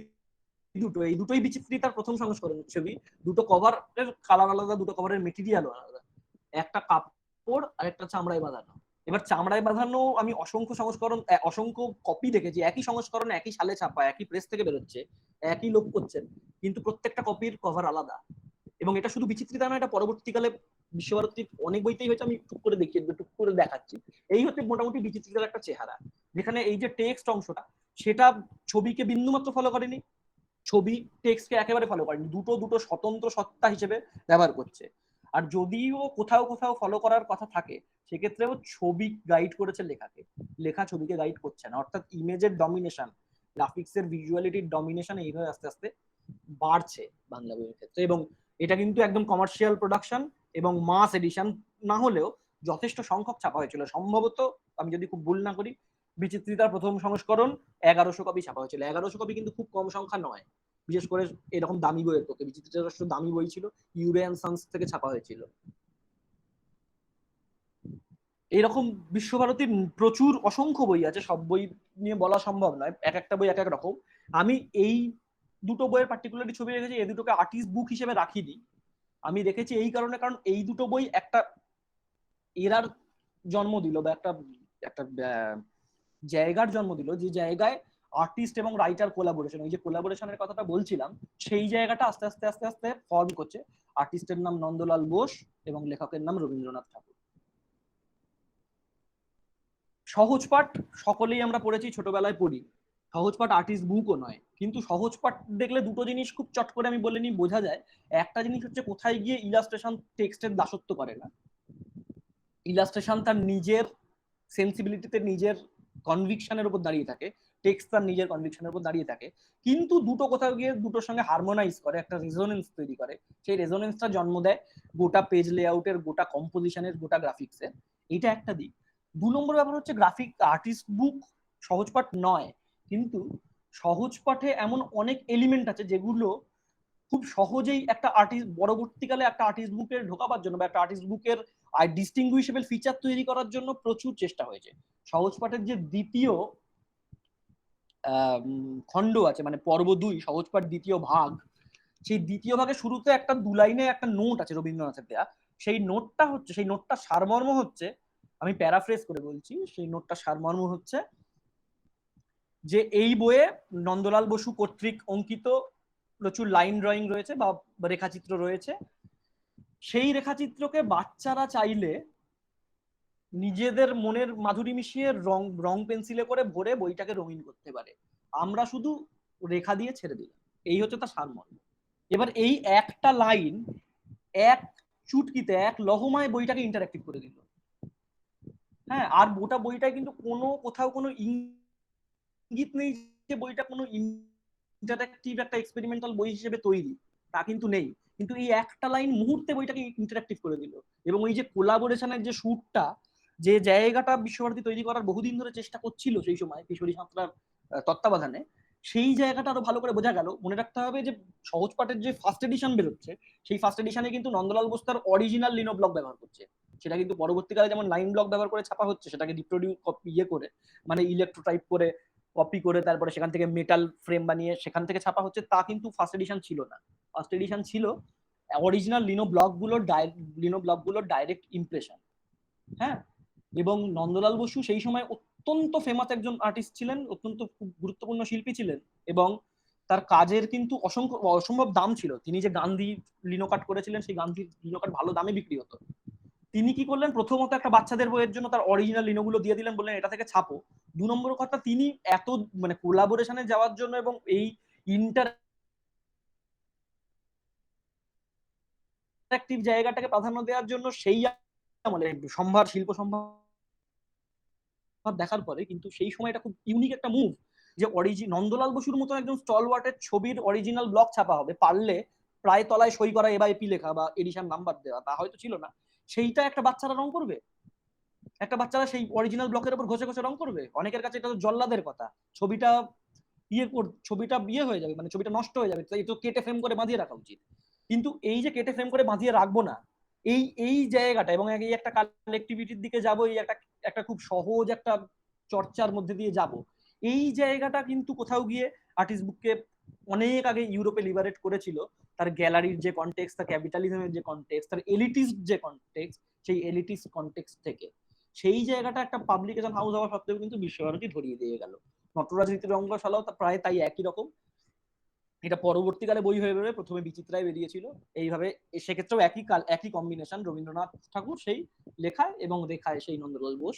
দুটো, এই দুটোই বিচিত্রিতার প্রথম সংস্করণের ছবি, দুটো কভারের কালার আলাদা, দুটো কভারের মেটেরিয়াল আলাদা, একটা কাপড় আর একটা চামড়ায় বাঁধানো। এবার চামড়ায় বাঁধানো আমি অসংখ্য সংস্করণ, অসংখ্য কপি দেখেছি, একই সংস্করণ একই সালে ছাপা, একই প্রেস থেকে বেরোচ্ছে, একই লোক করছেন, কিন্তু প্রত্যেকটা কপির কভার আলাদা। এবং এটা শুধু বিচিত্রিতা নয়, এটা পরবর্তীকালে বিশ্বভারতীর অনেক বইতেই হয়েছে, আমি টুক করে দেখিয়ে টুক করে দেখাচ্ছি। এই হচ্ছে মোটামুটি বিচিত্রিতার একটা চেহারা, যেখানে এই যে টেক্সট অংশটা সেটা ছবিকে বিন্দুমাত্র ফলো করেনি, ছবি টেক্সটকে একেবারে ফলো করেনি, দুটো দুটো স্বতন্ত্র সত্তা হিসেবে ব্যবহার করছে। আর যদিও কোথাও কোথাও ফলো করার কথা থাকে, সেক্ষেত্রেও ছবি গাইড করেছে লেখাকে, লেখা ছবিকে গাইড করছে না। অর্থাৎ ইমেজের ডমিনেশন, গ্রাফিক্সের ভিজুয়ালিটির ডমিনেশন এইভাবে আস্তে আস্তে বাড়ছে বাংলা বইয়ের ক্ষেত্রে। এবং এটা কিন্তু একদম কমার্শিয়াল প্রোডাকশন এবং মাস এডিশন না হলেও যথেষ্ট সংখ্যক ছাপা হয়েছিল। সম্ভবত আমি যদি খুব ভুল না করি, বিচিত্রিতার প্রথম সংস্করণ 1100 কপি ছাপা হয়েছিল। 1100 কপি কিন্তু খুব কম সংখ্যা নয়, বিশেষ করে এরকম দামি বইয়ের পক্ষে। বিচিত্রিতা দামি বই ছিল, ইউরেন সান্স থেকে ছাপা হয়েছিল। এরকম বিশ্বভারতীর প্রচুর অসংখ্য বই আছে, সব বই নিয়ে বলা সম্ভব নয়, এক একটা বই এক এক রকম। আমি এই দুটো বইয়ের পার্টিকুলারলি ছবি রেখেছি, এই দুটোকে আর্টিস্ট বুক হিসেবে রাখিনি। আমি রেখেছি এই কারণে, কারণ এই দুটো বই একটা এরার জন্ম দিল, বা একটা একটা জায়গার জন্ম দিল, যে জায়গায় আর্টিস্ট এবং রাইটার কোলাবোরেশন, ওই যে কোলাবোরেশনের কথাটা বলছিলাম, সেই জায়গাটা আস্তে আস্তে আস্তে আস্তে ফর্ম করছে। আর্টিস্টের নাম নন্দলাল বোস এবং লেখকের নাম রবীন্দ্রনাথ ঠাকুর। সহজ পাঠ সকলেই আমরা পড়েছি, ছোটবেলায় পড়ি, সহজ পাঠ আর্টিস্ট বুকও নয়। কিন্তু সহজ পাঠ দেখলে দুটো জিনিস খুব চট করে আমি বলে নিই, বোঝা যায়। একটা জিনিস হচ্ছে কোথায় গিয়ে ইলাস্ট্রেশন টেক্সটের দাসত্ব করে না, ইলাস্ট্রেশন তার নিজের সেন্সিবিলিটিতে, নিজের কনভিকশনের উপর দাঁড়িয়ে থাকে, টেক্সট তার নিজের কনভিকশনের উপর দাঁড়িয়ে থাকে, কিন্তু দুটো কোথাও গিয়ে দুটোর সঙ্গে হারমোনাইজ করে, একটা রেজোনেন্স তৈরি করে। সেই রেজোনেন্সটা জন্ম দেয় গোটা পেজ লেআউটের, গোটা কম্পোজিশনের, গোটা গ্রাফিক্সের। এটা একটা দিক। 2 নম্বর ব্যাপার হচ্ছে গ্রাফিক আর্টিস্ট বুক সহজ পাঠ নয়, কিন্তু সহজ পাঠে এমন অনেক এলিমেন্ট আছে যেগুলো খুব সহজেই একটা আর্টিস্ট, পরবর্তীকালে একটা আর্টিস্ট বুকে ঢোকাবার জন্য বা একটা আর্টিস্ট বুকের ডিস্টিংগুইশেবল ফিচার তৈরি করার জন্য প্রচুর চেষ্টা হয়েছে। সহজ পাঠের যে দ্বিতীয় খণ্ড আছে, মানে পর্ব 2, সহজ পাঠ দ্বিতীয় ভাগ, সেই দ্বিতীয় ভাগে শুরুতে একটা 2 লাইনে একটা নোট আছে রবীন্দ্রনাথের দেয়া। সেই নোটটা হচ্ছে, সেই নোটটা সারমর্ম হচ্ছে, আমি প্যারাফ্রেজ করে বলছি, সেই নোটটা সারমর্ম হচ্ছে যে এই বইয়ে নন্দলাল বসু কর্তৃক অঙ্কিত প্রচুর লাইন ড্রয়িং রয়েছে বা রেখাচিত্র রয়েছে। সেই রেখাচিত্রকে বাচ্চারা চাইলে নিজেদের মনের মাধুরী মিশিয়ে রং রং পেন্সিলে করে ভরে বইটাকে রঙিন করতে পারে, আমরা শুধু রেখা দিয়ে ছেড়ে দিলাম। এই হচ্ছে তার সারমর্ম। এবার এই একটা লাইন এক চুটকিতে, এক লহমায় বইটাকে ইন্টারঅ্যাক্টিভ করে দিল। হ্যাঁ, আর গোটা বইটায় কিন্তু কোনো কোথাও কোনো ইঙ্গিত নেই যে বইটা কোনো ইন্টারঅ্যাক্টিভ একটা এক্সপেরিমেন্টাল বই হিসেবে তৈরি, তা কিন্তু নেই। কিন্তু এই একটা লাইন মুহূর্তে বইটাকে ইন্টারঅ্যাক্টিভ করে দিল। এবং ওই যে কোলাবোরেশনের যে শুটটা, যে জায়গাটা বিশ্বভারতী তৈরি করার বহুদিন ধরে চেষ্টা করছিল সেই সময় কিশোরী সাঁতরার তত্ত্বাবধানে, সেই জায়গাটা আরো ভালো করে বোঝা গেল। মনে রাখতে হবে যে সহজ পাঠের যে ফার্স্ট এডিশন বেরোচ্ছে, সেই ফার্স্ট এডিশনে কিন্তু নন্দলাল বোস তার অরিজিনাল লিনো ব্লক ব্যবহার করছে। সেটা কিন্তু পরবর্তীকালে যেমন লাইন ব্লক ব্যবহার করে ছাপা হচ্ছে, সেটাকে রিপ্রোডিউস ইয়ে করে, মানে ইলেকট্রোটাইপ করে কপি করে তারপরে সেখান থেকে মেটাল ফ্রেম বানিয়ে সেখান থেকে ছাপা হচ্ছে, তা কিন্তু ফার্স্ট এডিশন ছিল না। ফার্স্ট এডিশন ছিল অরিজিনাল লিনো ব্লকগুলোর ডাইরেক্ট ইমপ্রেশন। হ্যাঁ, এবং নন্দলাল বসু সেই সময় অত্যন্ত ফেমাস একজন আর্টিস্ট ছিলেন, অত্যন্ত গুরুত্বপূর্ণ শিল্পী ছিলেন, এবং তার কাজের কিন্তু অসম্ভব দাম ছিল। তিনি যে গান্ধী লিনো কাট করেছিলেন, সেই গান্ধী লিনো কাট ভালো দামে বিক্রি হতো। তিনি কি করলেন, প্রথমত একটা বাচ্চাদের বইয়ের জন্য তার অরিজিনাল লিনোগুলো দিয়ে দিলেন, বললেন এটা থেকে ছাপো। 2 নম্বর কথা, তিনি এত মানে কোলাবোরেশনে যাওয়ার জন্য এবং এই ইন্টারঅ্যাক্টিভ জায়গাটাকে প্রাধান্য দেওয়ার জন্য সেই আমলে সম্ভার, শিল্প সম্ভার দেখার পরে কিন্তু সেই সময়টা খুব ইউনিক একটা মুভ, যে নন্দলাল বসুর মতো একজন স্টলওয়ার্টের ছবির অরিজিনাল ব্লক ছাপা হবে, পারলে প্রায় তলায় সই করা এবার এপি লেখা বা এডিশন নাম্বার দেওয়া, তা হয়তো ছিল না। সেইটা একটা বাচ্চারা রং করবে, একটা বাচ্চারা সেই অরিজিনাল ব্লকের উপর ঘষে ঘষে রং করবে? অনেকের কাছে এটা তো জল্লাদের কথা। ছবিটা ছবিটা বিয়ে হয়ে যাবে, মানে ছবিটা নষ্ট হয়ে যাবে, তাই তো কেটে ফ্রেম করে বাঁধিয়ে রাখা উচিত। কিন্তু এই যে কেটে ফ্রেম করে বাঁধিয়ে রাখবো না, এই এই জায়গাটা, এবং এই একটা কালেক্টিভিটির দিকে যাব, এই একটা একটা খুব সহজ একটা চর্চার মধ্যে দিয়ে যাব, এই জায়গাটা কিন্তু কোথাও গিয়ে আর্টিস্ট বুককে অনেক আগে ইউরোপে লিবারেট করেছিল। তার গ্যালারির যে কনটেক্সট, তার ক্যাপিটালিজমের যে কনটেক্সট, তার এলিটিস্ট যে কনটেক্সট, সেই এলিটিস্ট কনটেক্সট থেকে সেই জায়গাটা একটা পাবলিকেশন হাউস হওয়া সত্ত্বেও কিন্তু বিশ্বভারতী ধরিয়ে দিয়ে গেল। নটরাজ রঙ্গশালাও প্রায় তাই একই রকম। এটা পরবর্তীকালে বই হয়ে বেরোয়, প্রথমে বিচিত্রায় বেরিয়েছিল এইভাবে। সেক্ষেত্রেও একই কম্বিনেশন, রবীন্দ্রনাথ ঠাকুর সেই লেখায় এবং রেখায় সেই নন্দলাল বোস।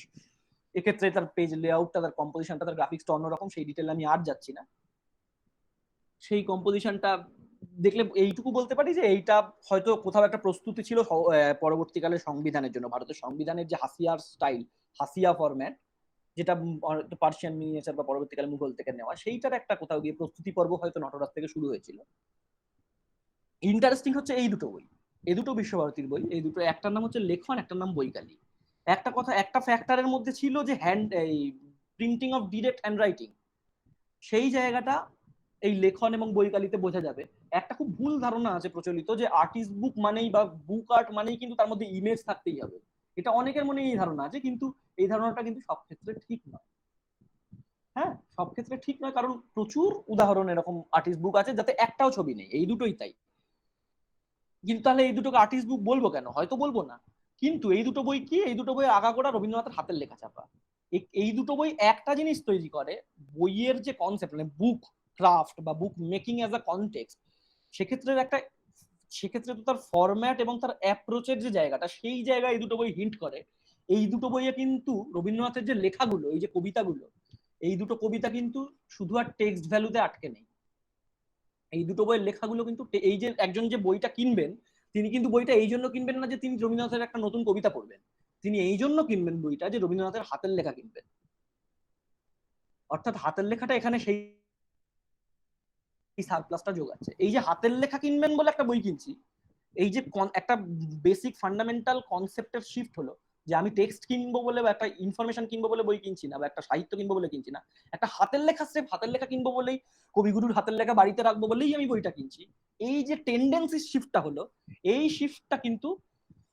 এক্ষেত্রে তার পেজ লেআউটটা, তার কম্পোজিশনটা, তার গ্রাফিক্সটা অন্যরকম, সেই ডিটেল আমি আর যাচ্ছি না। সেই কম্পোজিশনটা দেখলে এইটুকু বলতে পারি যে এইটা হয়তো কোথাও একটা প্রস্তুতি ছিল পরবর্তীকালে সংবিধানের জন্য। ভারতের সংবিধানের যে হাসিয়ার স্টাইল, হাসিয়া ফরম্যাট, যেটা পার্সিয়ান মিনিয়েচার বা পরবর্তীকালে মুঘল থেকে নেওয়া, সেইটার একটা কোথাও গিয়ে প্রস্তুতি পর্ব হয়তো নটরাজ থেকে শুরু হয়েছিল। ইন্টারেস্টিং হচ্ছে এই দুটো বই, এই দুটো বিশ্বভারতীর বই, এই দুটো একটার নাম হচ্ছে লেখন, একটার নাম বৈকালী। একটা কথা, একটা ফ্যাক্টরের মধ্যে ছিল যে এই printing of direct hand writing, সেই জায়গাটা এই লেখন এবং বৈকালীতে বোঝা যাবে। একটা খুব ভুল ধারণা আছে প্রচলিত যে আর্টিস্ট বুক মানেই বা বুক আর্ট মানেই কিন্তু তার মধ্যে ইমেজ থাকতেই হবে, এটা অনেকের মনে এই ধারণা আছে, কিন্তু এই ধারণাটা কিন্তু সব ক্ষেত্রে ঠিক নয়। হ্যাঁ, সব ক্ষেত্রে ঠিক নয়, কারণ প্রচুর উদাহরণ এরকম আর্টিস্ট বুক আছে যাতে একটাও ছবি নেই, এই দুটোই তাই। কিন্তু তাহলে এই দুটোকে আর্টিস্ট বুক বলবো কেন? হয়তো বলবো না, কিন্তু এই দুটো বই কি, এই দুটো বই আগাগোড়া রবীন্দ্রনাথের হাতের লেখা ছাপা। এই দুটো বই একটা জিনিস তৈরি করে, বইয়ের যে কনসেপ্ট, মানে বুক ক্রাফট বা বুক মেকিং অ্যাজ আ কনটেক্সট, সেক্ষেত্রে তো তার ফরম্যাট এবং তার অ্যাপ্রোচের যে জায়গাটা, সেই জায়গায় এই দুটো বই হিন্ট করে। এই দুটো বইয়ে কিন্তু রবীন্দ্রনাথের যে লেখাগুলো, এই যে কবিতাগুলো, এই দুটো কবিতা কিন্তু শুধু আর টেক্সট ভ্যালুতে আটকে নেই। এই দুটো বইয়ের লেখাগুলো কিন্তু, এই যে একজন যে বইটা কিনবেন, তিনি কিন্তু বইটা এই জন্য কিনবেন না যে তিনি রবীন্দ্রনাথের একটা নতুন কবিতা পড়বেন, তিনি এই জন্য কিনবেন বইটা যে রবীন্দ্রনাথের হাতের লেখা কিনবেন। অর্থাৎ হাতের লেখাটা এখানে সেই সারপ্লাসটা যোগাচ্ছে। এই যে হাতের লেখা কিনবেন বলে একটা বই কিনছি, এই যে একটা বেসিক ফান্ডামেন্টাল কনসেপ্টের শিফট হলো, যে আমি টেক্সট কিনবো বলে বা একটা ইনফরমেশন কিনবো বলে বই কিনছি না, বা একটা সাহিত্য কিনবো বলে কিনছি না, একটা হাতের লেখা, স্রেফ হাতের লেখা কিনবো বলেই, কবিগুরুর হাতের লেখা বাড়িতে রাখবো বলেই আমি বইটা কিনছি। এই যে টেন্ডেন্সি শিফটটা হলো, এই শিফটটা কিন্তু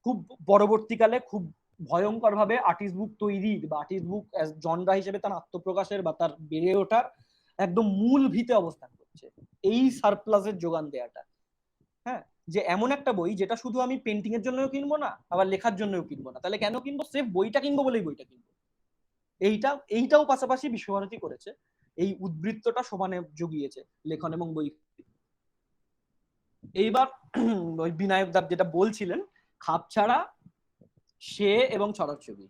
খুব পরবর্তীকালে খুব ভয়ঙ্কর ভাবে আর্টিস্ট বুক তৈরি বা আর্টিস্ট বুক জনরা হিসেবে তার আত্মপ্রকাশের বা তার বেড়ে ওঠার একদম মূল ভিতে অবস্থান করছে, এই সারপ্লাসের যোগান দেওয়াটা। হ্যাঁ, যে এমন একটা বই যেটা শুধু আমি পেন্টিং এর জন্যও কিনবো না, আবার লেখার জন্যও কিনবো না, তাহলে কেন কিনবো? সেফ বইটা কিনবো বলেই বইটা কিনবো। এইটাও পাশাপাশি বিশ্বভারতী করেছে, এই উদ্বৃত্তটা সমানে জুগিয়েছে লেখন এবং বই। এইবার ওই বিনায়ক দেব যেটা বলছিলেন, খাপছাড়া, সে এবং ছড়াছবি,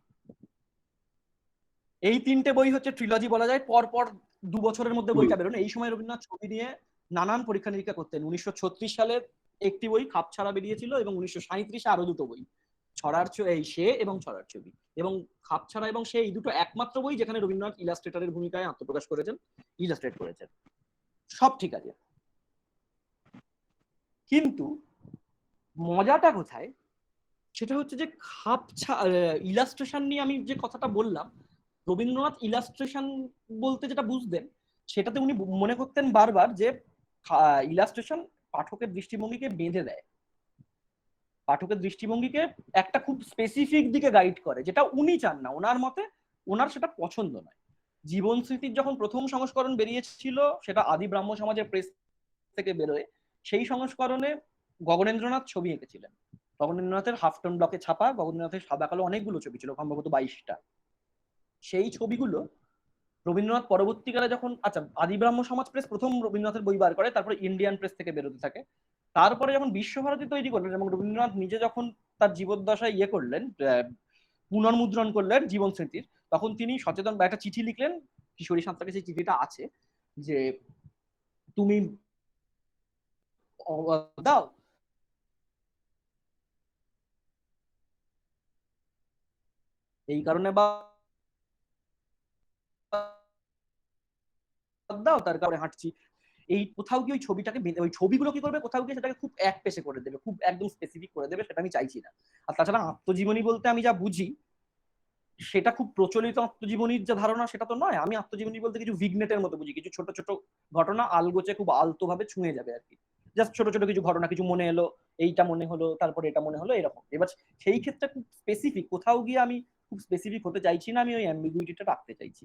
এই তিনটে বই হচ্ছে ট্রিলজি বলা যায়। পর পর 2 বছরের মধ্যে বইটা বেরোনো। এই সময় রবীন্দ্রনাথ ছবি নিয়ে নানান পরীক্ষা নিরীক্ষা করতেন। 1936 সালে একটি বই খাপছাড়া বেরিয়েছিল, এবং 1937-এ আরো দুটো বই, এই সে এবং ছড়ার ছবি। এবং খাপছাড়া এবং সে, এই দুটো একমাত্র বই যেখানে রবীন্দ্রনাথ ইলাস্ট্রেটরের ভূমিকায় আত্মপ্রকাশ করেছেন, ইলাস্ট্রেট করেছেন। সব ঠিক আছে, কিন্তু মজাটা কোথায়? সেটা হচ্ছে যে ইলাস্ট্রেশন নিয়ে আমি যে কথাটা বললাম, রবীন্দ্রনাথ ইলাস্ট্রেশন বলতে যেটা বুঝতেন, সেটাতে উনি মনে করতেন বারবার যে ইলাস্ট্রেশন পাঠকের দৃষ্টিভঙ্গিকে বেঁধে দেয়, পাঠকের দৃষ্টিভঙ্গিকে একটা খুব স্পেসিফিক দিকে গাইড করে, যেটা উনি চান না, ওনার মতে ওনার সেটা পছন্দ নয়। জীবন স্মৃতির যখন প্রথম সংস্করণ বেরিয়েছিল, সেটা আদি ব্রাহ্ম সমাজের প্রেস থেকে বেরোয়, সেই সংস্করণে গগনেন্দ্রনাথ ছবি এঁকেছিলেন। গগনেন্দ্রনাথের হাফটন ব্লকে ছাপা, গগনেন্দ্রনাথের সাদা কালো অনেকগুলো ছবি ছিল, সম্ভবত 22টা। সেই ছবিগুলো রবীন্দ্রনাথ পরবর্তীকালে যখন, আচ্ছা, আদি ব্রাহ্ম সমাজ প্রেস প্রথম রবীন্দ্রনাথের বই বার করে, তারপরে ইন্ডিয়ান প্রেস থেকে বেরোতে থাকে। তারপরে যখন বিশ্বভারতী তৈরি করলেন এবং রবীন্দ্রনাথ নিজে যখন তার জীবদ্দশায় করলেন, পুনর্মুদ্রণ করলেন জীবন স্মৃতির, তখন তিনি সচেতন বা একটা চিঠি লিখলেন, কিশোরী সাঁতরাকে সেই চিঠিটা আছে, যে তুমি দাও এই কারণে বা দাও, তার কারণে হাঁটছি। এই কোথাও কি ওই ছবিটাকে ওই ছবিগুলো কি করবে, কোথাও গিয়ে সেটাকে খুব এক পেশে করে দেবে, খুব একদম স্পেসিফিক করে দেবে, সেটা আমি চাইছি না। আর তাছাড়া আত্মজীবনী বলতে আমি যা বুঝি সেটা খুব প্রচলিত আত্মজীবনীর যে ধারণা সেটা তো নয়। আমি আত্মজীবনী বলতে কিছু ভিগনেটের মতো বুঝি, কিছু ছোট ছোট ঘটনা আলগোচে খুব আলতো ভাবে ছুঁয়ে যাবে আর কি। জাস্ট ছোট ছোট কিছু ঘটনা, কিছু মনে এলো, এইটা মনে হলো, তারপরে এটা মনে হলো, এরকম। এবার সেই ক্ষেত্রে খুব স্পেসিফিক কোথাও গিয়ে আমি খুব স্পেসিফিক হতে চাইছি না, আমি ওই অ্যাম্বিগুইটিটা রাখতে চাইছি।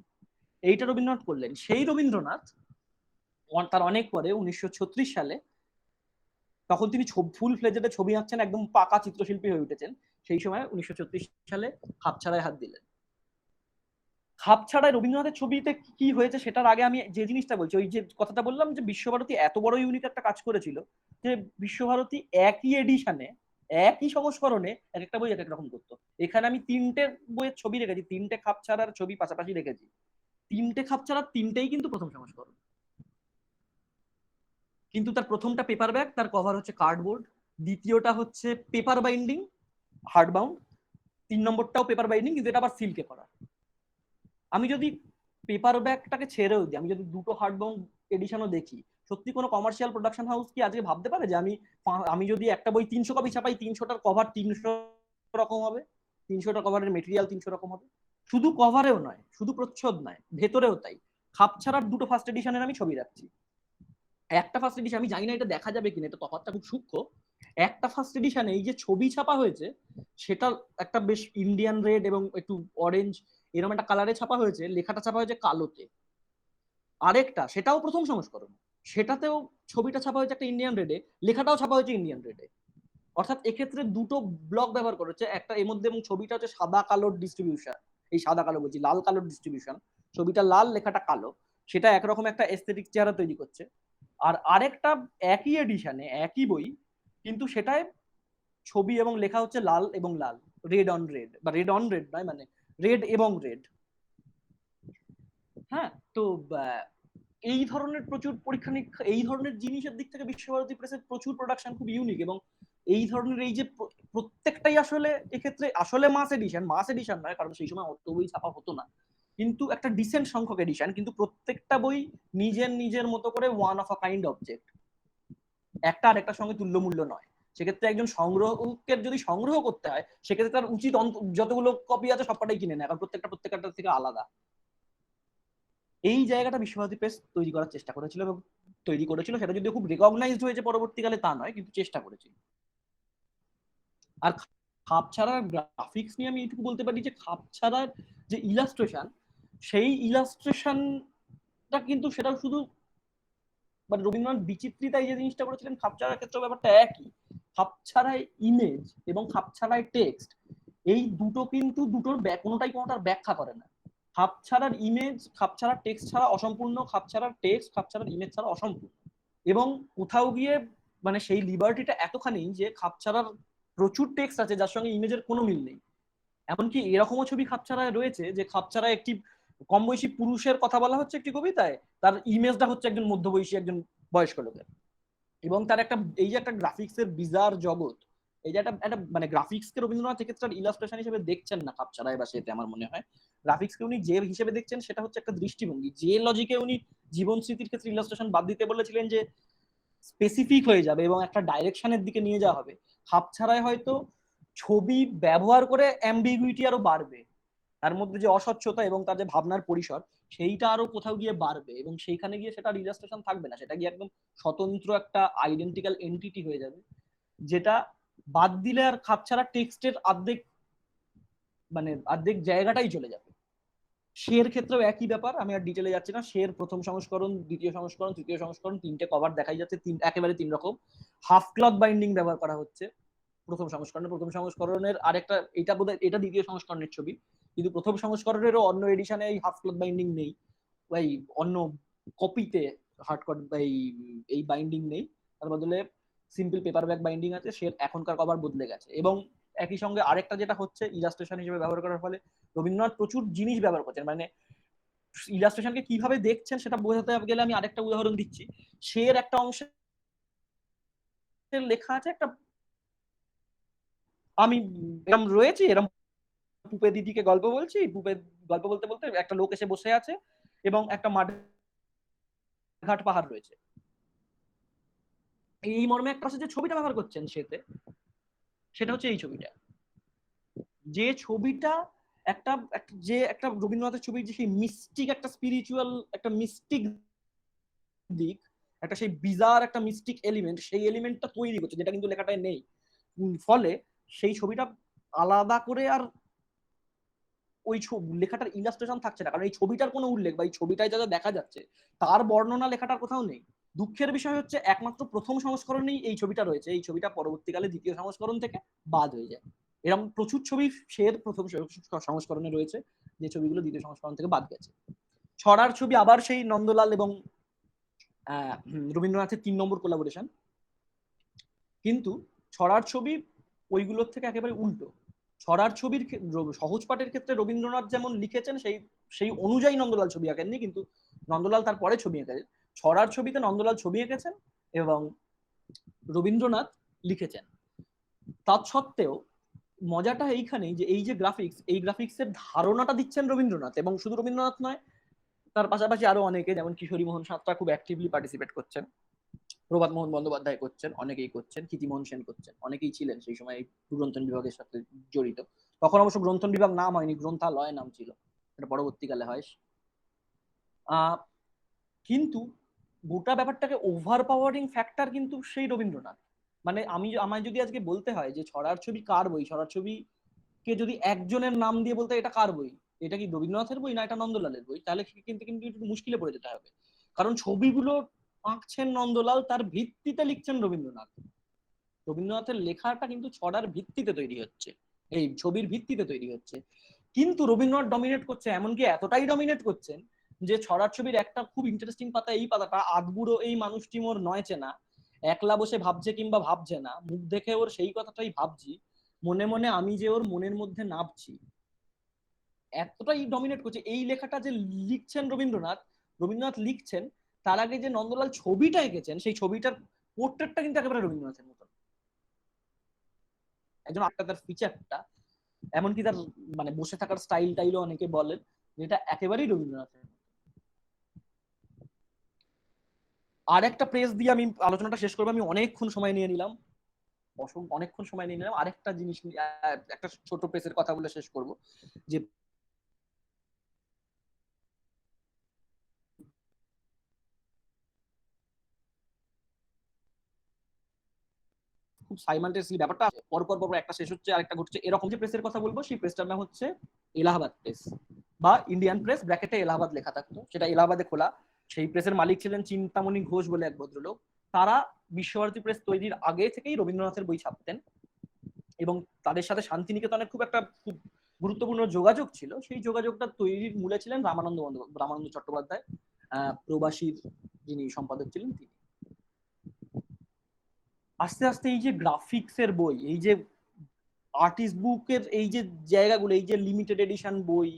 এইটা রবীন্দ্রনাথ করলেন। সেই রবীন্দ্রনাথ তার অনেক পরে 1936 সালে, তখন তিনি ফুল ফ্লেজেডে ছবি আঁকছেন, একদম পাকা চিত্রশিল্পী হয়ে উঠেছেন। সেই সময় 1936 সালে খাপছাড়ায় হাত দিলেন। খাপছাড়ায় রবীন্দ্রনাথের ছবিতে কি হয়েছে সেটার আগে আমি যে জিনিসটা বলছি, ওই যে কথাটা বললাম যে বিশ্বভারতী এত বড় ইউনিক একটা কাজ করেছিল যে বিশ্বভারতী একই এডিশনে, একই সংস্করণে এক একটা বই এক এক রকম করতো। এখানে আমি 3টে বইয়ের ছবি রেখেছি, 3টে খাপছাড়ার ছবি পাশাপাশি রেখেছি। 3টে খাপছাড়ার 3টেই কিন্তু প্রথম সংস্করণ। কিন্তু তার প্রথমটা পেপার ব্যাগ, তার কভার হচ্ছে কার্ডবোর্ড। দ্বিতীয়টা হচ্ছে পেপার বাইন্ডিং, হার্ড বাউন্ড। 3 নম্বরটাও পেপার বাইন্ডিং, কিন্তু এটা আবার সিল্কে করা। আমি যদি পেপার ব্যাগটাকে ছেড়েও দিই, আমি যদি দুটো হার্ড বাউন্ড এডিশনও দেখি, সত্যি কোনো কমার্শিয়াল প্রোডাকশন হাউস কি আজকে ভাবতে পারে যে আমি যদি একটা বই 300 কপি ছাপাই, 300টার কভার 300 রকম হবে, 300টা কভারের মেটেরিয়াল 300 রকম হবে? শুধু কভারেও নয়, শুধু প্রচ্ছদ নয়, ভেতরেও তাই। খাপছাড়ার দুটো ফার্স্ট এডিশনের আমি ছবি রাখছি। একটা ফার্স্ট এডিশন, আমি জানি না এটা দেখা যাবে কিনা, এটা তফাৎটা খুব সূক্ষ্ম। একটা ফার্স্ট এডিশনে এই যে ছবি ছাপা হয়েছে সেটা একটা বেশ ইন্ডিয়ান রেড এবং একটু অরেঞ্জ এরকম একটা কালারে ছাপা হয়েছে, লেখাটা ছাপা হয়েছে কালোতে। আরেকটা, সেটাও প্রথম সংস্করণ, সেটাতেও ছবিটা ছাপা হয়েছে একটা ইন্ডিয়ান রেডে, লেখাটাও ছাপা হয়েছে ইন্ডিয়ান রেডে। অর্থাৎ এক্ষেত্রে দুটো ব্লক ব্যবহার করেছে একটা এর মধ্যে, এবং ছবিটা হচ্ছে সাদা কালোর ডিস্ট্রিবিউশন। এই সাদা কালো বলছি, লাল কালোর ডিস্ট্রিবিউশন। ছবিটা লাল, লেখাটা কালো, সেটা একরকম একটা এস্থেটিক চেহারা তৈরি করছে। আর আরেকটা একই এডিশনে একই বই, কিন্তু সেটায় ছবি এবং লেখা হচ্ছে লাল এবং লাল, রেড অন রেড, বা রেড অন রেড নয়, মানে রেড এবং রেড। হ্যাঁ, তো এই ধরনের প্রচুর পরীক্ষা নিরীক্ষা, এই ধরনের জিনিসের দিক থেকে বিশ্বভারতী প্রেসের প্রচুর প্রোডাকশন খুব ইউনিক। এবং এই ধরনের এই যে প্রত্যেকটাই আসলে এক্ষেত্রে আসলে মাস এডিশন নয়, কারণ সেই সময় অত বই ছাপা হতো না, কিন্তু একটা ডিসেন্ট সংখ্যক এডিশন, কিন্তু প্রত্যেকটা বই নিজের নিজের মতো করে one of a kind object, একটা আরেকটার সঙ্গে তুল্যমূল্য নয়। সেক্ষেত্রে একজন সংগ্রহকের যদি সংগ্রহ করতে হয়, সেক্ষেত্রে তার উচিত যতগুলো কপি আছে সবকটাই কিনে নেয়, কারণ প্রত্যেকটা থেকে আলাদা। এই জায়গাটা বিশ্বভারতী প্রেস তৈরি করার চেষ্টা করেছিল, এবং তৈরি করেছিল, সেটা যদি খুব রিকগনাইজড হয়েছে পরবর্তীকালে তা নয়, কিন্তু চেষ্টা করেছিল। আর খাপছাড়ার গ্রাফিক্স নিয়ে আমি এটুকু বলতে পারি যে খাপছাড়ার যে ইলাস্ট্রেশন, সেই ইলাস্ট্রেশনটা কিন্তু সেটা শুধু মানে রবীন্দ্রনাথ বিচিত্রিতায় যে জিনিসটা করেছিলেন, খাপছাড়ার ক্ষেত্রে ব্যাপারটা একই। খাপছাড়ায় ইমেজ এবং খাপছাড়ায় টেক্সট, এই দুটো কিন্তু দুটোর কোনোটাই কোনোটার ব্যাখ্যা করে না। খাপছাড়ার ইমেজ খাপছাড়ার টেক্সট ছাড়া অসম্পূর্ণ, খাপছাড়ার টেক্সট খাপছাড়ার ইমেজ ছাড়া অসম্পূর্ণ। এবং কোথাও গিয়ে মানে সেই লিবার্টিটা এতখানি যে খাপছাড়ার প্রচুর টেক্সট আছে যার সঙ্গে ইমেজের কোনো মিল নেই। এমনকি এরকমও ছবি খাপছাড়ায় রয়েছে যে খাপছাড়ায় একটি কম বয়সী পুরুষের কথা বলা হচ্ছে একটি কবিতায়, তার ইমেজটা হচ্ছে একজন মধ্যবয়সী একজন বয়স্ক লোকের। এবং তার একটা এই যে একটা গ্রাফিক্স এর বিজার জগৎ, এই যে একটা মানে গ্রাফিক্স কে রবীন্দ্রনাথ এক্ষেত্রে ইলাস্ট্রেশন হিসেবে দেখছেন না খাপছাড়ায় বা সেতে। আমার মনে হয় গ্রাফিক্স কে উনি যে হিসেবে দেখছেন সেটা হচ্ছে একটা দৃষ্টিভঙ্গি, যে লজিকে উনি জীবন স্মৃতির ক্ষেত্রে ইলাস্ট্রেশন বাদ দিতে বলেছিলেন যে স্পেসিফিক হয়ে যাবে এবং একটা ডাইরেকশনের দিকে নিয়ে যাওয়া হবে। খাপছাড়ায় হয়তো ছবি ব্যবহার করে অ্যাম্বিগুইটি আরো বাড়বে, তার মধ্যে যে অস্বচ্ছতা এবং তার যে ভাবনার পরিসর সেইটা আরো কোথাও গিয়ে বাড়বে, এবং সেইখানে গিয়ে সেটা ইলাস্ট্রেশন থাকবে না, সেটা গিয়ে একদম স্বতন্ত্র একটা আইডেন্টিক্যাল এন্টিটি হয়ে যাবে, যেটা বাদ দিলে আর খাপছাড়া টেক্সটের অর্ধেক জায়গাটাই চলে যাবে। শের ক্ষেত্রেও একই ব্যাপার, আমি আর ডিটেলে যাচ্ছি না। শের প্রথম সংস্করণ, দ্বিতীয় সংস্করণ, তৃতীয় সংস্করণ, 3টে কভার দেখাই যাচ্ছে, একেবারে 3 রকম। হাফ ক্লথ বাইন্ডিং ব্যবহার করা হচ্ছে প্রথম সংস্করণের আরেকটা, এটা বোধহয় এটা দ্বিতীয় সংস্করণের ছবি, কিন্তু প্রথম সংস্করণেরও অন্য এডিশনে এই হাফ ক্লথ বাইন্ডিং নেই, এই অন্য কপিতে হার্ড কট এই বাইন্ডিং নেই, তার বদলে সিম্পল পেপার ব্যাক বাইন্ডিং আছে। সে এখনকার কভার বদলে গেছে। এবং একই সঙ্গে আরেকটা যেটা হচ্ছে, ইলাস্ট্রেশন হিসেবে ব্যবহার করার ফলে রবীন্দ্রনাথ প্রচুর জিনিস ব্যবহার করছেন, মানে ইলাস্ট্রেশনকে কিভাবে দেখছেন সেটা বোঝাতে গেলে আমি আরেকটা উদাহরণ দিচ্ছি। শের একটা অংশে লেখা আছে একটা, আমি এরকম রয়েছে, এরকম পুপে দিদিকে গল্প বলছি, পুপে গল্প বলতে বলতে একটা লোক এসে বসে আছে এবং একটা মাঠঘাট পাহাড় রয়েছে। এই মর্মে একটা যে ছবিটা ব্যবহার করছেন সেটা হচ্ছে এই ছবিটা, যে ছবিটা একটা রবীন্দ্রনাথের ছবির যে সেই মিস্টিক একটা স্পিরিচুয়াল একটা মিস্টিক দিক, একটা সেই বিজার একটা মিস্টিক এলিমেন্ট, সেই এলিমেন্টটা তৈরি করছে যেটা কিন্তু লেখাটায় নেই। ফলে সেই ছবিটা আলাদা করে আর ওই লেখাটার ইলাস্ট্রেশন থাকছে না, কারণ এই ছবিটার কোনো উল্লেখ বা এই ছবিটায় যা যা দেখা যাচ্ছে তার বর্ণনা লেখাটার কোথাও নেই। দুঃখের বিষয় হচ্ছে একমাত্র প্রথম সংস্করণেই এই ছবিটা রয়েছে, এই ছবিটা পরবর্তীকালে দ্বিতীয় সংস্করণ থেকে বাদ হয়ে যায়। এরকম প্রচুর ছবি প্রথম সংস্করণে রয়েছে যে ছবিগুলো দ্বিতীয় সংস্করণ থেকে বাদ গেছে। ছড়ার ছবি আবার সেই নন্দলাল এবং রবীন্দ্রনাথের 3 নম্বর কোলাবোরেশন, কিন্তু ছড়ার ছবি ওইগুলোর থেকে একেবারে উল্টো। ছড়ার ছবির সহজ পাঠের ক্ষেত্রে রবীন্দ্রনাথ যেমন লিখেছেন সেই অনুযায়ী নন্দলাল ছবি আঁকেননি, কিন্তু নন্দলাল তারপরে ছবি এঁকেছেন। ছড়ার ছবিতে নন্দলাল ছবি এঁকেছেন এবং রবীন্দ্রনাথ লিখেছেন। তৎসত্ত্বেও মজাটা এইখানেই যে এই যে গ্রাফিক্স, এই গ্রাফিক্সের ধারণাটা দিচ্ছেন রবীন্দ্রনাথ, এবং শুধু রবীন্দ্রনাথ নয়, তার পাশাপাশি আরো অনেকে, যেমন কিশোরী মোহন সাঁতরা খুব অ্যাক্টিভলি পার্টিসিপেট করছেন, প্রভাত মোহন বন্দ্যোপাধ্যায় করছেন, অনেকেই করছেন, কীর্তিমোহন সেন করছেন, অনেকেই ছিলেন সেই সময় গ্রন্থন বিভাগের সাথে জড়িত। তখন অবশ্য গ্রন্থন বিভাগ নাম হয়নি, গ্রন্থালয় নাম ছিল, এটা পরবর্তীকালে হয়। কিন্তু গোটা ব্যাপারটাকে ওভার পাওয়ারিং ফ্যাক্টর কিন্তু সেই রবীন্দ্রনাথ। মানে আমায় যদি আজকে বলতে হয় যে ছড়ার ছবি কার বই, ছড়ার ছবিকে যদি একজনের নাম দিয়ে বলতে এটা কার বই, এটা কি রবীন্দ্রনাথের বই না এটা নন্দলালের বই, তাহলে কিন্তু কিন্তু একটু মুশকিলে পড়ে যেতে হবে। কারণ ছবিগুলো আঁকছেন নন্দলাল, তার ভিত্তিতে লিখছেন রবীন্দ্রনাথ। রবীন্দ্রনাথের লেখাটা কিন্তু ছড়ার ভিত্তিতে তৈরি হচ্ছে, এই ছবির ভিত্তিতে তৈরি হচ্ছে। কিন্তু রবীন্দ্রনাথ ডমিনেট করছে, এমনকি এতটাই ডমিনেট করছেন যে ছড়ার ছবির একটা খুব ইন্টারেস্টিং পাতা, এই পাতাটা, আধবুড়ো এই মানুষটি মোর নয় চেনা, একলা বসে ভাবছে কিংবা ভাবছে না, মুখ দেখে ওর সেই কথাটাই ভাবছি, মনে মনে আমি যে ওর মনের মধ্যে নাবছি। এতটাই ডমিনেট করছে এই লেখাটা যে লিখছেন রবীন্দ্রনাথ লিখছেন, তার আগে যে নন্দলাল ছবিটা এঁকেছেন সেই ছবিটার পোর্ট্রেটটা কিন্তু একেবারে রবীন্দ্রনাথের মতন। একজন তার ফিচারটা, এমনকি তার মানে বসে থাকার স্টাইল টাইলও অনেকে বলেন যেটা একেবারেই রবীন্দ্রনাথের। আর একটা প্রেস দিয়ে আমি আলোচনাটা শেষ করবো, আমি অনেকক্ষণ সময় নিয়ে নিলাম, অনেকক্ষণ সময় নিয়ে নিলাম। আরেকটা জিনিস, একটা ছোট প্রেসের কথা বলে শেষ করব, যে খুব সাইমালটেনিয়াসলি ব্যাপারটা পরপর একটা শেষ হচ্ছে আরেকটা ঘটছে, এরকম যে প্রেসের কথা বলবো সেই প্রেসটার নাম হচ্ছে এলাহাবাদ প্রেস বা ইন্ডিয়ান প্রেস, ব্র্যাকেটে এলাহাবাদ লেখা থাকতো, সেটা এলাহাবাদে খোলা। সেই প্রেসের মালিক ছিলেন চিন্তামণি ঘোষ বলে এক ভদ্রলোক। তারা বিশ্বভারতী প্রেস তৈরির আগে থেকেই রবীন্দ্রনাথের বই ছাপতেন এবং তাদের সাথে শান্তিনিকেতনের খুব গুরুত্বপূর্ণ যোগাযোগ ছিল। সেই যোগাযোগটা তৈরির মূলে ছিলেন রামানন্দ চট্টোপাধ্যায়, প্রবাসীর যিনি সম্পাদক ছিলেন তিনি। আস্তে আস্তে এই যে গ্রাফিক্সের বই, এই যে আর্টিস্ট বুকের এই যে জায়গাগুলো, এই যে লিমিটেড এডিশন বই,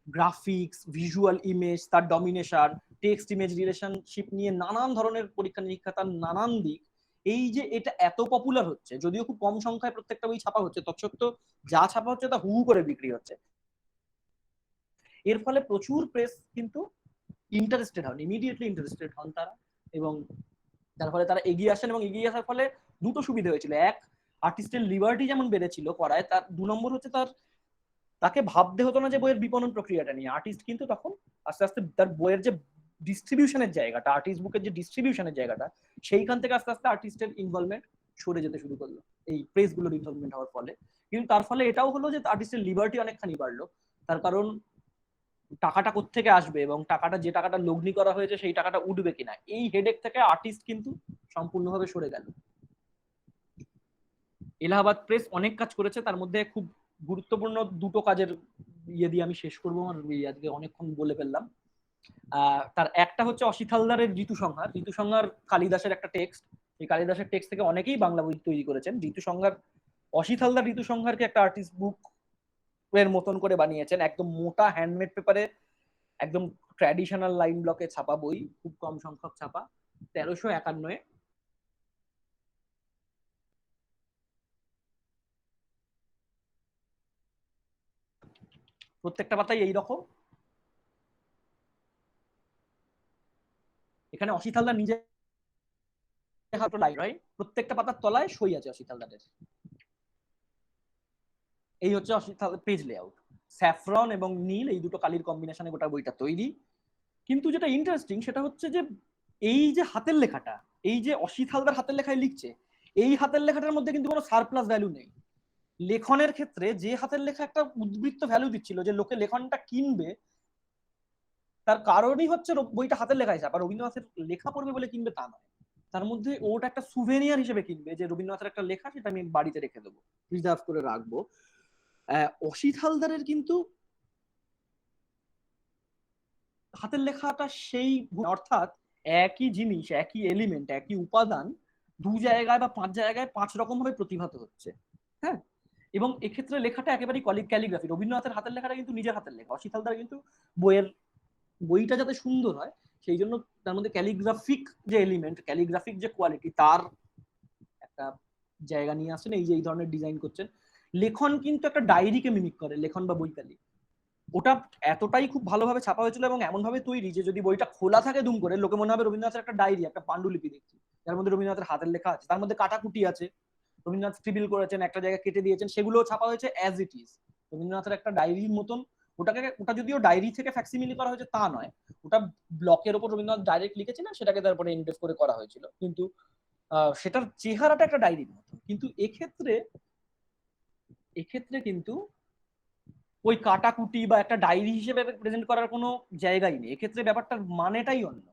গ্রাফিক্স, ভিজুয়াল ইমেজ, তার ডমিনেশন, টেক্সট ইমেজ রিলেশনশিপ নিয়ে নানান ধরনের পরীক্ষা নিরীক্ষা, তার নানান দিক, এই যে এটা এত পপুলার হচ্ছে, যদিও খুব কম সংখ্যায় প্রত্যেকটা বই ছাপা হচ্ছে, তৎসত্ত্বেও যা ছাপা হচ্ছে তা হু করে বিক্রি হচ্ছে। এর ফলে প্রচুর প্রেস কিন্তু ইন্টারেস্টেড হন, ইমিডিয়েটলি ইন্টারেস্টেড হন তারা, এবং যার ফলে তারা এগিয়ে আসেন। এবং এগিয়ে আসার ফলে দুটো সুবিধা হয়েছিল, এক, আর্টিস্টের লিবার্টি যেমন বেড়েছিল করায়, তার 2 নম্বর হচ্ছে তাকে ভাবতে হতো না যে বইয়ের বিপণন প্রক্রিয়াটা নিয়ে। আর্টিস্ট কিন্তু তখন আস্তে আস্তে তার বইয়ের যে ডিস্ট্রিবিউশনের জায়গাটা, আর্টিস্ট বুকের যে ডিস্ট্রিবিউশনের জায়গাটা, সেইখান থেকে আস্তে আস্তে আর্টিস্টের ইনভলভমেন্ট সরে যেতে শুরু করলো এই প্রেসগুলোর ইনভলভমেন্ট হওয়ার ফলে। কিন্তু তার ফলে এটাও হলো যে আর্টিস্টের লিবার্টি অনেকখানি বাড়লো, তার কারণ টাকাটা কোত্থেকে আসবে এবং টাকাটা, যে টাকাটা লগ্নি করা হয়েছে সেই টাকাটা উঠবে কিনা, এই হেডেক থেকে আর্টিস্ট কিন্তু সম্পূর্ণভাবে সরে গেল। এলাহাবাদ প্রেস অনেক কাজ করেছে, তার মধ্যে খুব গুরুত্বপূর্ণ দুটো কাজের ইয়ে দিয়ে আমি শেষ করবো, আমার আজকে অনেকক্ষণ বলে ফেললাম। তার একটা হচ্ছে অসিত হালদারের ঋতু সংহার কালিদাসের একটা টেক্সট, এই কালিদাসের টেক্সট থেকে অনেকেই বাংলা বই তৈরি করেছেন। অসিত হালদার ঋতু সংহারকে একটা আর্টিস্ট বুক এর মতন করে বানিয়েছেন, একদম মোটা হ্যান্ডমেড পেপারে, একদম ট্র্যাডিশনাল লাইন ব্লকে ছাপা বই, খুব কম সংখ্যক ছাপা, 1351-এ। প্রত্যেকটা পাতাই এইরকম। এখানে অসিত হালদার নিজে প্রত্যেকটা পাতার তলায় সই আছে অসিত হালদারের। এই হচ্ছে Asit Haldar page layout. Saffron এবং নীল এই দুটো কালির কম্বিনেশনে গোটা বইটা তৈরি। কিন্তু যেটা ইন্টারেস্টিং সেটা হচ্ছে যে এই যে হাতের লেখাটা, এই যে অসিত হালদার হাতের লেখায় লিখছে, এই হাতের লেখাটার মধ্যে কিন্তু কোনো সারপ্লাস ভ্যালু নেই। লেখনের ক্ষেত্রে যে হাতের লেখা একটা উদ্বৃত্ত ভ্যালু দিচ্ছিল, যে লোকে লেখনটা কিনবে, তার কারণই হচ্ছে বইটা হাতের লেখায় ছাপা। রবীন্দ্রনাথের লেখা পড়বে বলে কিনবে তা নয়, তার মধ্যে ওটা একটা সুভেনিয়ার হিসেবে কিনবে, যে রবীন্দ্রনাথের একটা লেখা, সেটা আমি বাড়িতে রেখে দেবো, রিজার্ভ করে রাখবো। অসিত হালদারের কিন্তু হাতের লেখাটা সেই, অর্থাৎ একই জিনিস, একই এলিমেন্ট, একই উপাদান দু জায়গায় বা 5 জায়গায় 5 রকম ভাবে প্রতিভাত হচ্ছে। হ্যাঁ, এবং এক্ষেত্রে লেখাটা একেবারেই ক্যালিগ্রাফি। রবীন্দ্রনাথের হাতের লেখাটা কিন্তু নিজের হাতের লেখা, অসিত হালদার কিন্তু বইটা যাতে সুন্দর হয় সেই জন্য তার মধ্যে ক্যালিগ্রাফিক যে এলিমেন্ট, ক্যালিগ্রাফিক যে কোয়ালিটি, তার একটা জায়গা নিয়ে আসছেন, এই যে এই ধরনের ডিজাইন করছেন। লেখন কিন্তু একটা ডায়েরিকে মিমিক করে, লেখন বা বৈকালি। ওটা এতটাই খুব ভালোভাবে ছাপা হয়েছিল এবং এমন ভাবে তৈরি যে যদি বইটা খোলা থাকে দুম করে, লোকে মনে হবে রবীন্দ্রনাথের একটা ডায়েরি, একটা পাণ্ডুলিপি দেখছি, যার মধ্যে রবীন্দ্রনাথের হাতের লেখা আছে, তার মধ্যে কাটাকুটি আছে, রবীন্দ্রনাথ স্ক্রিবিল করেছেন, একটা জায়গায় কেটে দিয়েছেন, সেগুলো ছাপা হয়েছে অ্যাজ ইট ইজ, রবীন্দ্রনাথের একটা ডায়েরির মতন। ওটা যদিও ডায়েরি থেকে ফ্যাক্সিমিলি করা হয়েছে তা নয়, ওটা ব্লকের ওপর রবীন্দ্রনাথ ডাইরেক্ট লিখেছিলেন, সেটাকে তারপরে ইনভেস্ট করে করা হয়েছিল, কিন্তু সেটার চেহারাটা একটা ডায়েরির মতো। কিন্তু এক্ষেত্রে কিন্তু ওই কাটাকুটি বা একটা ডায়েরি হিসেবে প্রেজেন্ট করার কোনো জায়গাই নেই, এক্ষেত্রে ব্যাপারটার মানেটাই অন্য।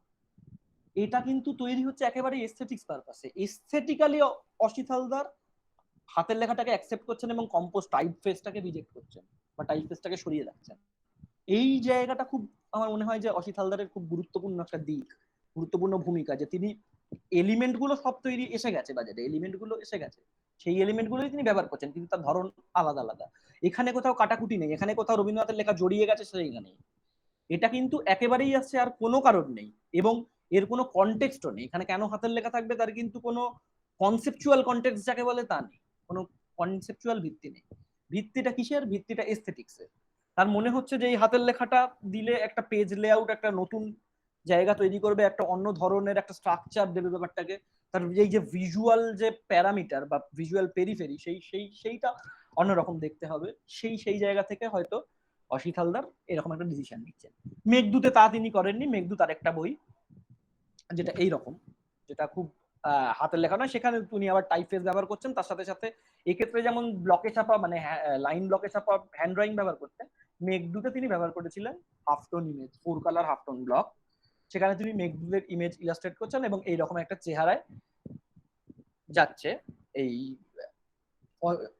এটা কিন্তু তৈরি হচ্ছে একেবারে এস্থেটিক্স পারপাসে। এস্থেটিক্যালি অসিত হালদার হাতের লেখাটাকে অ্যাকসেপ্ট করছেন এবং কম্পোজ টাইপফেসটাকে রিজেক্ট করছেন বা টাইপফেসটাকে সরিয়ে রাখছেন। এই জায়গাটা খুব, আমার মনে হয় যে অসিত হালদারের খুব গুরুত্বপূর্ণ একটা দিক, গুরুত্বপূর্ণ ভূমিকা, যে তিনি এলিমেন্ট গুলো সব তৈরি এসে গেছে বাজারে, এলিমেন্ট গুলো এসে গেছে, সেই এলিমেন্ট গুলোই তিনি ব্যবহার করছেন, কিন্তু তার ধরন আলাদা আলাদা। এখানে কোথাও কাটাকুটি নেই, এখানে কোথাও রবীন্দ্রনাথের লেখা জড়িয়ে গেছে সেইখানে, এটা কিন্তু একেবারেই আসছে, আর কোনো কারণ নেই, এবং এর কোনো কনটেক্সটও নেই। এখানে কেন হাতের লেখা থাকবে তার কিন্তু কোনো কনসেপচুয়াল কনটেক্সট যাকে বলে তা নেই, কোনো কনসেপচুয়াল ভিত্তি নেই। ভিত্তিটা কিসের? ভিত্তিটা এস্থেটিক্সের। তার মনে হচ্ছে যে এই হাতের লেখাটা দিলে একটা পেজ লেআউট, একটা নতুন জায়গা তৈরি করবে, একটা অন্য ধরনের একটা স্ট্রাকচার দেবে ব্যাপারটাকে, তার এই যে ভিজুয়াল যে প্যারামিটার বা ভিজুয়াল পেরিফেরি, সেইটা অন্যরকম দেখতে হবে। সেই জায়গা থেকে হয়তো অসিত হালদার এরকম একটা ডিসিশন নিচ্ছেন। মেঘদূতে তা তিনি করেননি। মেঘদূত আরেকটা বই যেটা এইরকম, যেটা খুব হাতের লেখা নয়, সেখানে উনি আবার টাইপফেস ব্যবহার করছেন, তার সাথে সাথে এক্ষেত্রে যেমন ব্লকে ছাপা, মানে লাইন ব্লকে ছাপা হ্যান্ড ড্রয়িং ব্যবহার করতেন, মেঘদূতে তিনি ব্যবহার করেছিলেন halftone image, 4 colour halftone block. সেখানে তিনি মেঘদূতের ইমেজ ইলাস্ট্রেট করছেন এবং এইরকম একটা চেহারায় যাচ্ছে এই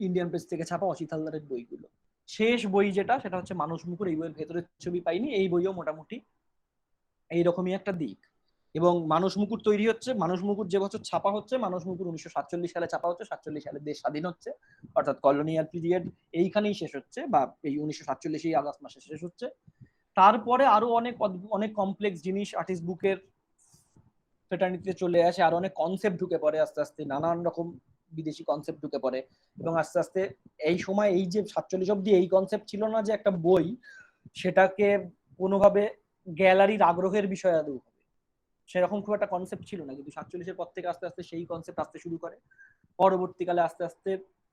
ইন্ডিয়ান প্রেস থেকে ছাপা অসিত হালদারের বইগুলো। শেষ বই যেটা, সেটা হচ্ছে মানুষ মুকুর। এই বইয়ের ভেতরের ছবি পাইনি, এই বইও মোটামুটি এইরকমই একটা দিক। এবং মানুষ মুকুর তৈরি হচ্ছে, মানুষ মুকুর যে বছর ছাপা হচ্ছে, মানুষ মুকুর 1947 সালে ছাপা হচ্ছে, 47 সালে দেশ স্বাধীন হচ্ছে, অর্থাৎ কলোনিয়াল পিরিয়ড এইখানেই শেষ হচ্ছে, বা এই 1947 আগস্ট মাসে শেষ হচ্ছে। তারপরে আরো অনেক অনেক কমপ্লেক্স জিনিস আর্টিস্ট বুকের ফ্রেটার্নিটিতে চলে আসে, আর অনেক কনসেপ্ট ঢুকে পড়ে, আস্তে আস্তে নানান রকম বিদেশি কনসেপ্ট ঢুকে পড়ে, এবং আস্তে আস্তে এই সময় এই যে 47 অব্দি এই কনসেপ্ট ছিল না যে একটা বই সেটাকে কোনোভাবে গ্যালারির আগ্রহের বিষয় আদৌ হবে, সেরকম খুব একটা কনসেপ্ট ছিল না। কিন্তু 47-এর পর থেকে আস্তে আস্তে সেই কনসেপ্ট আসতে শুরু করে। পরবর্তীকালে আস্তে আস্তে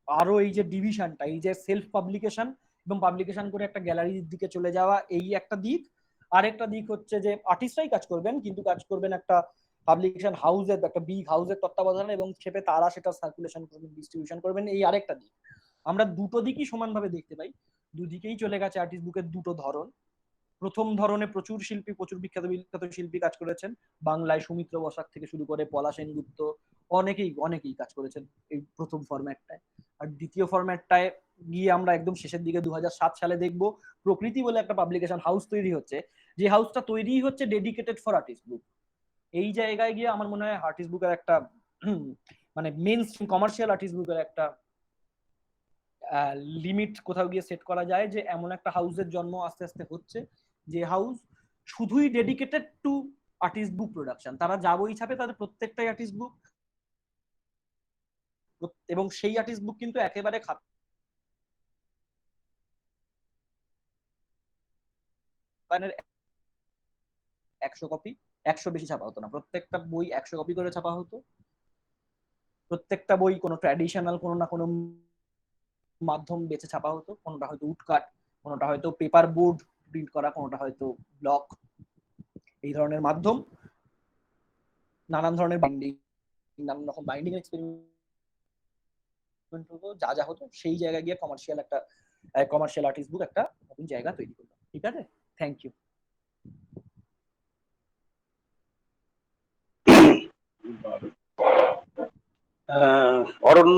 আরো এই যে ডিভিশনটা, এই যে সেলফ পাবলিকেশন এবং পাবলিকেশন করে একটা গ্যালারির দিকে চলে যাওয়া, এই একটা দিক। আরেকটা দিক হচ্ছে যে আর্টিস্টরাই কাজ করবেন, কিন্তু কাজ করবেন একটা পাবলিকেশন হাউসের, একটা বিগ হাউসের তত্ত্বাবধানে, এবং সেটা তারা সেটা সার্কুলেশন করবেন, ডিস্ট্রিবিউশন করবেন, এই আরেকটা দিক। আমরা দুটো দিকই সমানভাবে দেখতে পাই, দুদিকেই চলে গেছে আর্টিস্ট বুকের দুটো ধরন। প্রথম ধরনে প্রচুর শিল্পী, প্রচুর বিখ্যাত বিখ্যাত শিল্পী কাজ করেছেন, বাংলায় সৌমিত্র বসাক থেকে শুরু করে পলা সেনগুপ্ত, অনেকেই কাজ করেছেন এই প্রথম ফরম্যাটটায়। আর দ্বিতীয় ফরম্যাটটায় গিয়ে আমরা একদম শেষের দিকে 2007 সালে দেখব প্রকৃতি বলে একটা পাবলিকেশন হাউস তৈরি হচ্ছে, যে হাউসটা তৈরি হচ্ছে ডেডিকেটেড ফর আর্টিস্ট বুক। এই জায়গায় গিয়ে আমার মনে হয় আর্টিস্ট বুকের একটা মানে মেইন কমার্শিয়াল আর্টিস্ট বুকের একটা লিমিট কোথাও গিয়ে সেট করা যায়, যে এমন একটা হাউসের জন্ম আস্তে আস্তে হচ্ছে, যে হাউস শুধুই dedicated to artist book production. তারা যা বই ছাপে তাদের প্রত্যেকটাই আর্টিস্ট বুক, এবং সেই আর্টিস্ট বুক কিন্তু একেবারে ছাপানোর 100 কপি, 100 বেশি ছাপা হতো না, প্রত্যেকটা বই 100 কপি করে ছাপা হতো। প্রত্যেকটা বই কোনো ট্র্যাডিশনাল কোনো না কোনো মাধ্যম বেছে ছাপা হতো, কোনোটা হয়তো উডকাট, কোনোটা হয়তো পেপার বোর্ড প্রিন্ট করা, কোনোটা হয়তো ব্লক, এই ধরনের মাধ্যম, নানান ধরনের বাইন্ডিং, নানান রকম বাইন্ডিং এক্সপেরিমেন্ট হতো, যা যা হতো সেই জায়গায় গিয়ে কমার্শিয়াল আর্টিস্ট বুক একটা নতুন জায়গা তৈরি করলো। ঠিক আছে, থ্যাংক ইউ। অরণ্য